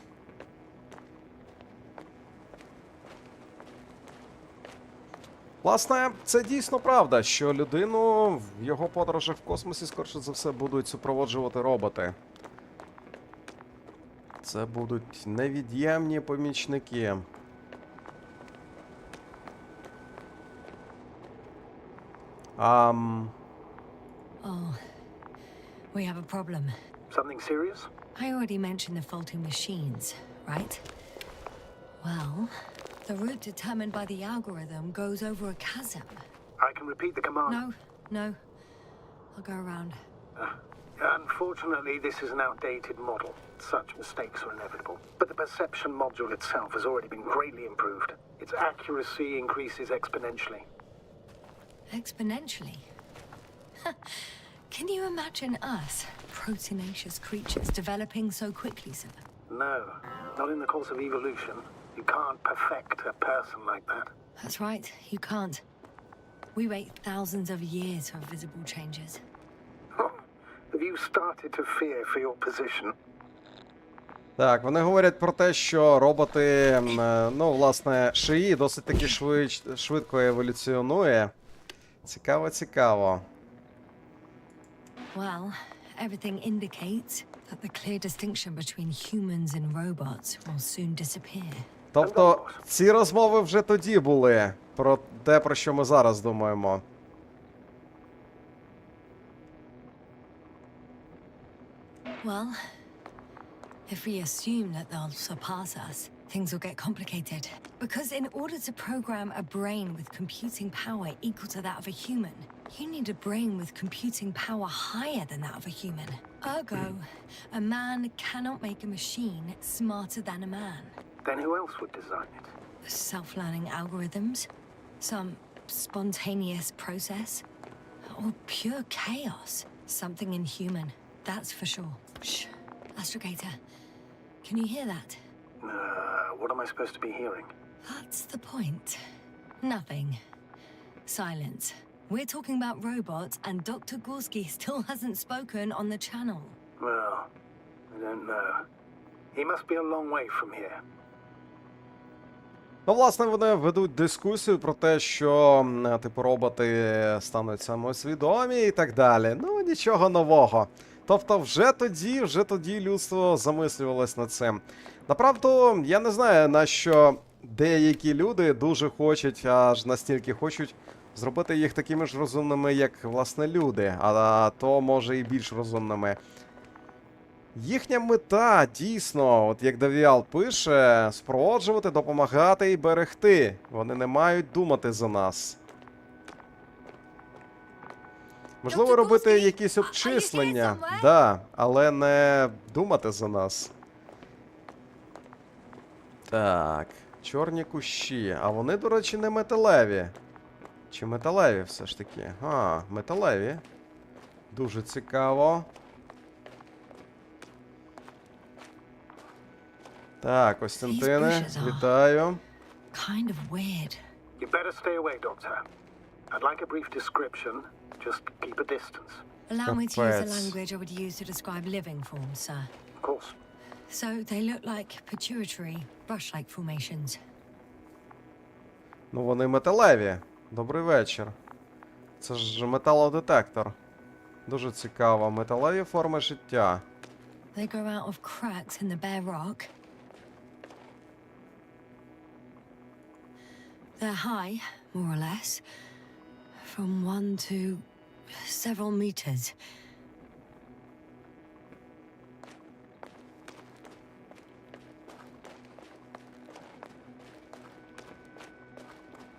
Власне, це дійсно правда, що людину в його подорожах в космосі, скоріше за все, будуть супроводжувати роботи. Це будуть невід'ємні помічники. Oh, we have a problem. Something serious? I already mentioned the faulty machines, right? Well, the route determined by the algorithm goes over a chasm. I can repeat the command. No. I'll go around. Unfortunately, this is an outdated model. Such mistakes are inevitable. But the perception module itself has already been greatly improved. Its accuracy increases exponentially. Exponentially? Can you imagine us, proteinaceous creatures, developing so quickly, sir? No, not in the course of evolution. You can't perfect a person like that. That's right, you can't. We wait thousands of years for visible changes. Have you started to fear for your position? Так, вони говорять про те, що роботи, ну, власне, шиї досить таки швидко еволюціонує. Цікаво, цікаво. Well, everything indicates that the clear distinction between humans and robots will soon disappear. Тобто, ці розмови вже тоді були про те, про що ми зараз думаємо. Well, if we assume that they'll surpass us, things will get complicated. Because in order to program a brain with computing power equal to that of a human, you need a brain with computing power higher than that of a human. Ergo, a man cannot make a machine smarter than a man. Then who else would design it? Self-learning algorithms, some spontaneous process, or pure chaos. Something inhuman, that's for sure. Shh, Astrogator, can you hear that? What am I supposed to be hearing? That's the point. Nothing. Silence. We're talking about robots, and Dr. Gorski still hasn't spoken on the channel. Well, I don't know. He must be a long way from here. Ну, власне, вони ведуть дискусію про те, що, типу, роботи стануть самосвідомі і так далі. Ну, нічого нового. Тобто, вже тоді людство замислювалось над цим. Направду, я не знаю, на що деякі люди дуже хочуть, аж настільки хочуть зробити їх такими ж розумними, як, власне, люди, а то, може, і більш розумними. Їхня мета, дійсно, от як Девіал пише, супроводжувати, допомагати і берегти. Вони не мають думати за нас. Можливо, робити якісь обчислення, да, але не думати за нас. Так, чорні кущі. А вони, до речі, не металеві. Чи металеві все ж таки? А, металеві. Дуже цікаво. Так, Костянтине, вітаю. Kind of weird. You better stay away, Doctor. I'd like a brief description. Just keep a distance. Allow me to use the Birds. language I would use to describe living forms, sir. Of course. So they look like pituitary, brush-like formations. Ну, вони металеві. Добрий вечір. Це ж металодетектор. Дуже цікаво. Металеві форми життя. They grow out of cracks in the bare rock. They're high, more or less, from 1 to several meters.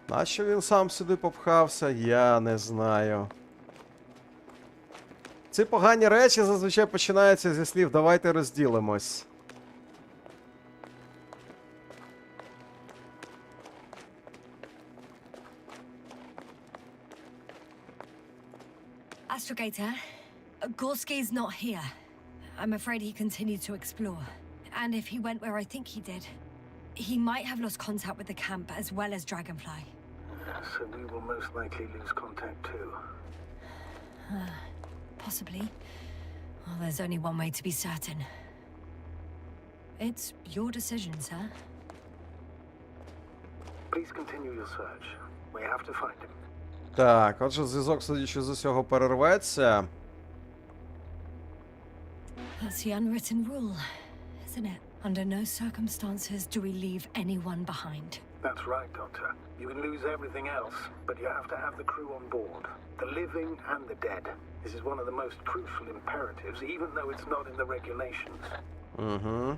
Нащо він сам сюди попхався, я не знаю. Ці погані речі зазвичай починаються зі слів «давайте розділимось». Astrogator, Gorski's not here. I'm afraid he continued to explore. And if he went where I think he did, he might have lost contact with the camp as well as Dragonfly. So we will most likely lose contact too. Possibly. Well, there's only one way to be certain. It's your decision, sir. Please continue your search. We have to find him. Так, отже, зв'язок, судячи з усього, перерветься. That's the unwritten rule, isn't it? Under no circumstances do we leave anyone behind. That's right, Doctor. You can lose everything else, but you have to have the crew on board. The living and the dead. This is one of the most crucial imperatives, even though it's not in the regulations. Угу.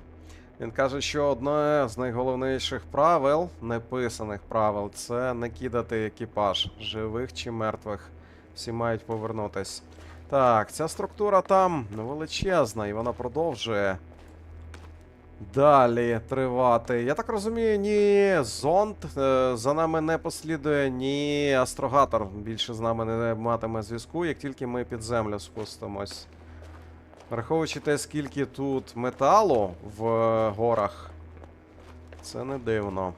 Він каже, що одне з найголовніших правил, неписаних правил, це не кидати екіпаж, живих чи мертвих. Всі мають повернутись. Так, ця структура там величезна, і вона продовжує далі тривати. Я так розумію, ні зонд за нами не послідує, ні астрогатор більше з нами не матиме зв'язку, як тільки ми під землю спустимось. Враховуючи те, скільки тут металу в горах, це не дивно.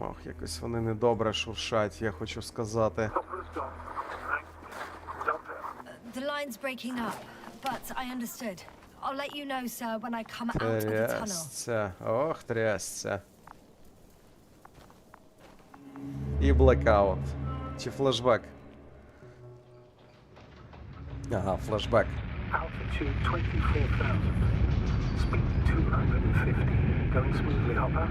Ох, якось вони недобре шуршать, я хочу сказати. The line's breaking up, but I understood. I'll let you know, sir, when I come out of the tunnel. Трясця. Ох, трясця. І блекаут. Чи флешбек? Ага, флешбек. Altitude 24,000. Speed 250. Going smoothly, Hopper?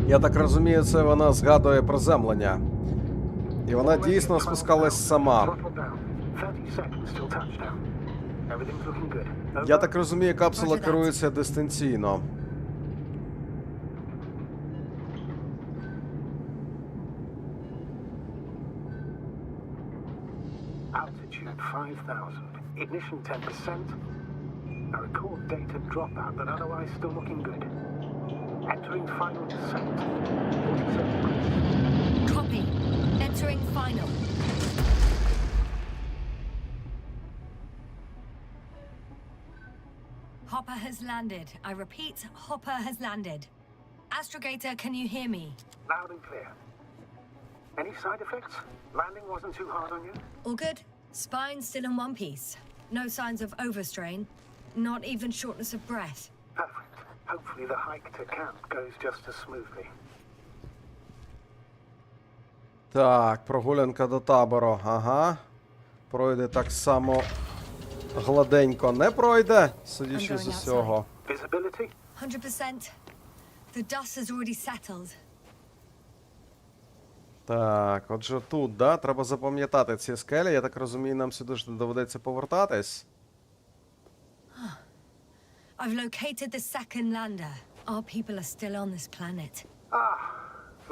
Я так розумію, це вона згадує приземлення. І вона дійсно спускалась сама. Throttle down. 30 seconds till touchdown. Everything's looking good. Я Over. так розумію, капсула керується дистанційно. Altitude 5,000. Ignition 10%. I record data dropout, but otherwise still looking good. Entering final descent. 47 degrees. Copy. Entering final. Hopper has landed. I repeat, Hopper has landed. Astrogator, can you hear me? Loud and clear. Any side effects? Landing wasn't too hard on you? All good? Spine still in one piece. No signs of overstrain. Not even shortness of breath. Perfect. Hopefully the hike to camp goes just as smoothly. Так, прогулянка до табору. Ага. Пройде так само гладенько. Не пройде, судячи з усього. Visibility? 100%. The dust has already settled. Так, отже тут, да? Треба запам'ятати ці скелі. Я так розумію, нам сюди ж доведеться повертатись. I've located the second lander. Our people are still on this planet. Ah,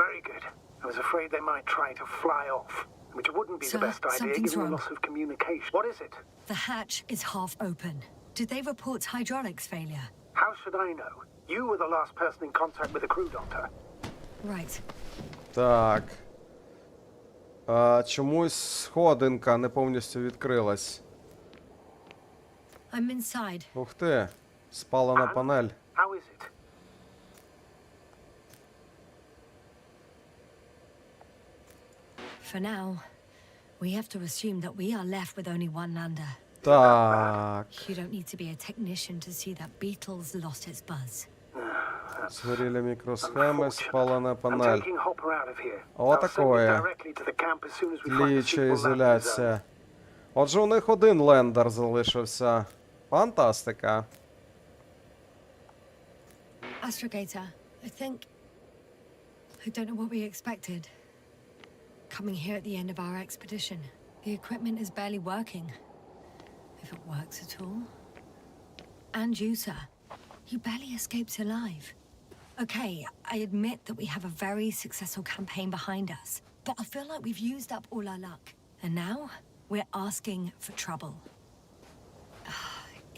very good. I was afraid they might try to fly off, which wouldn't be Sir, the best idea something's given the wrong. loss of communication. What is it? The hatch is half open. Did they report hydraulics failure? How should I know? You were the last person in contact with the crew, Doctor. Right. Так. Чомусь сходинка не повністю відкрилась. I'm inside. Ух ти. Спалена панель. How is it? For now, we have to assume that we are left with only one lander. Так. You don't need to be a technician to see that Beetle's lost its buzz. Згоріли мікросхеми, спалена I'm панель. taking Hopper out of here. О, I'll send такое. him directly to the camp as soon as we find a Тліюча suitable landing zone. ізоляція. Отже, у них один лендер залишився. Фантастика. Astrogator, I don't know what we expected. Coming here at the end of our expedition. The equipment is barely working. If it works at all. And you, sir. You barely escaped alive. Okay, I admit that we have a very successful campaign behind us. But I feel like we've used up all our luck. And now, we're asking for trouble.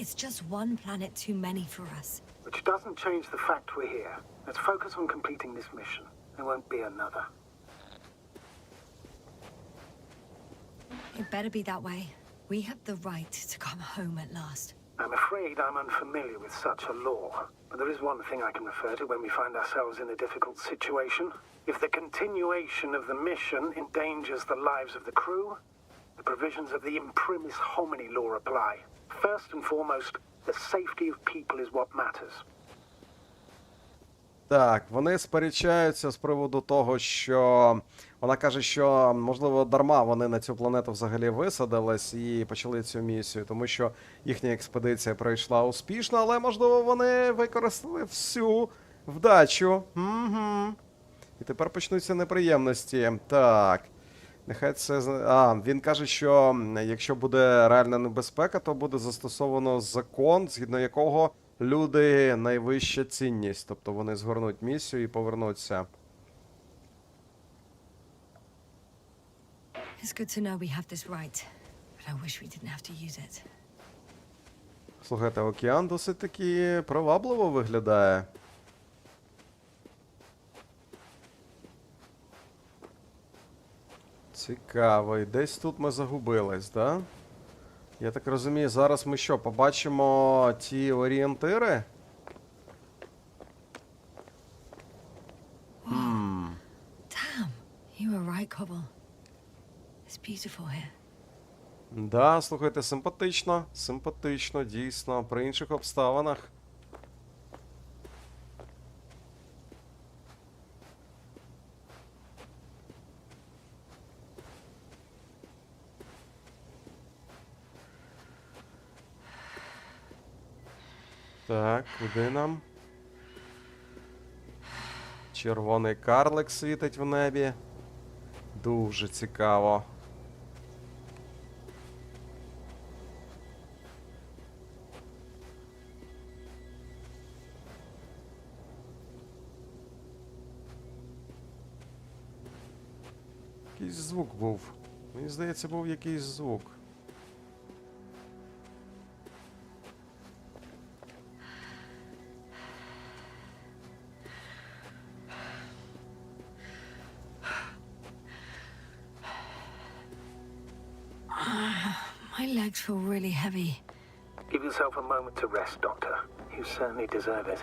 It's just one planet too many for us. Which doesn't change the fact we're here. Let's focus on completing this mission. There won't be another. It better be that way. We have the right to come home at last. I'm afraid I'm unfamiliar with such a law, but there is one thing I can refer to when we find ourselves in a difficult situation. If the continuation of the mission endangers the lives of the crew, the provisions of the imprimis homini law apply. First and foremost, the safety of people is what matters. Так, вони сперечаються з приводу того, що вона каже, що, можливо, дарма вони на цю планету взагалі висадились і почали цю місію, тому що їхня експедиція пройшла успішно, але, можливо, вони використали всю вдачу. Угу. І тепер почнуться неприємності. Так. Нехай це... він каже, що якщо буде реальна небезпека, то буде застосовано закон, згідно якого люди найвища цінність. Тобто вони згорнуть місію і повернуться. It's good to know we have this right, but I wish we didn't have to use it. Слухайте, океан досить таки привабливо виглядає. Цікаво, і десь тут ми загубились, да? Я так розумію, зараз ми що, побачимо ті орієнтири? Damn, you were right, Cobble. It's beautiful here. Да, слухайте, симпатично, симпатично, дійсно, при інших обставинах. Так, куди нам? Червоний карлик світить в небі. Дуже цікаво. Якийсь звук був. Мені здається, був якийсь звук. My legs feel really heavy. Give yourself a moment to rest, Doctor. You certainly deserve it.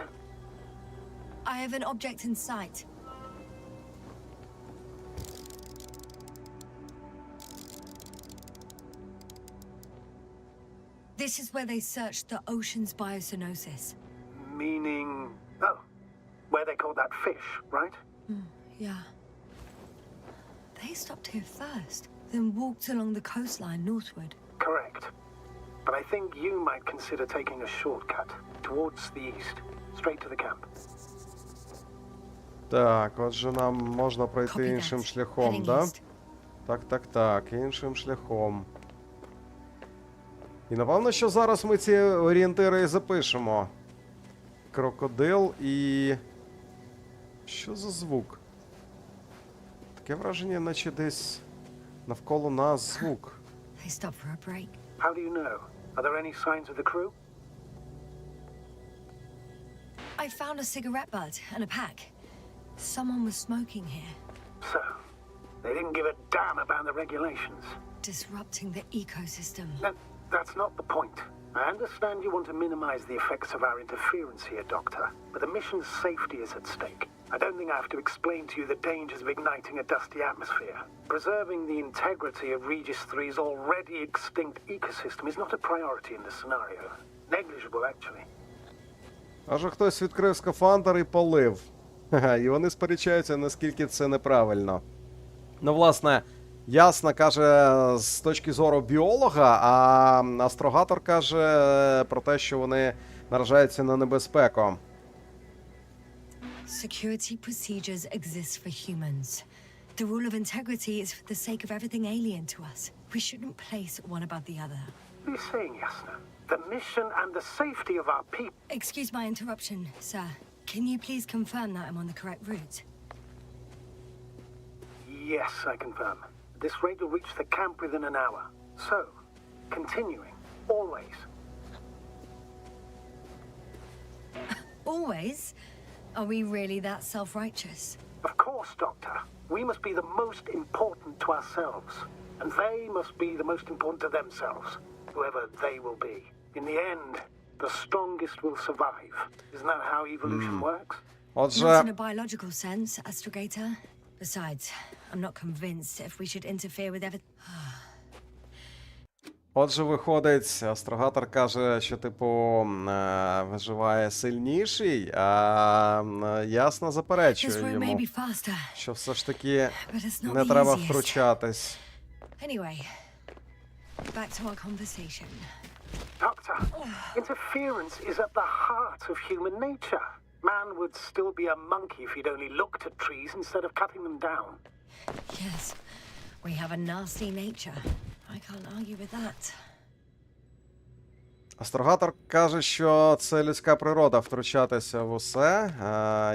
I have an object in sight. This is where they searched the ocean's biocenosis. Meaning... Oh, where they caught that fish, right? Yeah. They stopped here first, then walked along the coastline northward. Correct. But I think you might consider taking a shortcut towards the east, straight to the camp. Так, отже, нам можна пройти Copy іншим that. шляхом, Heading да? east. Так, іншим шляхом. І напевно, що зараз ми ці орієнтири і запишемо. Крокодил і... Що за звук? Таке враження, наче десь навколо нас звук. They stopped for a break. How do you know? Are there any signs of the crew? I found a cigarette butt and a pack. Someone was smoking here, So, they didn't give a damn about the regulations. disrupting the ecosystem. That's not the point. I understand you want to minimize the effects of our interference here, Doctor, but the mission's safety is at stake. I don't think I have to explain to you the dangers of igniting a dusty atmosphere. Preserving the integrity of Regis 3's already extinct ecosystem is not a priority in this scenario. Negligible, actually. Аже хтось відкрив скафандр і полив. І вони сперечаються, наскільки це неправильно. Ну, власне, ясно каже з точки зору біолога, а астрогатор каже про те, що вони наражаються на небезпеку. Security procedures exist for humans. The rule of integrity is for the sake of everything alien to us. We shouldn't place one above the other. What are you saying, Yasna? The mission and the safety of our people... Excuse my interruption, sir. Can you please confirm that I'm on the correct route? Yes, I confirm. At this rate, you'll reach the camp within an hour. So, continuing, always. Always? Are we really that self-righteous? Of course, Doctor. We must be the most important to ourselves. And they must be the most important to themselves. Whoever they will be. In the end, the strongest will survive. Isn't that how evolution works? Not in Отже, a biological sense, Astrogator. Besides, I'm not convinced if we should interfere with everything. Отже, виходить, астрогатор каже, що, типу, виживає сильніший, а ясно This заперечує route may йому, be faster, що все ж таки but it's not не the треба easiest. втручатись. Anyway, back to our conversation. Doctor, interference is at the heart of human nature. Man would still be a monkey if he'd only looked at trees instead of cutting them down. Yes, we have a nasty nature. I can't argue with that. Астрогатор каже, що це людська природа втручатися в усе.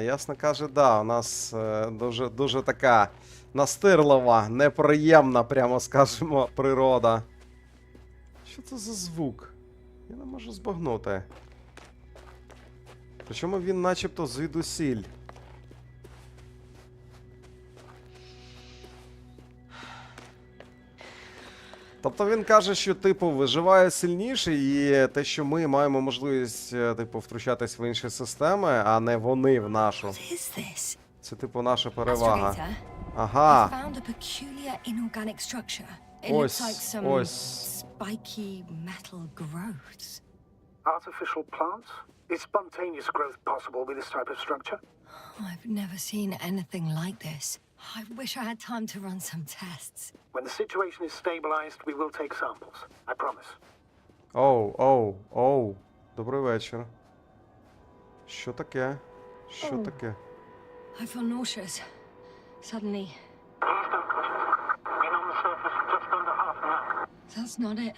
Ясно каже, да, у нас дуже така настирлива, неприємна, прямо скажемо, природа. Що це за звук? Я не можу збагнути. Причому він начебто звідусіль. Тобто він каже, що, типу, виживає сильніший, і те, що ми маємо можливість, типу, втручатись в інші системи, а не вони в нашу. What is this? Це, типу, наша перевага. Astrogator, Ага. I found a peculiar inorganic structure. It Ось, looks like some ось. spiky metal growths. Artificial plants? Is spontaneous growth possible with this type of structure? I've never seen anything like this. I wish I had time to run some tests. When the situation is stabilized, we will take samples. I promise. Оу. Добрий вечір. Що таке? Що таке? I feel nauseous. Suddenly. Please don't push it. Been on the surface for just under half an hour. That's not it.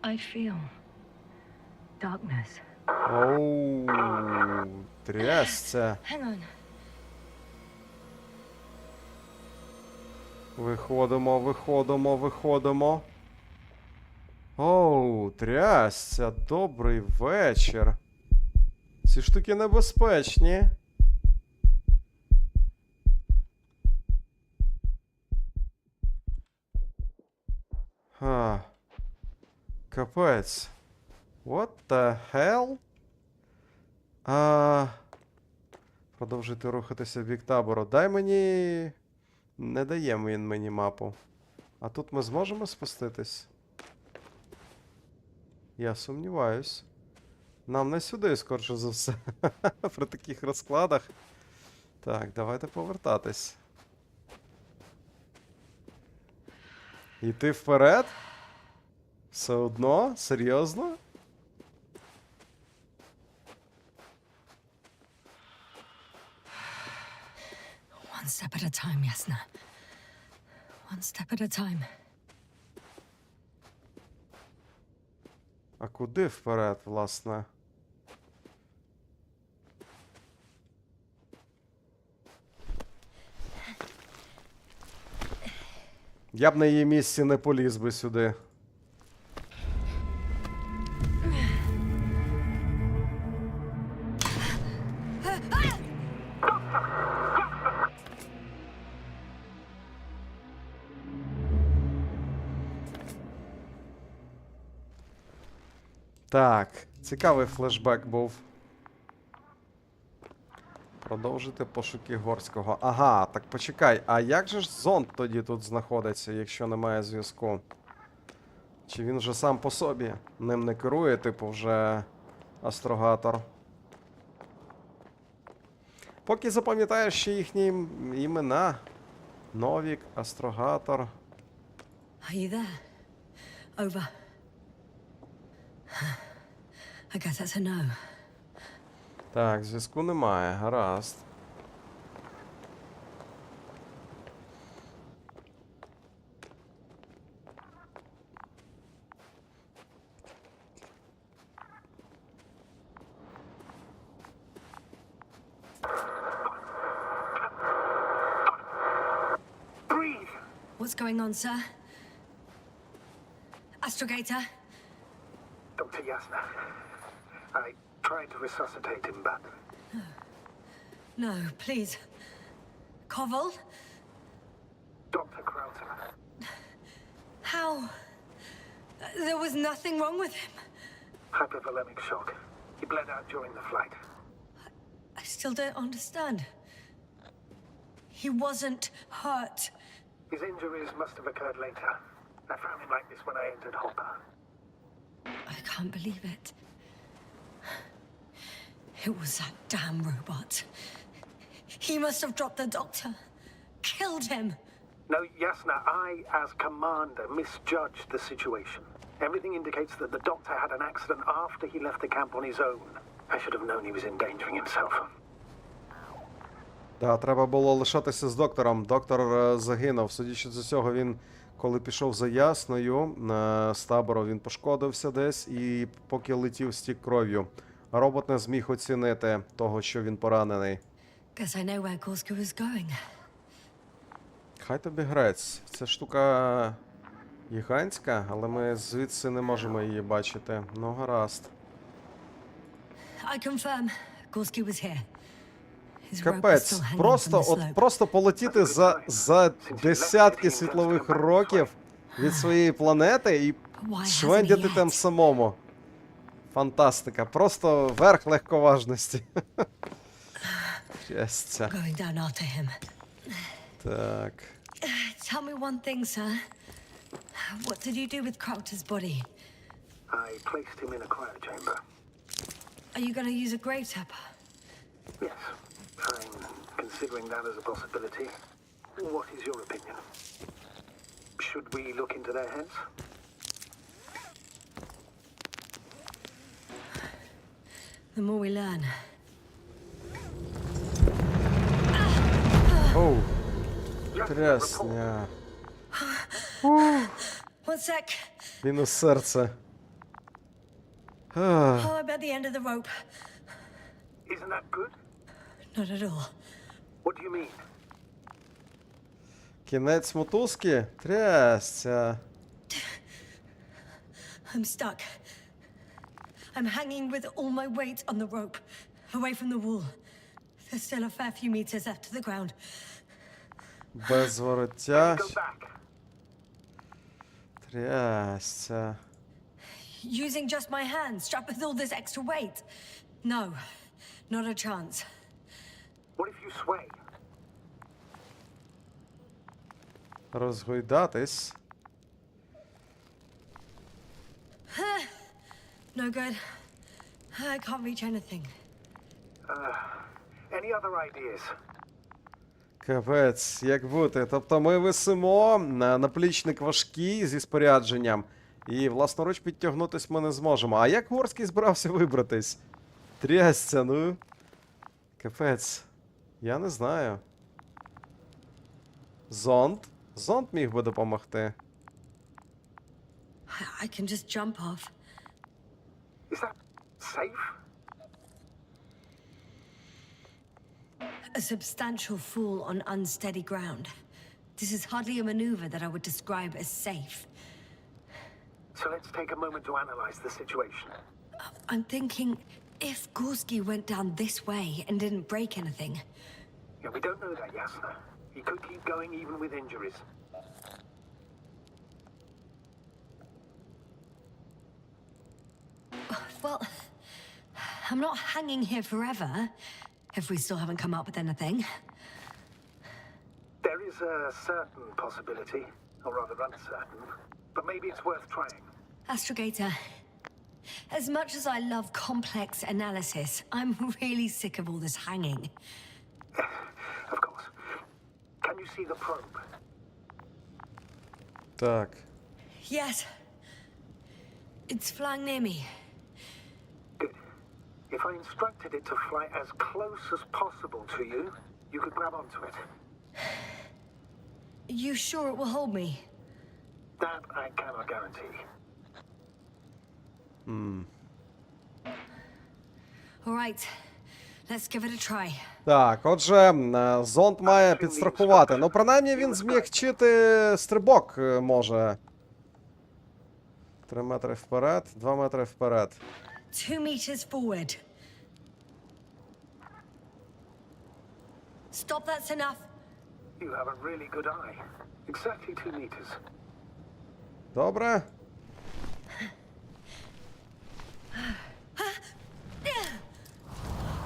I feel darkness. Оу, трясця. Hang on. Виходимо. Оу, трясця, добрий вечір. Ці штуки небезпечні. Капець. What the hell? Продовжуйте рухатися в бік табору. Дай мені... Не дає він мені мапу. А тут ми зможемо спуститись? Я сумніваюсь. Нам не сюди, скорше за все. При таких розкладах. Так, давайте повертатись. Йти вперед? Все одно? Серйозно? One step at a time, Yasna. One step at a time. А куди вперед, власне? Я б на її місці не поліз би сюди. Так, цікавий флешбек був. Продовжити пошуки Горського. Ага, так почекай, а як же ж зонд тоді тут знаходиться, якщо немає зв'язку? Чи він вже сам по собі ним не керує, типу вже астрогатор? Поки запам'ятаєш ще їхні імена. Новік, астрогатор. Are you there? Over. I guess that's a no. Так, зв'язку немає, гаразд. Breathe! What's going on, sir? Astrogator? Dr. Yasna. I tried to resuscitate him, but No, please. Koval? Dr. Krauser. How? There was nothing wrong with him. Hypovolemic shock. He bled out during the flight. I still don't understand. He wasn't hurt. His injuries must have occurred later. I found him like this when I entered Hopper. I can't believe it. It was that damn robot. He must have dropped the doctor. Killed him. No, Yasna, I, as commander, misjudged the situation. Everything indicates that the doctor had an accident after he left the camp on his own. I should have known he was endangering himself. Так, треба було лишатися з доктором. Доктор загинув. Судячи з усього, він, коли пішов за Ясною з табору, він пошкодився десь і поки летів, стік кров'ю. Робот не зміг оцінити того, що він поранений. Guess I know where Gorska was going. Хай тобі грець. Ця штука гігантська, але ми звідси не можемо її бачити. Ну, гаразд. I confirm, Gorski was here. His rope was Капець. still hanging Просто, from the от slope. просто полетіти за десятки світлових років від своєї планети і Why hasn't he швендяти там yet? самому. Фантастика. Просто верх легковажності. Щастя. Going down after him. Так. Tell me one thing, sir. What did you do with Crowter's body? I placed him in a cryochamber. Are you going to use a grave tapper? Yes, I'm considering that as a possibility. What is your opinion? Should we look into their heads? The more we learn. Оу. Трясня. One sec. Мінус серце. Oh, I'm at the end of the rope. Isn't that good? Not at all. What do you mean? Кінець мотузки? Трясця. I'm stuck. I'm hanging with all my weight on the rope, away from the wall. There's still a fair few meters left to the ground. Без вороття. Go back. Трясця. Using just my hands, strapped with all this extra weight. No, not a chance. What if you sway? Розгойдатись. No good. I can't reach anything. Any other ideas? Капець, як бути. Тобто ми висимо, наплічник важкий зі спорядженням, і власноруч підтягнутись ми не зможемо. А як Горський збирався вибратись? Трясця, ну. Капець. Я не знаю. Зонд? Зонд міг би допомогти. I can just jump off. Is that safe? A substantial fall on unsteady ground. This is hardly a maneuver that I would describe as safe. So let's take a moment to analyze the situation. I'm thinking, if Gorski went down this way and didn't break anything, Yeah, we don't know that, Yasna. He could keep going even with injuries. well, I'm not hanging here forever, if we still haven't come up with anything. There is a certain possibility, or rather uncertain, but maybe it's worth trying. Astrogator, as much as I love complex analysis, I'm really sick of all this hanging. Of course. Can you see the probe? Так. Yes. It's flying near me. Good. If I instructed it to fly as close as possible to you, you could grab onto it. You sure it will hold me? That I cannot guarantee. All right. Let's give it a try. Так, отже, зонд має підстрахувати. Ну, принаймні, він змягчити стрибок може. 3 метри вперед, 2 метри вперед. 2 meters forward. Stop, that's enough. You have a really good eye. Exactly 2 meters. Добре.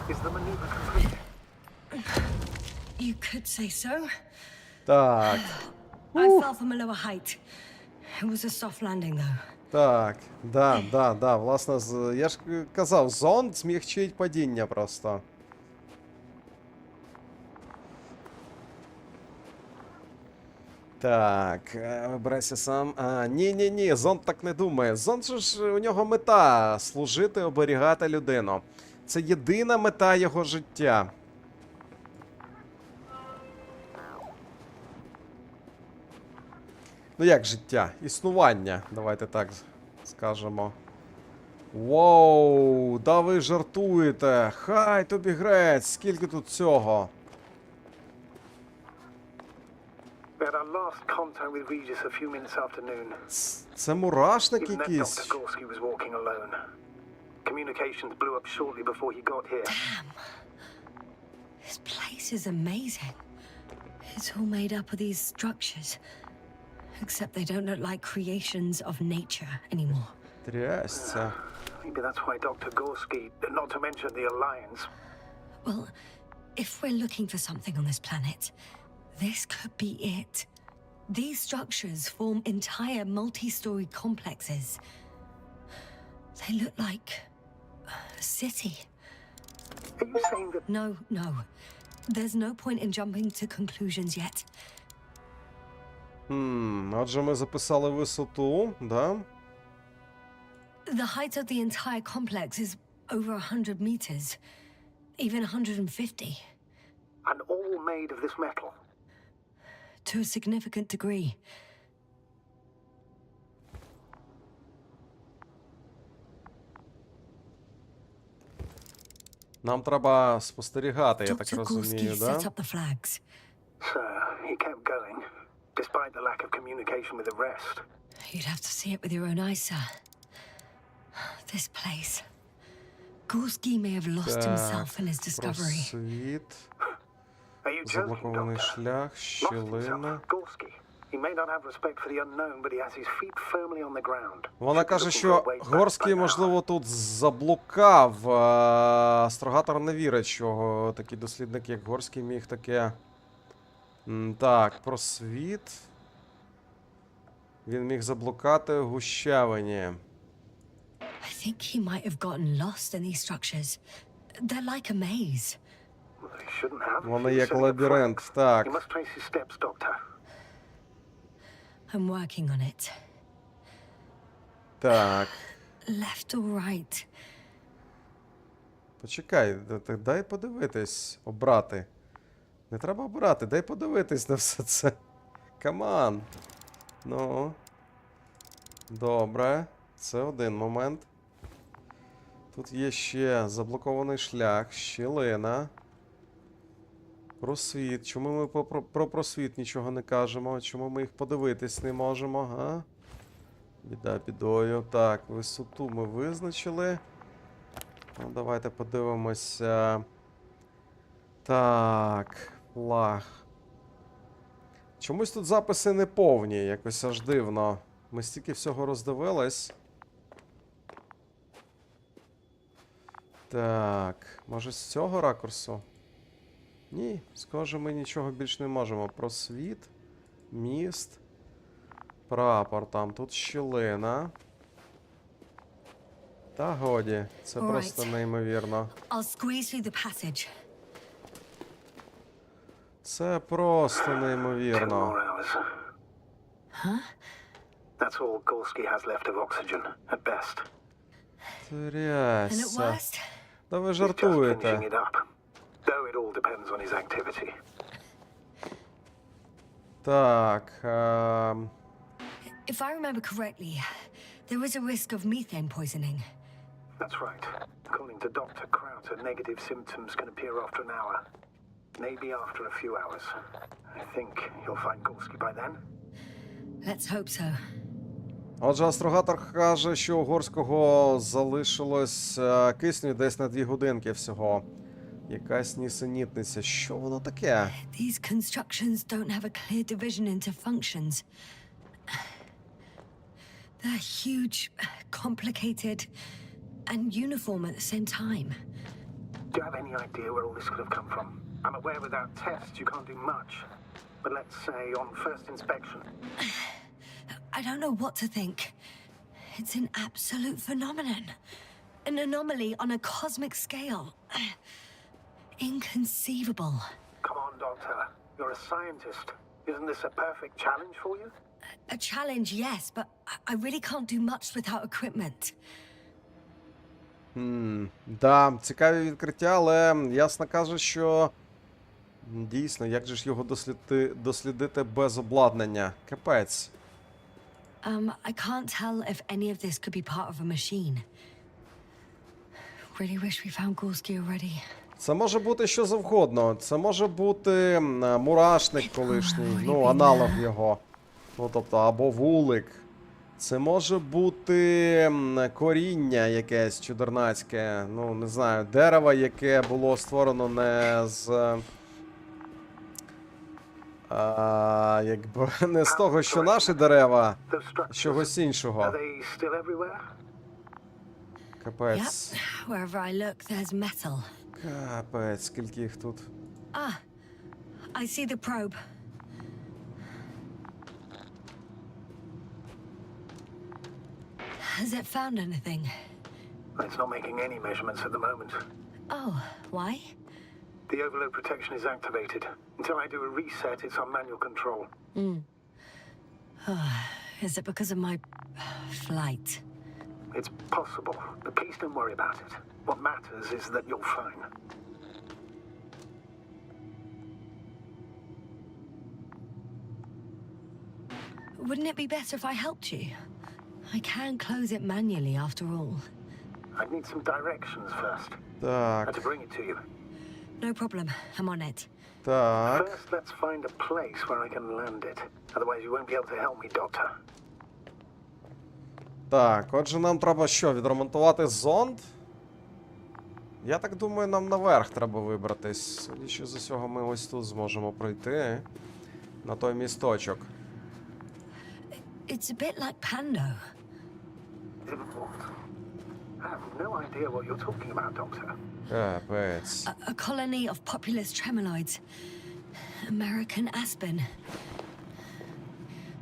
Is the maneuver complete? You could say so. Так. I fell from a lower height. It was a soft landing, though. Так, да. Власне, я ж казав, зонд змягчить падіння просто. Так, вибирайся сам. Ні, зонд так не думає. Зонд же ж у нього мета — служити, оберігати людину. Це єдина мета його життя. Ну як життя? Існування, давайте так скажемо. Воу, да ви жартуєте. Хай тобі грець, скільки тут цього. We had our last contact with Regis a few minutes after noon. Це мурашник Even then, якийсь. Dr. Gorski was walking alone. Communications blew up shortly before he got here. This place is amazing. It's all made up of these structures. Except they don't look like creations of nature anymore. Трясся. Maybe that's why Dr. Gorski, not to mention the Alliance. Well, if we're looking for something on this planet, this could be it. These structures form entire multi-story complexes. They look like a city. Are you saying that No. There's no point in jumping to conclusions yet. Отже, ми записали висоту, да? The height of the entire complex is over 100 meters, even 150. and all made of this metal? To a significant degree. Нам треба спостерігати, я так Dr. розумію, Gorski да? set up the flags. Sir, he kept going, despite the lack of communication with the rest. You'd have to see it with your own eyes, sir. This place. Gorski may have lost himself in his discovery. Просвіт, Are you joking, заблокований Doctor? шлях, Lost himself. щілина. Gorski. He may not have respect for the unknown, but he has his feet firmly on the ground. Вона Should be каже, looking що for a way back by Горський, now. можливо, тут заблукав. Астрогатор не вірить, що такий дослідник, як Горський, міг таке... Так, просвіт. Він міг заблукати в гущавині. I think he might have gotten lost in these structures. They're like a maze. Well, he shouldn't have. Вони He's як setting up лабіринт, flags. так. You must trace his steps, Doctor. I'm working on it. Так. Left or right? Почекай, дай подивитись, обрати. Не треба обрати, дай подивитись на все це. Каман. Ну. Добре. Це один момент. Тут є ще заблокований шлях, щілина. Просвіт. Чому ми про просвіт нічого не кажемо? Чому ми їх подивитись не можемо, га? Біда бідою. Так, висоту ми визначили. Ну, давайте подивимося. Так, флаг. Чомусь тут записи не повні, якось аж дивно. Ми стільки всього роздивились. Так, може з цього ракурсу? Ні, схоже, ми нічого більш не можемо. Просвіт, міст, прапор там, тут щілина. Та годі, це Alright. просто неймовірно. I'll squeeze through the passage. Це просто 2 неймовірно. more hours. Huh? That's all Gorski has left of oxygen, at best. And at Трясся. worst? Та ви He's just finishing жартуєте. it up. Though it all depends on his activity. Так. If I remember correctly, there is a risk of methane poisoning. That's right. According to Dr. Krauter, negative symptoms can appear after an hour. Maybe after a few hours. I think you'll find Gorski by then. Let's hope so. Отже, астрогатор каже, що у Горського залишилось кисню десь на 2 годинки всього. Якась нісенітниця. Що воно таке? These constructions don't have a clear division into functions. They're huge, complicated, and uniform at the same time. Do you have any idea where all this could have come from? I'm aware without tests you can't do much. But let's say on first inspection. I don't know what to think. It's an absolute phenomenon. An anomaly on a cosmic scale. Inconceivable. Come on, Doctor. You're a scientist. Isn't this a perfect challenge for you? A challenge, yes, but I really can't do much without equipment. Да, цікаві відкриття, але ясно каже, що дійсно, як же ж його дослідити без обладнання? Капець. I can't tell if any of this could be part of a machine. Really wish we found Gorski already. Це може бути що завгодно. Це може бути мурашник колишній, ну, аналог його. Ну, тобто, або вулик. Це може бути коріння якесь чудернацьке, ну, не знаю, дерево, яке було створено не з... якби не з того, що наші дерева, а з чогось іншого. Are they still everywhere? Капець. Yep, wherever I look, there's metal. Капець, скільки їх тут. Ah, I see the probe. Has it found anything? It's not making any measurements at the moment. Oh, why? The overload protection is activated. Until I do a reset, it's on manual control. Is it because of my flight? It's possible, but please don't worry about it. What matters is that you're fine. Wouldn't it be better if I helped you? I can close it manually after all. I'd need some directions first. Так, And to bring it to you. No problem, I'm on it. так. First, let's find a place where I can land it. Otherwise, you won't be able to help me, Doctor. Так, отже, нам треба що, відремонтувати зонд? Я так думаю, нам наверх треба вибратись. Судячи з усього, ми ось тут зможемо пройти. На той місточок. It's a bit like Pando. I have no idea what you're talking about, Doctor. Капець. A colony of populous tremoloids. American aspen.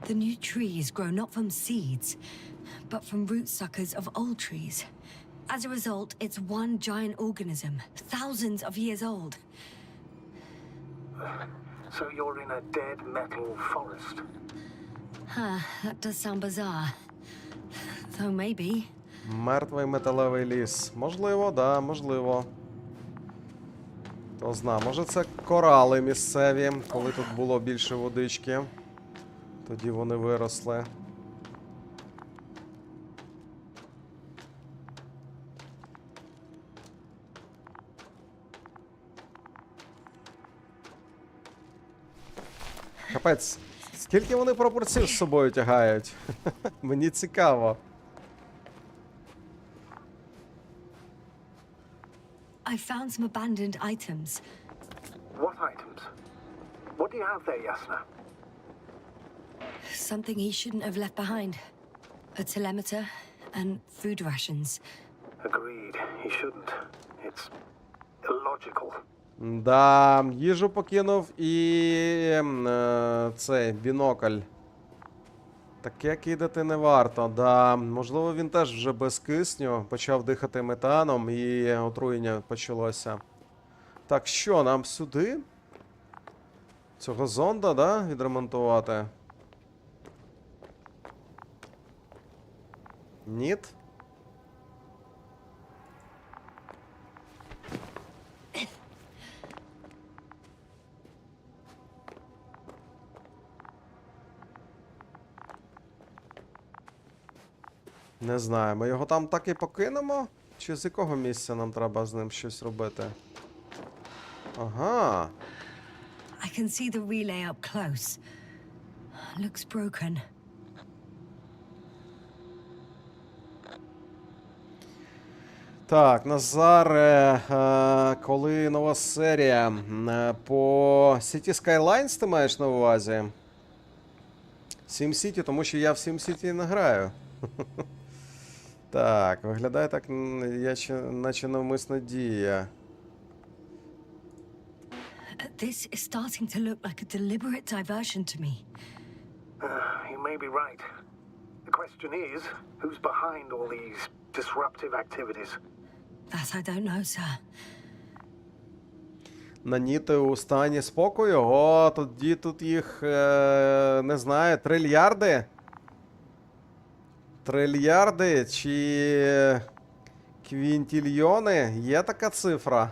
The new trees grow not from seeds, but from root suckers of old trees. As a result, it's one giant organism, thousands of years old. So you're in a dead metal forest. Huh, that does sound bizarre. Though maybe. Мертвий металевий ліс. Можливо, да, можливо. Хто зна, може це корали місцеві, коли тут було більше водички. Тоді вони виросли. Капець, скільки вони пропорцій з собою тягають? Мені цікаво. I found some abandoned items. What items? What do you have there, Yasna? Something he shouldn't have left behind. A telemeter and food rations. Agreed. He shouldn't. It's illogical. Да, їжу покинув і цей бінокль. Таке кидати не варто. Да, можливо, він теж вже без кисню почав дихати метаном і отруєння почалося. Так, що, нам сюди? Цього зонда, да, відремонтувати? Ніт? Не знаю, ми його там так і покинемо? Чи з якого місця нам треба з ним щось робити? Ага. I can see the relay up close. Looks broken. Так, Назаре, коли нова серія по City Skylines ти маєш на увазі? SimCity, тому що я в SimCity не граю. Так, виглядає так, наче навмисна дія. This is starting to look like a deliberate diversion to me. You may be right. The question is, who's behind all these disruptive activities? That I don't know, sir. Наніти у стані спокою? О, тоді тут їх, не знаю, трильярди? Трильярди чи квінтільйони? Є така цифра?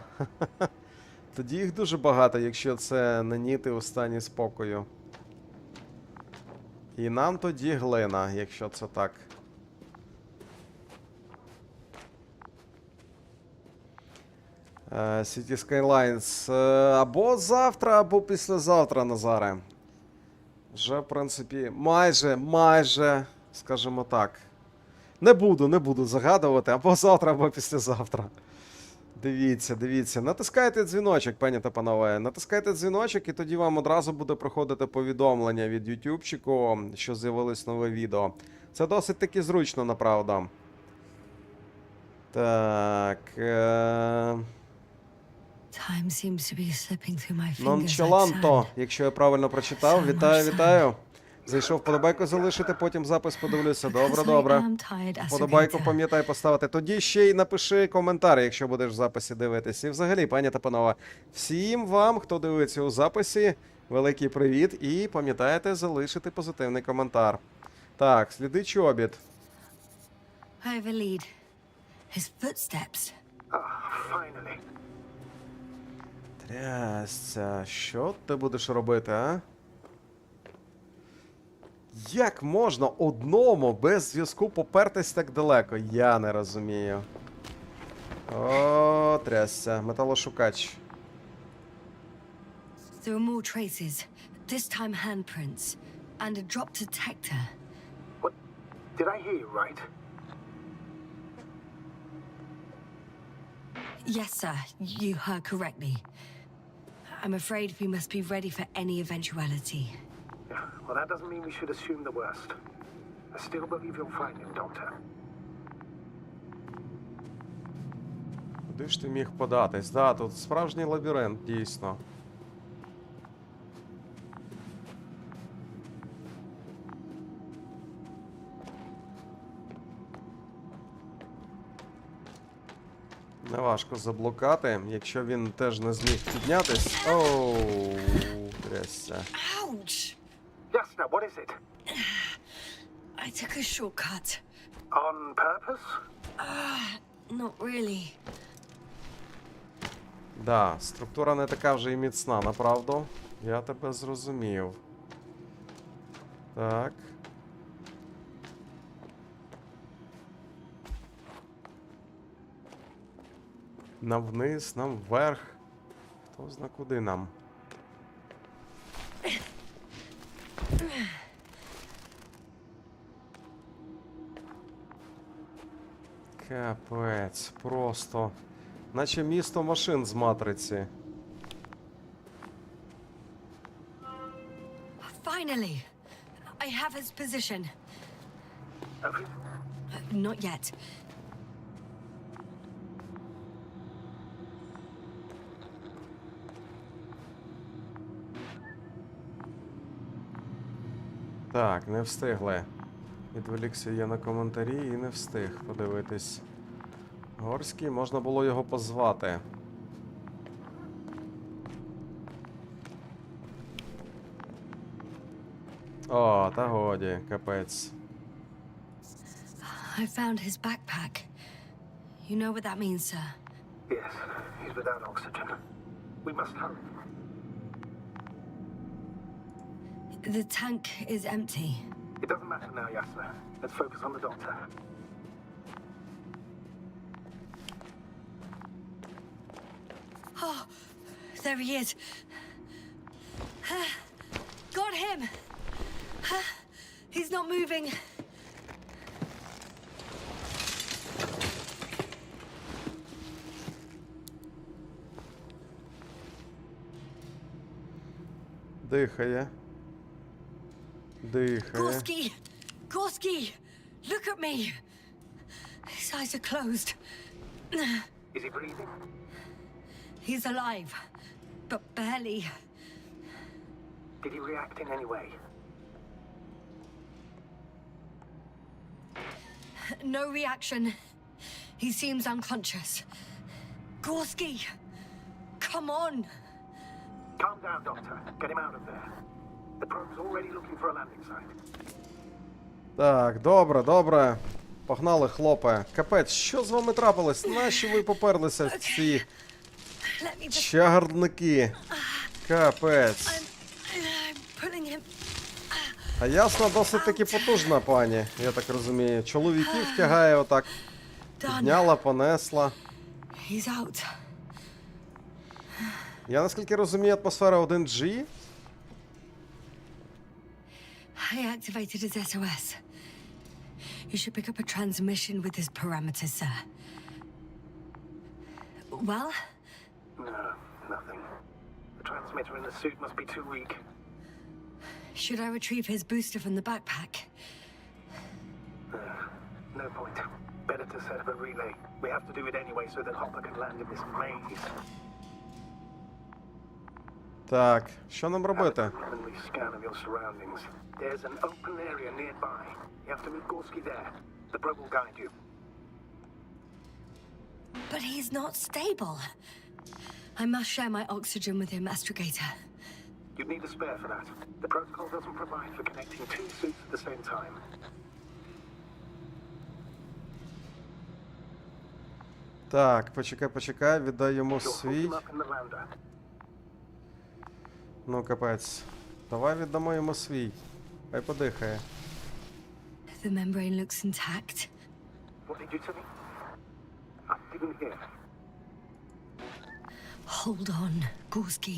Тоді їх дуже багато, якщо це наніти у стані спокою. І нам тоді глина, якщо це так. City Skylines. Або завтра, або післязавтра, Назаре. Вже, в принципі, майже, скажімо так. Не буду загадувати. Або завтра, або післязавтра. Дивіться. Натискайте дзвіночок, пані та панове. Натискайте дзвіночок, і тоді вам одразу буде проходити повідомлення від ютубчику, що з'явилось нове відео. Це досить таки зручно, направда. Так. Time seems to be slipping through my fingers like Нончаланто, sand. якщо я правильно прочитав. Вітаю. Зайшов вподобайку залишити, потім запис подивлюся. Because I Добре. am tired, Вподобайку Astrogator. пам'ятай поставити. Тоді ще й напиши коментар, якщо будеш в записі дивитись. І взагалі, пані та панове, всім вам, хто дивиться у записі, великий привіт. І пам'ятайте залишити позитивний коментар. Так, сліди чобіт. I have a lead. His footsteps. Ah, finally. Трясця, що ти будеш робити, а? Як можна одному без зв'язку попертись так далеко? Я не розумію. О, трясця. Металошукач. There are more traces. This time handprints. And a drop detector. What? Did I hear you right? Yes, sir. You heard correctly. I'm afraid we must be ready for any eventuality. Yeah, well, that doesn't mean we should assume the worst. I still believe you'll find him, Doctor. Куди ж ти міг податись? Да, тут справжній лабіринт, дійсно. Неважко заблукати, якщо він теж не зміг піднятись. Оу, трясся. Ouch! Yasna, what is it? I took a shortcut. On purpose? Not really. Да, структура не така вже і міцна, направду. Я тебе зрозумів. Так. Нам вниз, нам вверх. Хто зна куди нам? Капець, просто. Наче місто машин з матриці. Finally! I have his position. Have you? Not yet. Так, не встигли. Відволікся я на коментарі і не встиг подивитись. Горський, можна було його позвати. О, та годі, капець. I found his backpack. You know what that means, sir? Yes, he's without oxygen. We must hurry. The tank is empty. It doesn't matter now, Yasna. Let's focus on the Doctor. Oh, there he is. Got him. He's not moving. Дихає. Дихає. Gorski! Gorski! Look at me! His eyes are closed. Is he breathing? He's alive, but barely. Did he react in any way? no reaction. He seems unconscious. Gorski, come on. Calm down, Doctor. Get him out of there. The probe's already looking for a landing site. Так, добре, добре. Погнали, хлопе. Капець, що з вами трапилось? Нащо ви поперлися в ці Let me just... чагарники? Капець. I'm pulling him. А ясно, досить таки потужна пані, я так розумію. Чоловіків тягає отак. Підняла, понесла. He's out. Я наскільки розумію, атмосфера 1G. I activated his SOS. You should pick up a transmission with his parameters, sir. Well? No, nothing. The transmitter in the suit must be too weak. Should I retrieve his booster from the backpack? No point. Better to set up a relay. We have to do it anyway so that Hopper can land in this maze. Так, що нам робити? Preliminary scan of your surroundings. There's an open area nearby. You have to move Gorski there. The probe will guide you. But he's not stable. I must share my oxygen with him, Astrogator. You'd need a spare for that. The protocol doesn't provide for connecting two suits at the same time. Так, почекай, віддай йому You'll hook свій. him up in the lander. Ну, капець. Давай віддамо йому свій. Хай подихає. The membrane looks intact. What did you tell me? I didn't hear. Hold on, Gorski.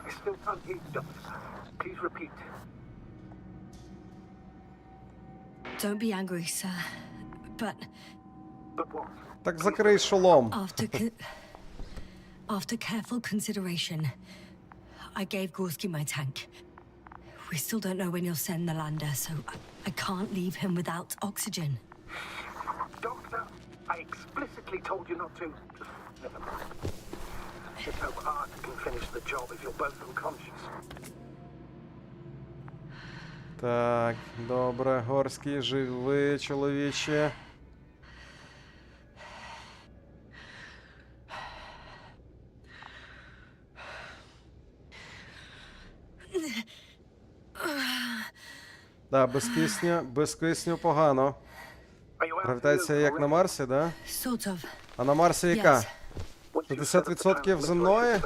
I still can't hear you, Doctor. Please repeat. Don't be angry, sir. But But what? Так закрий шолом. after careful consideration, I gave Gorski my tank. We still don't know when you'll send the lander, so I can't leave him without oxygen. Doctor, I explicitly told you not to. Never mind. Just hope Art can finish the job if you're both unconscious. Так, добре, Горський, живи, чоловіче. Да, без кисню погано. Are you out of Гравітація як на Марсі, да? Sort of. А на Марсі яка? Yes. 50% земної?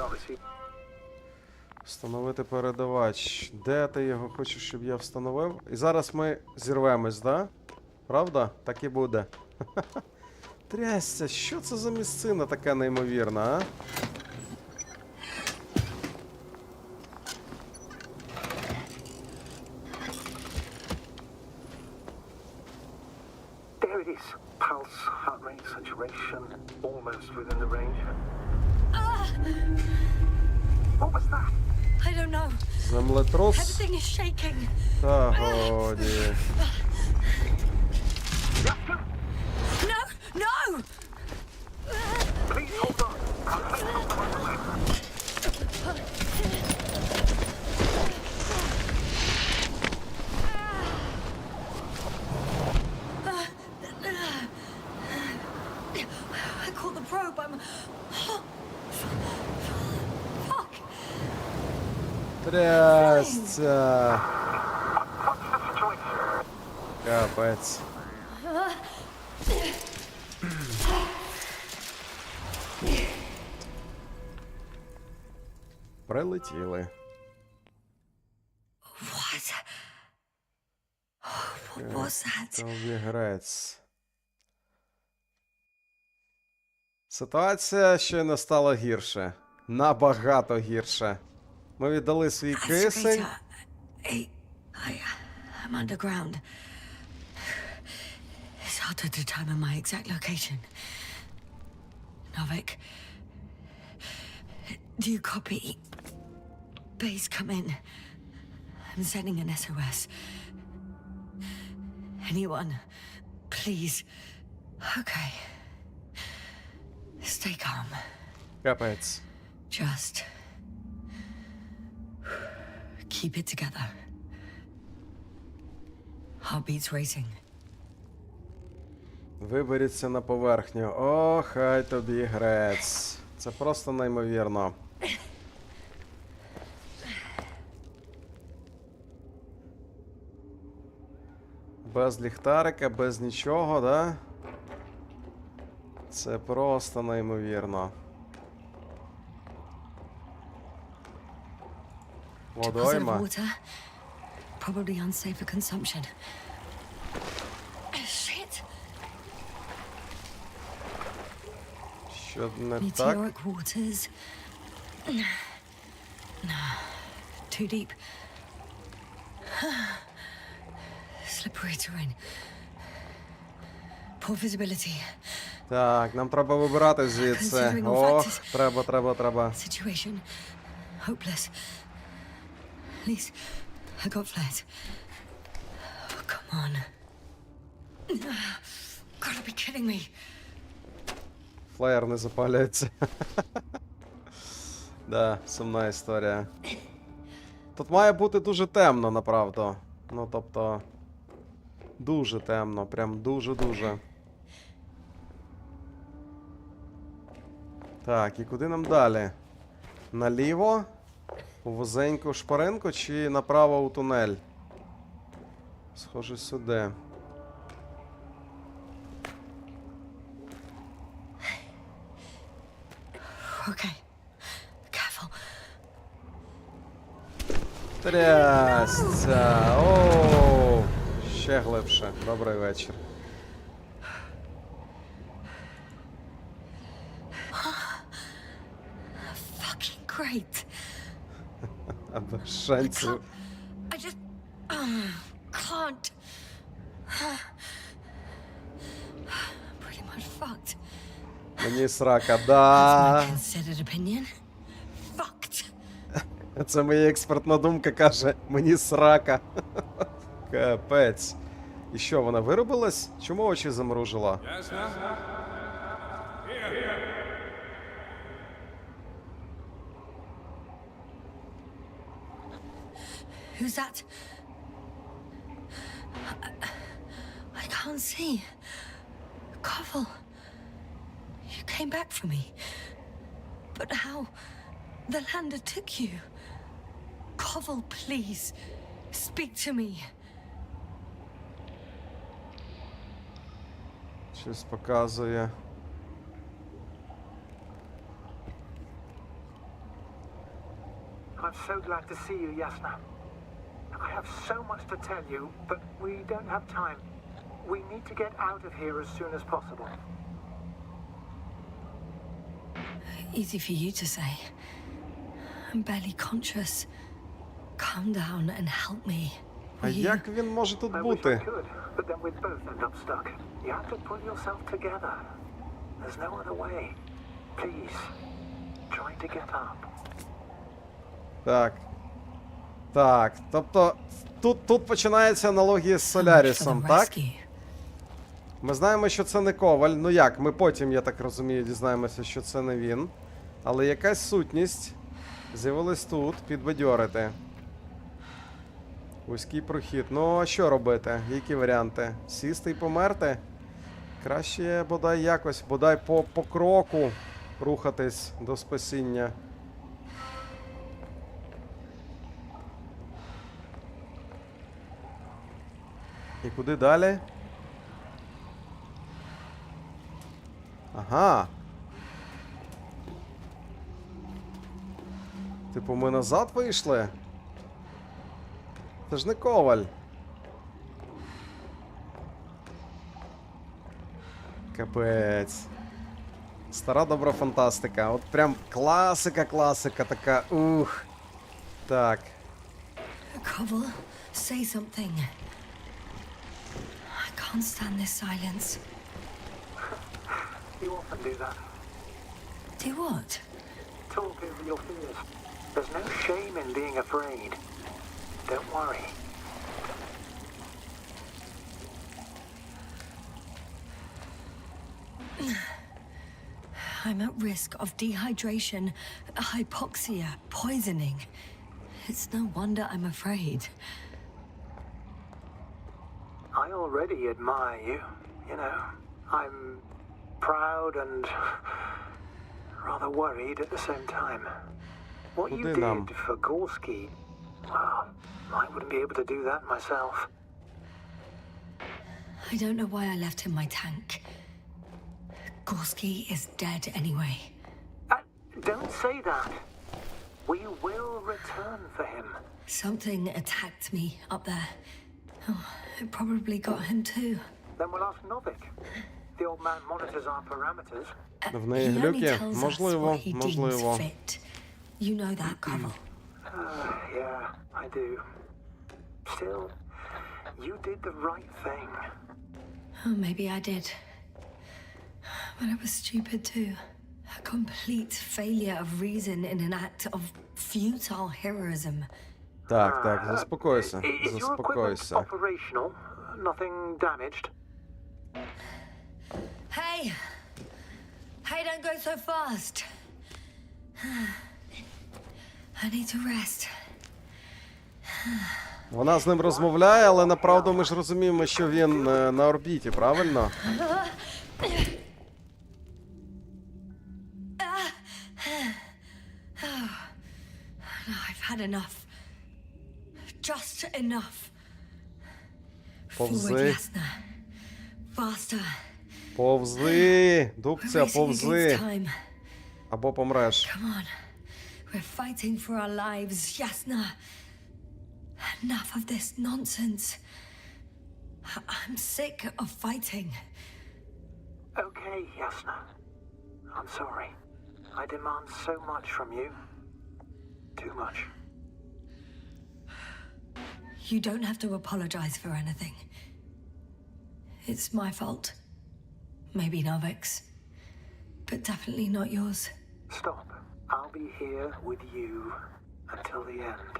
Встановити передавач. Де ти його хочеш, щоб я встановив? І зараз ми зірвемось, да? Правда? Так і буде. Трясся, що це за місцина така неймовірна, а? There it is. Pulse, heart rate, saturation, almost within the range. What was that? I don't know. Землетрус? Everything is shaking. Та годі. No! No! Please hold on. I'll take hold of my leg. I caught the probe. I'm... Fuck! Трясся. What's the situation? Капець. Прилетіли. What? What was that? Ковігрець. Ситуація щойно стала гірше. Набагато гірше. Ми віддали свій кисень. I'm underground. It's hard to determine my exact location. Novik, do you copy? Base, come in. I'm sending an SOS. Anyone, please. Okay. Stay calm. Капець. Just keep it together. Heartbeats racing. Виберіться на поверхню. О, хай тобі грець. Це просто неймовірно. Без ліхтарика, без нічого, да? Це просто неймовірно. Водойма. Water, probably unsafe for consumption. Shit. Що не так? Meteoric waters. No. Too deep. Slippery terrain. Poor visibility. Так, нам треба вибирати звідси. Considering all Ох, factors. треба. Situation hopeless. At least I got flares. Oh, come on. Gotta be kidding me. Флеєр не запалюється. Да, сумна історія. Тут має бути дуже темно, направду. Ну, тобто... Дуже темно, прям дуже-дуже. Так, і куди нам далі? Наліво? У вузеньку шпаринку чи направо у тунель? Схоже, сюди. Okay. Careful. Трясця! Оу! Ще глибше. Добрий вечір. Fucking great. А без шансів. I just can't. Pretty much fucked. Мені срака, That's да. my considered opinion. Fucked. Це моя експертна думка каже, мені срака. Капець. І що, вона виробилась? Чому очі замружила? Who's that? I can't see. Koval. You came back for me. But how? The lander took you. Koval, please. Speak to me. Щось показує. I'm so glad to see you, Yasna. I have so much to tell you, but we don't have time. We need to get out of here as soon as possible. Easy for you to say. I'm barely conscious. Calm down and help me. А як він може тут I wish I бути? could, but then we'd both end up stuck. You have to pull yourself together. There's no other way. Please, try to get up. Так. Так, тобто тут починається аналогія з Солярісом, так? Ми знаємо, що це не Коваль. Ну як, ми потім, я так розумію, дізнаємося, що це не він. Але якась сутність з'явилась тут, підбадьорити. Вузький прохід. Ну, а що робити? Які варіанти? Сісти і померти? Краще, бодай якось, бодай по кроку рухатись до спасіння. І куди далі? Ага. Типу, ми назад вийшли? Це ж не Коваль. Капець. Стара добра фантастика. От прям класика така. Ух. Так. Koval, say something. I can't stand this silence. You often do that. Do what? Talk over your fears. There's no shame in being afraid. Don't worry. I'm at risk of dehydration, hypoxia, poisoning. It's no wonder I'm afraid. I already admire you. You know, I'm proud and rather worried at the same time. What you Куди нам? did for Gorski, well, I wouldn't be able to do that myself. I don't know why I left him my tank. Gorski is dead anyway. Don't say that. We will return for him. Something attacked me up there. Oh, it probably got him too. Then we'll ask Novik. The old man monitors our parameters. В неї He only глюки? tells us Можливо, what he deems можливо. fit. You know that, Carvel. Yeah, I do. Still, you did the right thing. Oh, maybe I did. But I was stupid too. A complete failure of reason in an act of futile heroism. Так, так, заспокойся, Is your equipment заспокойся. operational? Nothing damaged? Hey! Hey, don't go so fast. I need to rest. Вона з ним розмовляє, але направду ми ж розуміємо, що він на орбіті, правильно? No, I've had enough. Just enough. Forward, Повзи, Jasna. Faster. повзи, дубця, We're racing against повзи, time. або помреш. Come on. We're fighting for our lives, Jasna. Enough of this nonsense. I'm sick of fighting. Okay, Yasna. I'm sorry. I demand so much from you. Too much. You don't have to apologize for anything. It's my fault. Maybe Novik's. But definitely not yours. Stop. I'll be here with you until the end.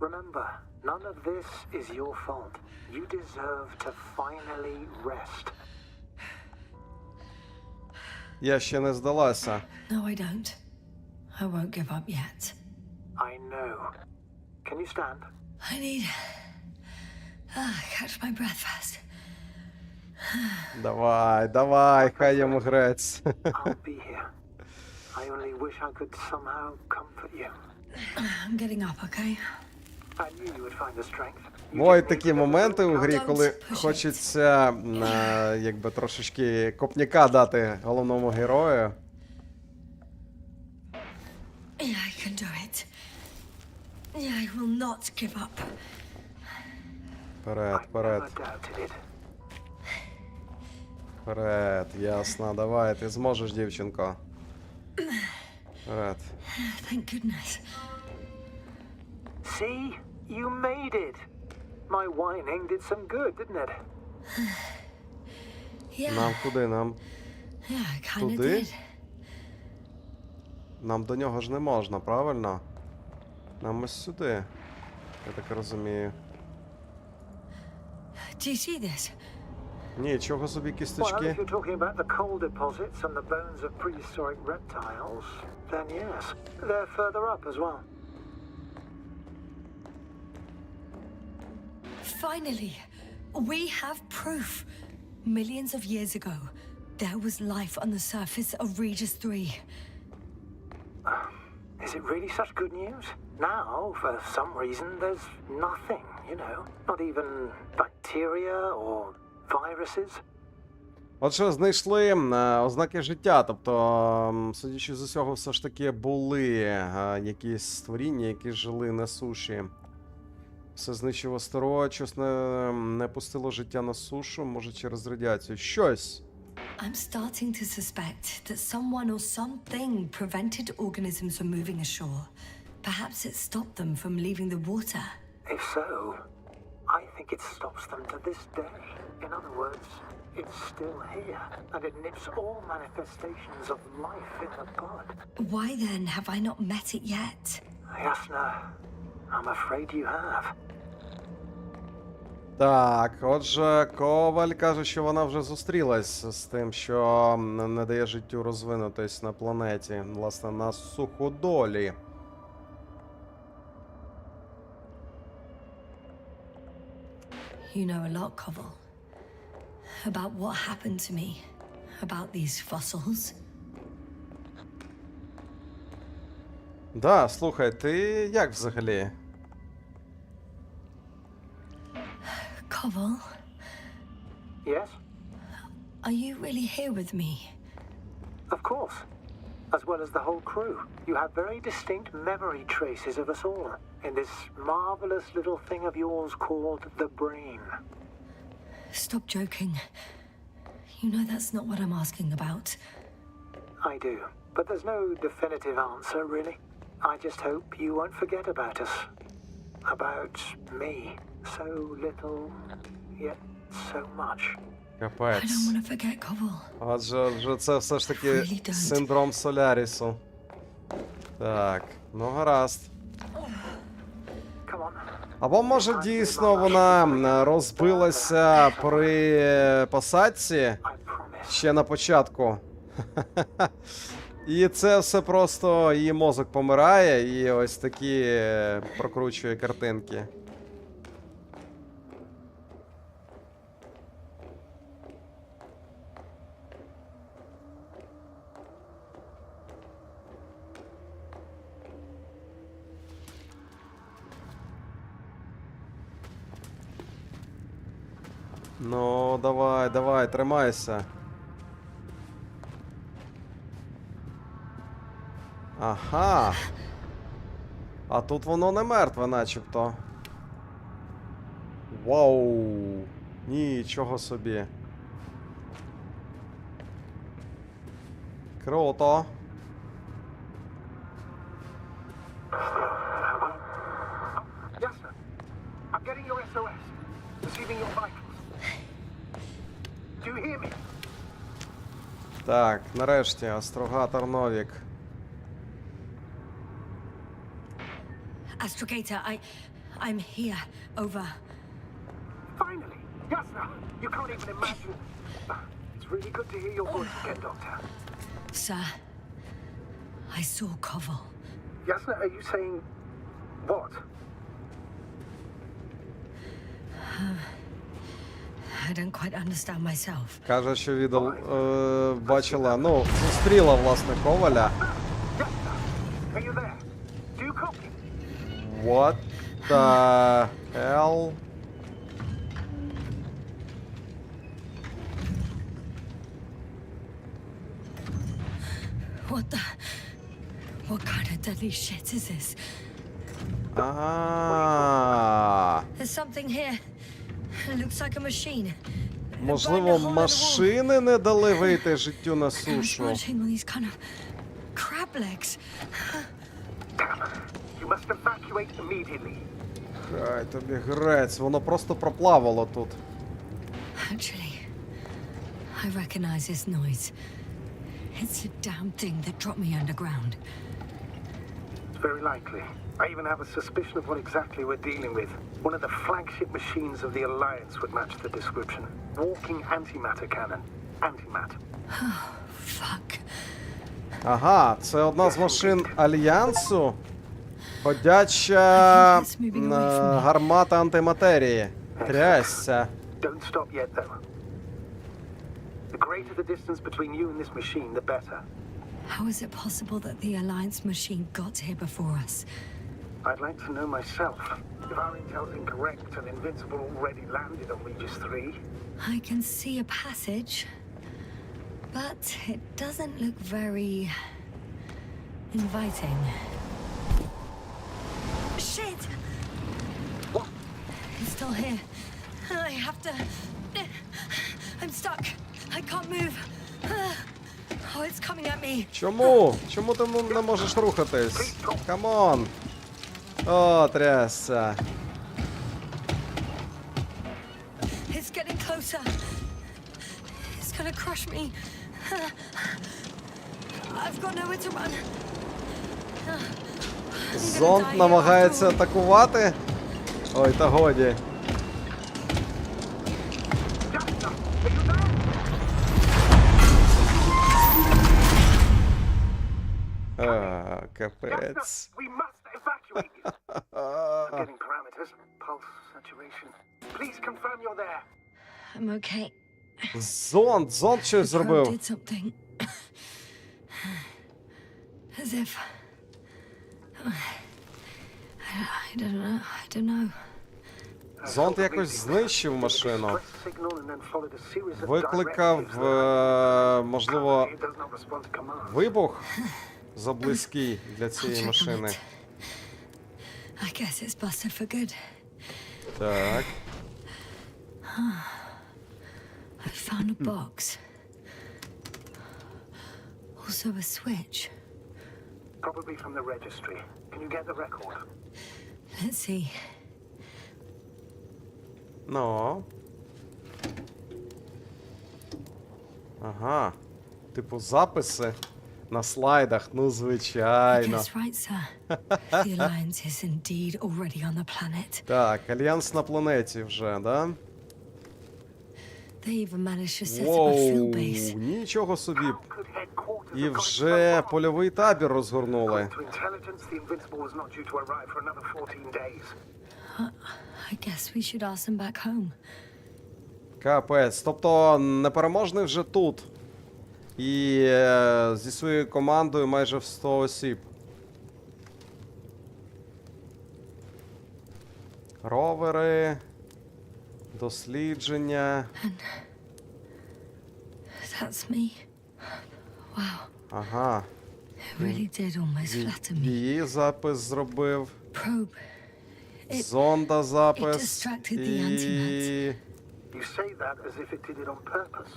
Remember, none of this is your fault. You deserve to finally rest. Я ще не здалася. No, I don't. I won't give up yet. I know. Can you stand? I need... catch my breath first. Давай, давай, хай йому грець. I'll be here. I only wish I could somehow comfort you. I'm getting up, okay? I knew you would find the strength. You Бувають just need такі to моменти у look грі, out. коли хочеться якби трошечки копняка дати головному герою. Yeah, I can do it. Yeah, I will not give up. Вперед, I вперед, never doubted it. вперед, ясно, давай, ти зможеш, дівчинко. Вперед. Thank goodness. See? You made it. My whining did some good, didn't it? Yeah, Нам куди? Нам I kinda туди? did. Нам до нього ж не можна, правильно? Нам ось сюди. Я так розумію. Do you see this? Нічого собі Well, кісточки. if you're talking about the coal deposits and the bones of prehistoric reptiles, then yes. They're further up as well. Finally, we have proof. Millions of years ago, there was life on the surface of Regis 3. Is it really such good news? Now, for some reason, there's nothing, you know. Not even bacteria or viruses. Отже, знайшли ознаки життя, тобто, судячи з усього, все ж таки були якісь створіння, які жили на суші. Все знищив астероїд, щось не пустило життя на сушу, може через радіацію. Щось. I'm starting to suspect that someone or something prevented organisms from moving ashore. Perhaps it stopped them from leaving the water. If so, I think it stops them to this day. In other words, it's still here, and it nips all manifestations of life in the bud. Why then have I not met it yet? Yasna, I'm afraid you have. Так, отже, Коваль каже, що вона вже зустрілась з тим, що не дає життю розвинутись на планеті, власне, на суходолі. You know a lot, Koval. About what happened to me. about these fossils? Да, слухай, ти як взагалі? Koval, Yes? are you really here with me? Of course. As well as the whole crew. You have very distinct memory traces of us all in this marvelous little thing of yours called the brain. Stop joking. You know that's not what I'm asking about. I do. But there's no definitive answer, really. I just hope you won't forget about us. About me. So little, yet so much. I don't Капець. want to forget, Koval. Отже, це все ж таки Really don't. синдром Солярісу. Так, ну гаразд. Come on. Або може дійсно вона розбилася при посадці I promise. ще на початку. І це все просто її мозок помирає і ось такі прокручує картинки. Ну, давай, давай, тримайся. Ага. А тут воно не мертве, начебто. Вау. Нічого собі. Круто. Yes, sir. I'm getting your SOS. Receiving your vitals. Do you hear me? Так, нарешті, астрогатор Новік. Astrogator, I'm here. Over. Finally! Yes, sir. You can't even imagine. It's really good to hear your voice again, Doctor. Sir, I saw Koval. Yes, sir. Are you saying what? I don't quite understand myself. Каже, що відео бачила, ну, зустріла, власне, Коваля. Yes, sir. Are you there? Do you copy? What the hell? What kind of deadly shit is this? There's something here. It looks like a machine. Можливо, машини не дали вийти життю на It's сушу. marching on these kind of crab legs. You must evacuate immediately. Хай тобі грець, воно просто проплавало тут. Actually, I recognize this noise. It's a damn thing that dropped me underground. It's very likely. I even have a suspicion of what exactly we're dealing with. One of the flagship machines of the Alliance would match the description. Walking antimatter cannon. Antimat. Fuck. Ага, це одна з машин Альянсу. Ходяча гармата антиматерії. Трясся. Don't stop yet, though. The greater the distance between you and this machine, the better. How is it possible that the Alliance machine got here before us? I'd like to know myself. If our intel's incorrect and Invincible already landed on Regis 3, I can see a passage, but it doesn't look very inviting. Shit! What? It's still here. I have to... I'm stuck. I can't move. Oh, it's coming at me. Чому? Чому ти не можеш рухатись? Камон. О, трясся. It's getting closer. It's gonna crush me. I've got nowhere to run. Зонд намагається атакувати. Ой, та годі. Капець. we must evacuate you. I'm getting parameters. Pulse, saturation. Please confirm you're there. I'm okay. Зонд щось The probe зробив. did something. As if... I don't know. Зонд якось знищив машину. Distress signal and then followed a series of Викликав, directives можливо, that it does not respond to commands. вибух заблизький для I'll цієї check on машини. it. I guess it's busted for good. Так. I found a box. Also a switch. Probably from the registry. Can you get the record? Let's see. Ну. Ага. Типу записи на слайдах, ну I звичайно. guess right, sir. The Alliance is indeed already on the planet. Так, Альянс на планеті вже, да? They even managed to set up a field Воу, base. нічого собі. How could headquarters І have got вже so far? польовий табір розгорнули. According to intelligence, the Invincible was not due to arrive for another 14 days. I guess we should ask them back home. Капець. Тобто Непереможний вже тут. І зі своєю командою майже в 100 осіб. Ровери. Дослідження. That's me. Wow, Ага. it really did almost flatter me. Її запис зробив. Probe. It, Зонда запис. distracted the І... You say that as if it did it on purpose.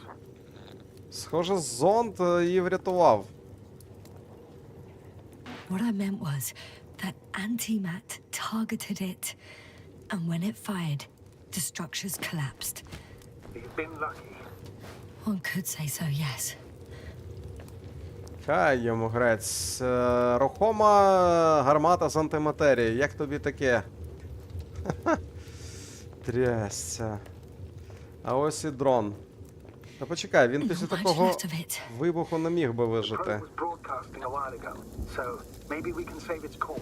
Схоже, зонд її врятував. what I meant was that antimat targeted it, and when it fired, the structures collapsed. You've been lucky. One could say so, yes. Хай йому грець. Рухома гармата з антиматерії. Як тобі таке? Трясця. А ось і дрон. Та почекай, він після Not much такого left of it. вибуху не міг би The probe вижити. was broadcasting a while ago, so maybe we can save its call.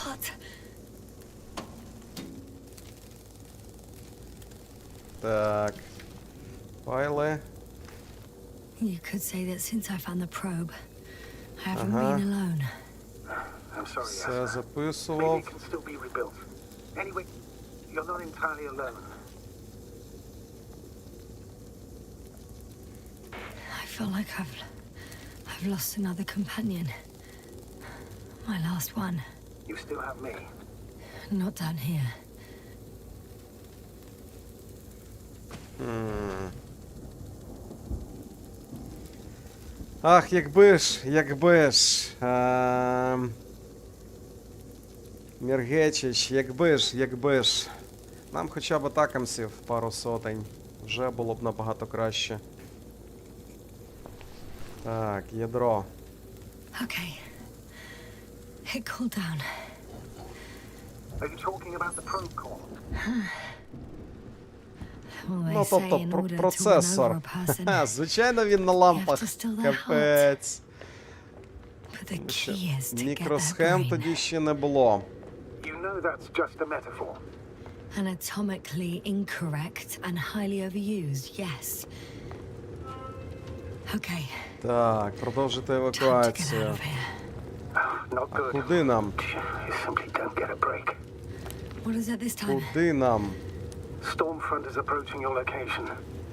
Hot. Так. Файли. You could say that since I found the probe, I haven't Uh-huh. been alone. I'm sorry, Все Asa. Maybe записував. it can still be rebuilt. Anyway, you're not entirely alone. I feel like I've lost another companion. My last one. You still have me. Not down here. Ах, якби ж. Міргечич, якби ж. Нам хоча б атакамсів пару сотень. Вже було б набагато краще. Так, ядро. Okay. It cooled down. Are you talking about the probe call? Well, they Ну, say тобто, in order to win over процесор. a person, Ха, звичайно, він на лампах. to still their heart. Капець. but the Що, key is to get their мікросхем brain. тоді ще не було. You know that's just a metaphor. Anatomically incorrect and highly overused, yes. Okay, Так, продовжити time to get out евакуацію. of here. Not А good. куди нам? You simply don't get a break. What is it this time? Куди нам? Stormfront is approaching your location.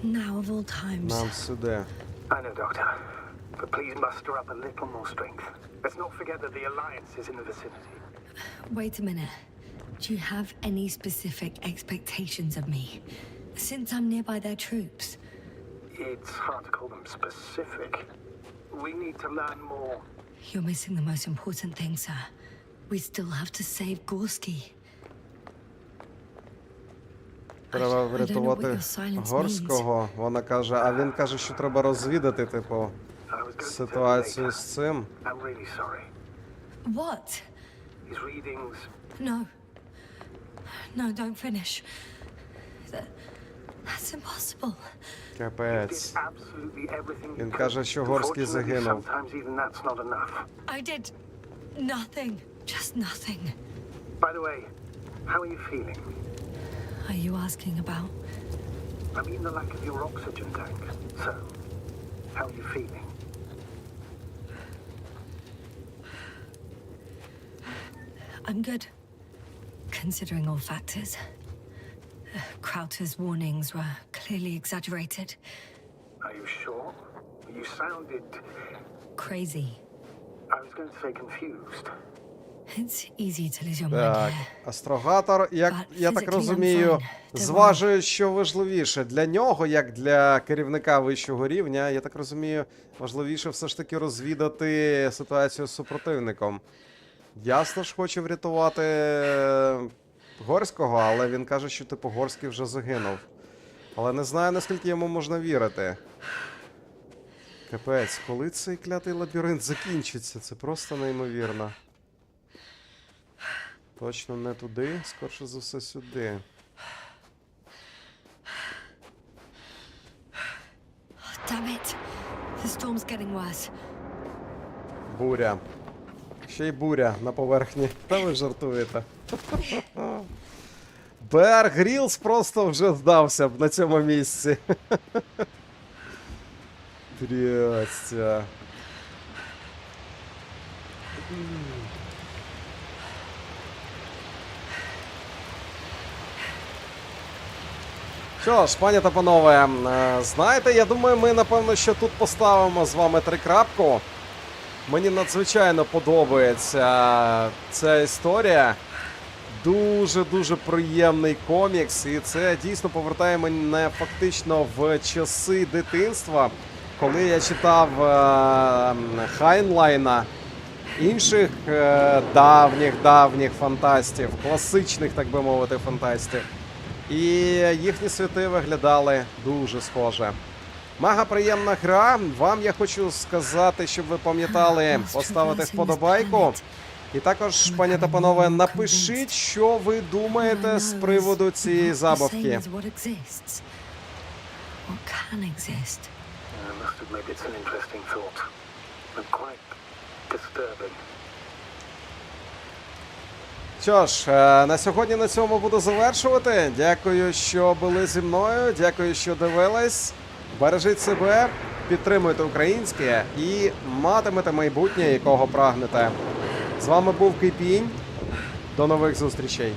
Now of all times. Нам сюди. I know, Doctor. But please muster up a little more strength. Let's not forget that the Alliance is in the vicinity. Wait a minute. Do you have any specific expectations of me? Since I'm nearby their troops. It's hard to call them specific. We need to learn more. You're missing the most important thing, sir. We still have to save Gorski. Треба I don't know what врятувати your silence Горського. Вона каже, а він каже, що треба розвідати, типу, I was going to tell you ситуацію later. з цим. I'm really sorry. What? His readings. No. No, don't finish. That's impossible. Капець. Did absolutely everything you Він could. каже, що Горський Unfortunately, загинув. sometimes even that's not enough. I did nothing. Just nothing. By the way, how are you feeling? are you asking about? I mean the lack of your oxygen tank. So, how are you feeling? I'm good, considering all factors. Crowther's warnings were clearly exaggerated. Are you sure? You sounded... Crazy. I was going to say confused. It's easy to lose your mind Так, here. астрогатор, як But я так physically розумію, I'm fine. Don't зважує, що важливіше для нього, як для керівника вищого рівня. Я так розумію, важливіше все ж таки розвідати ситуацію з супротивником. Ясно ж, хоче врятувати Горського, але він каже, що типу Горський вже загинув. Але не знаю, наскільки йому можна вірити. Капець, коли цей клятий лабіринт закінчиться? Це просто неймовірно. Точно не туди, скорше за все сюди. Damn it. The storm's getting worse. Буря. Ще й буря на поверхні. Та ви жартуєте. Беар Грілс просто вже здався б на цьому місці. Трясця. Що ж, пані та панове, знаєте, я думаю, ми, напевно, що тут поставимо з вами 3 крапку. Мені надзвичайно подобається ця історія. Дуже-дуже приємний комікс. І це дійсно повертає мене фактично в часи дитинства, коли я читав Хайнлайна, інших давніх фантастів, класичних, так би мовити, фантастів. І їхні світи виглядали дуже схоже. Мега приємна гра. Вам я хочу сказати, щоб ви пам'ятали поставити вподобайку. І також, пані та панове, напишіть, що ви думаєте з приводу цієї забавки. I must admit it's an interesting thought. And quite disturbing. Що ж, на сьогодні на цьому буду завершувати. Дякую, що були зі мною. Дякую, що дивились. Бережіть себе, підтримуйте українське і матимете майбутнє, якого прагнете. З вами був Кипінь. До нових зустрічей.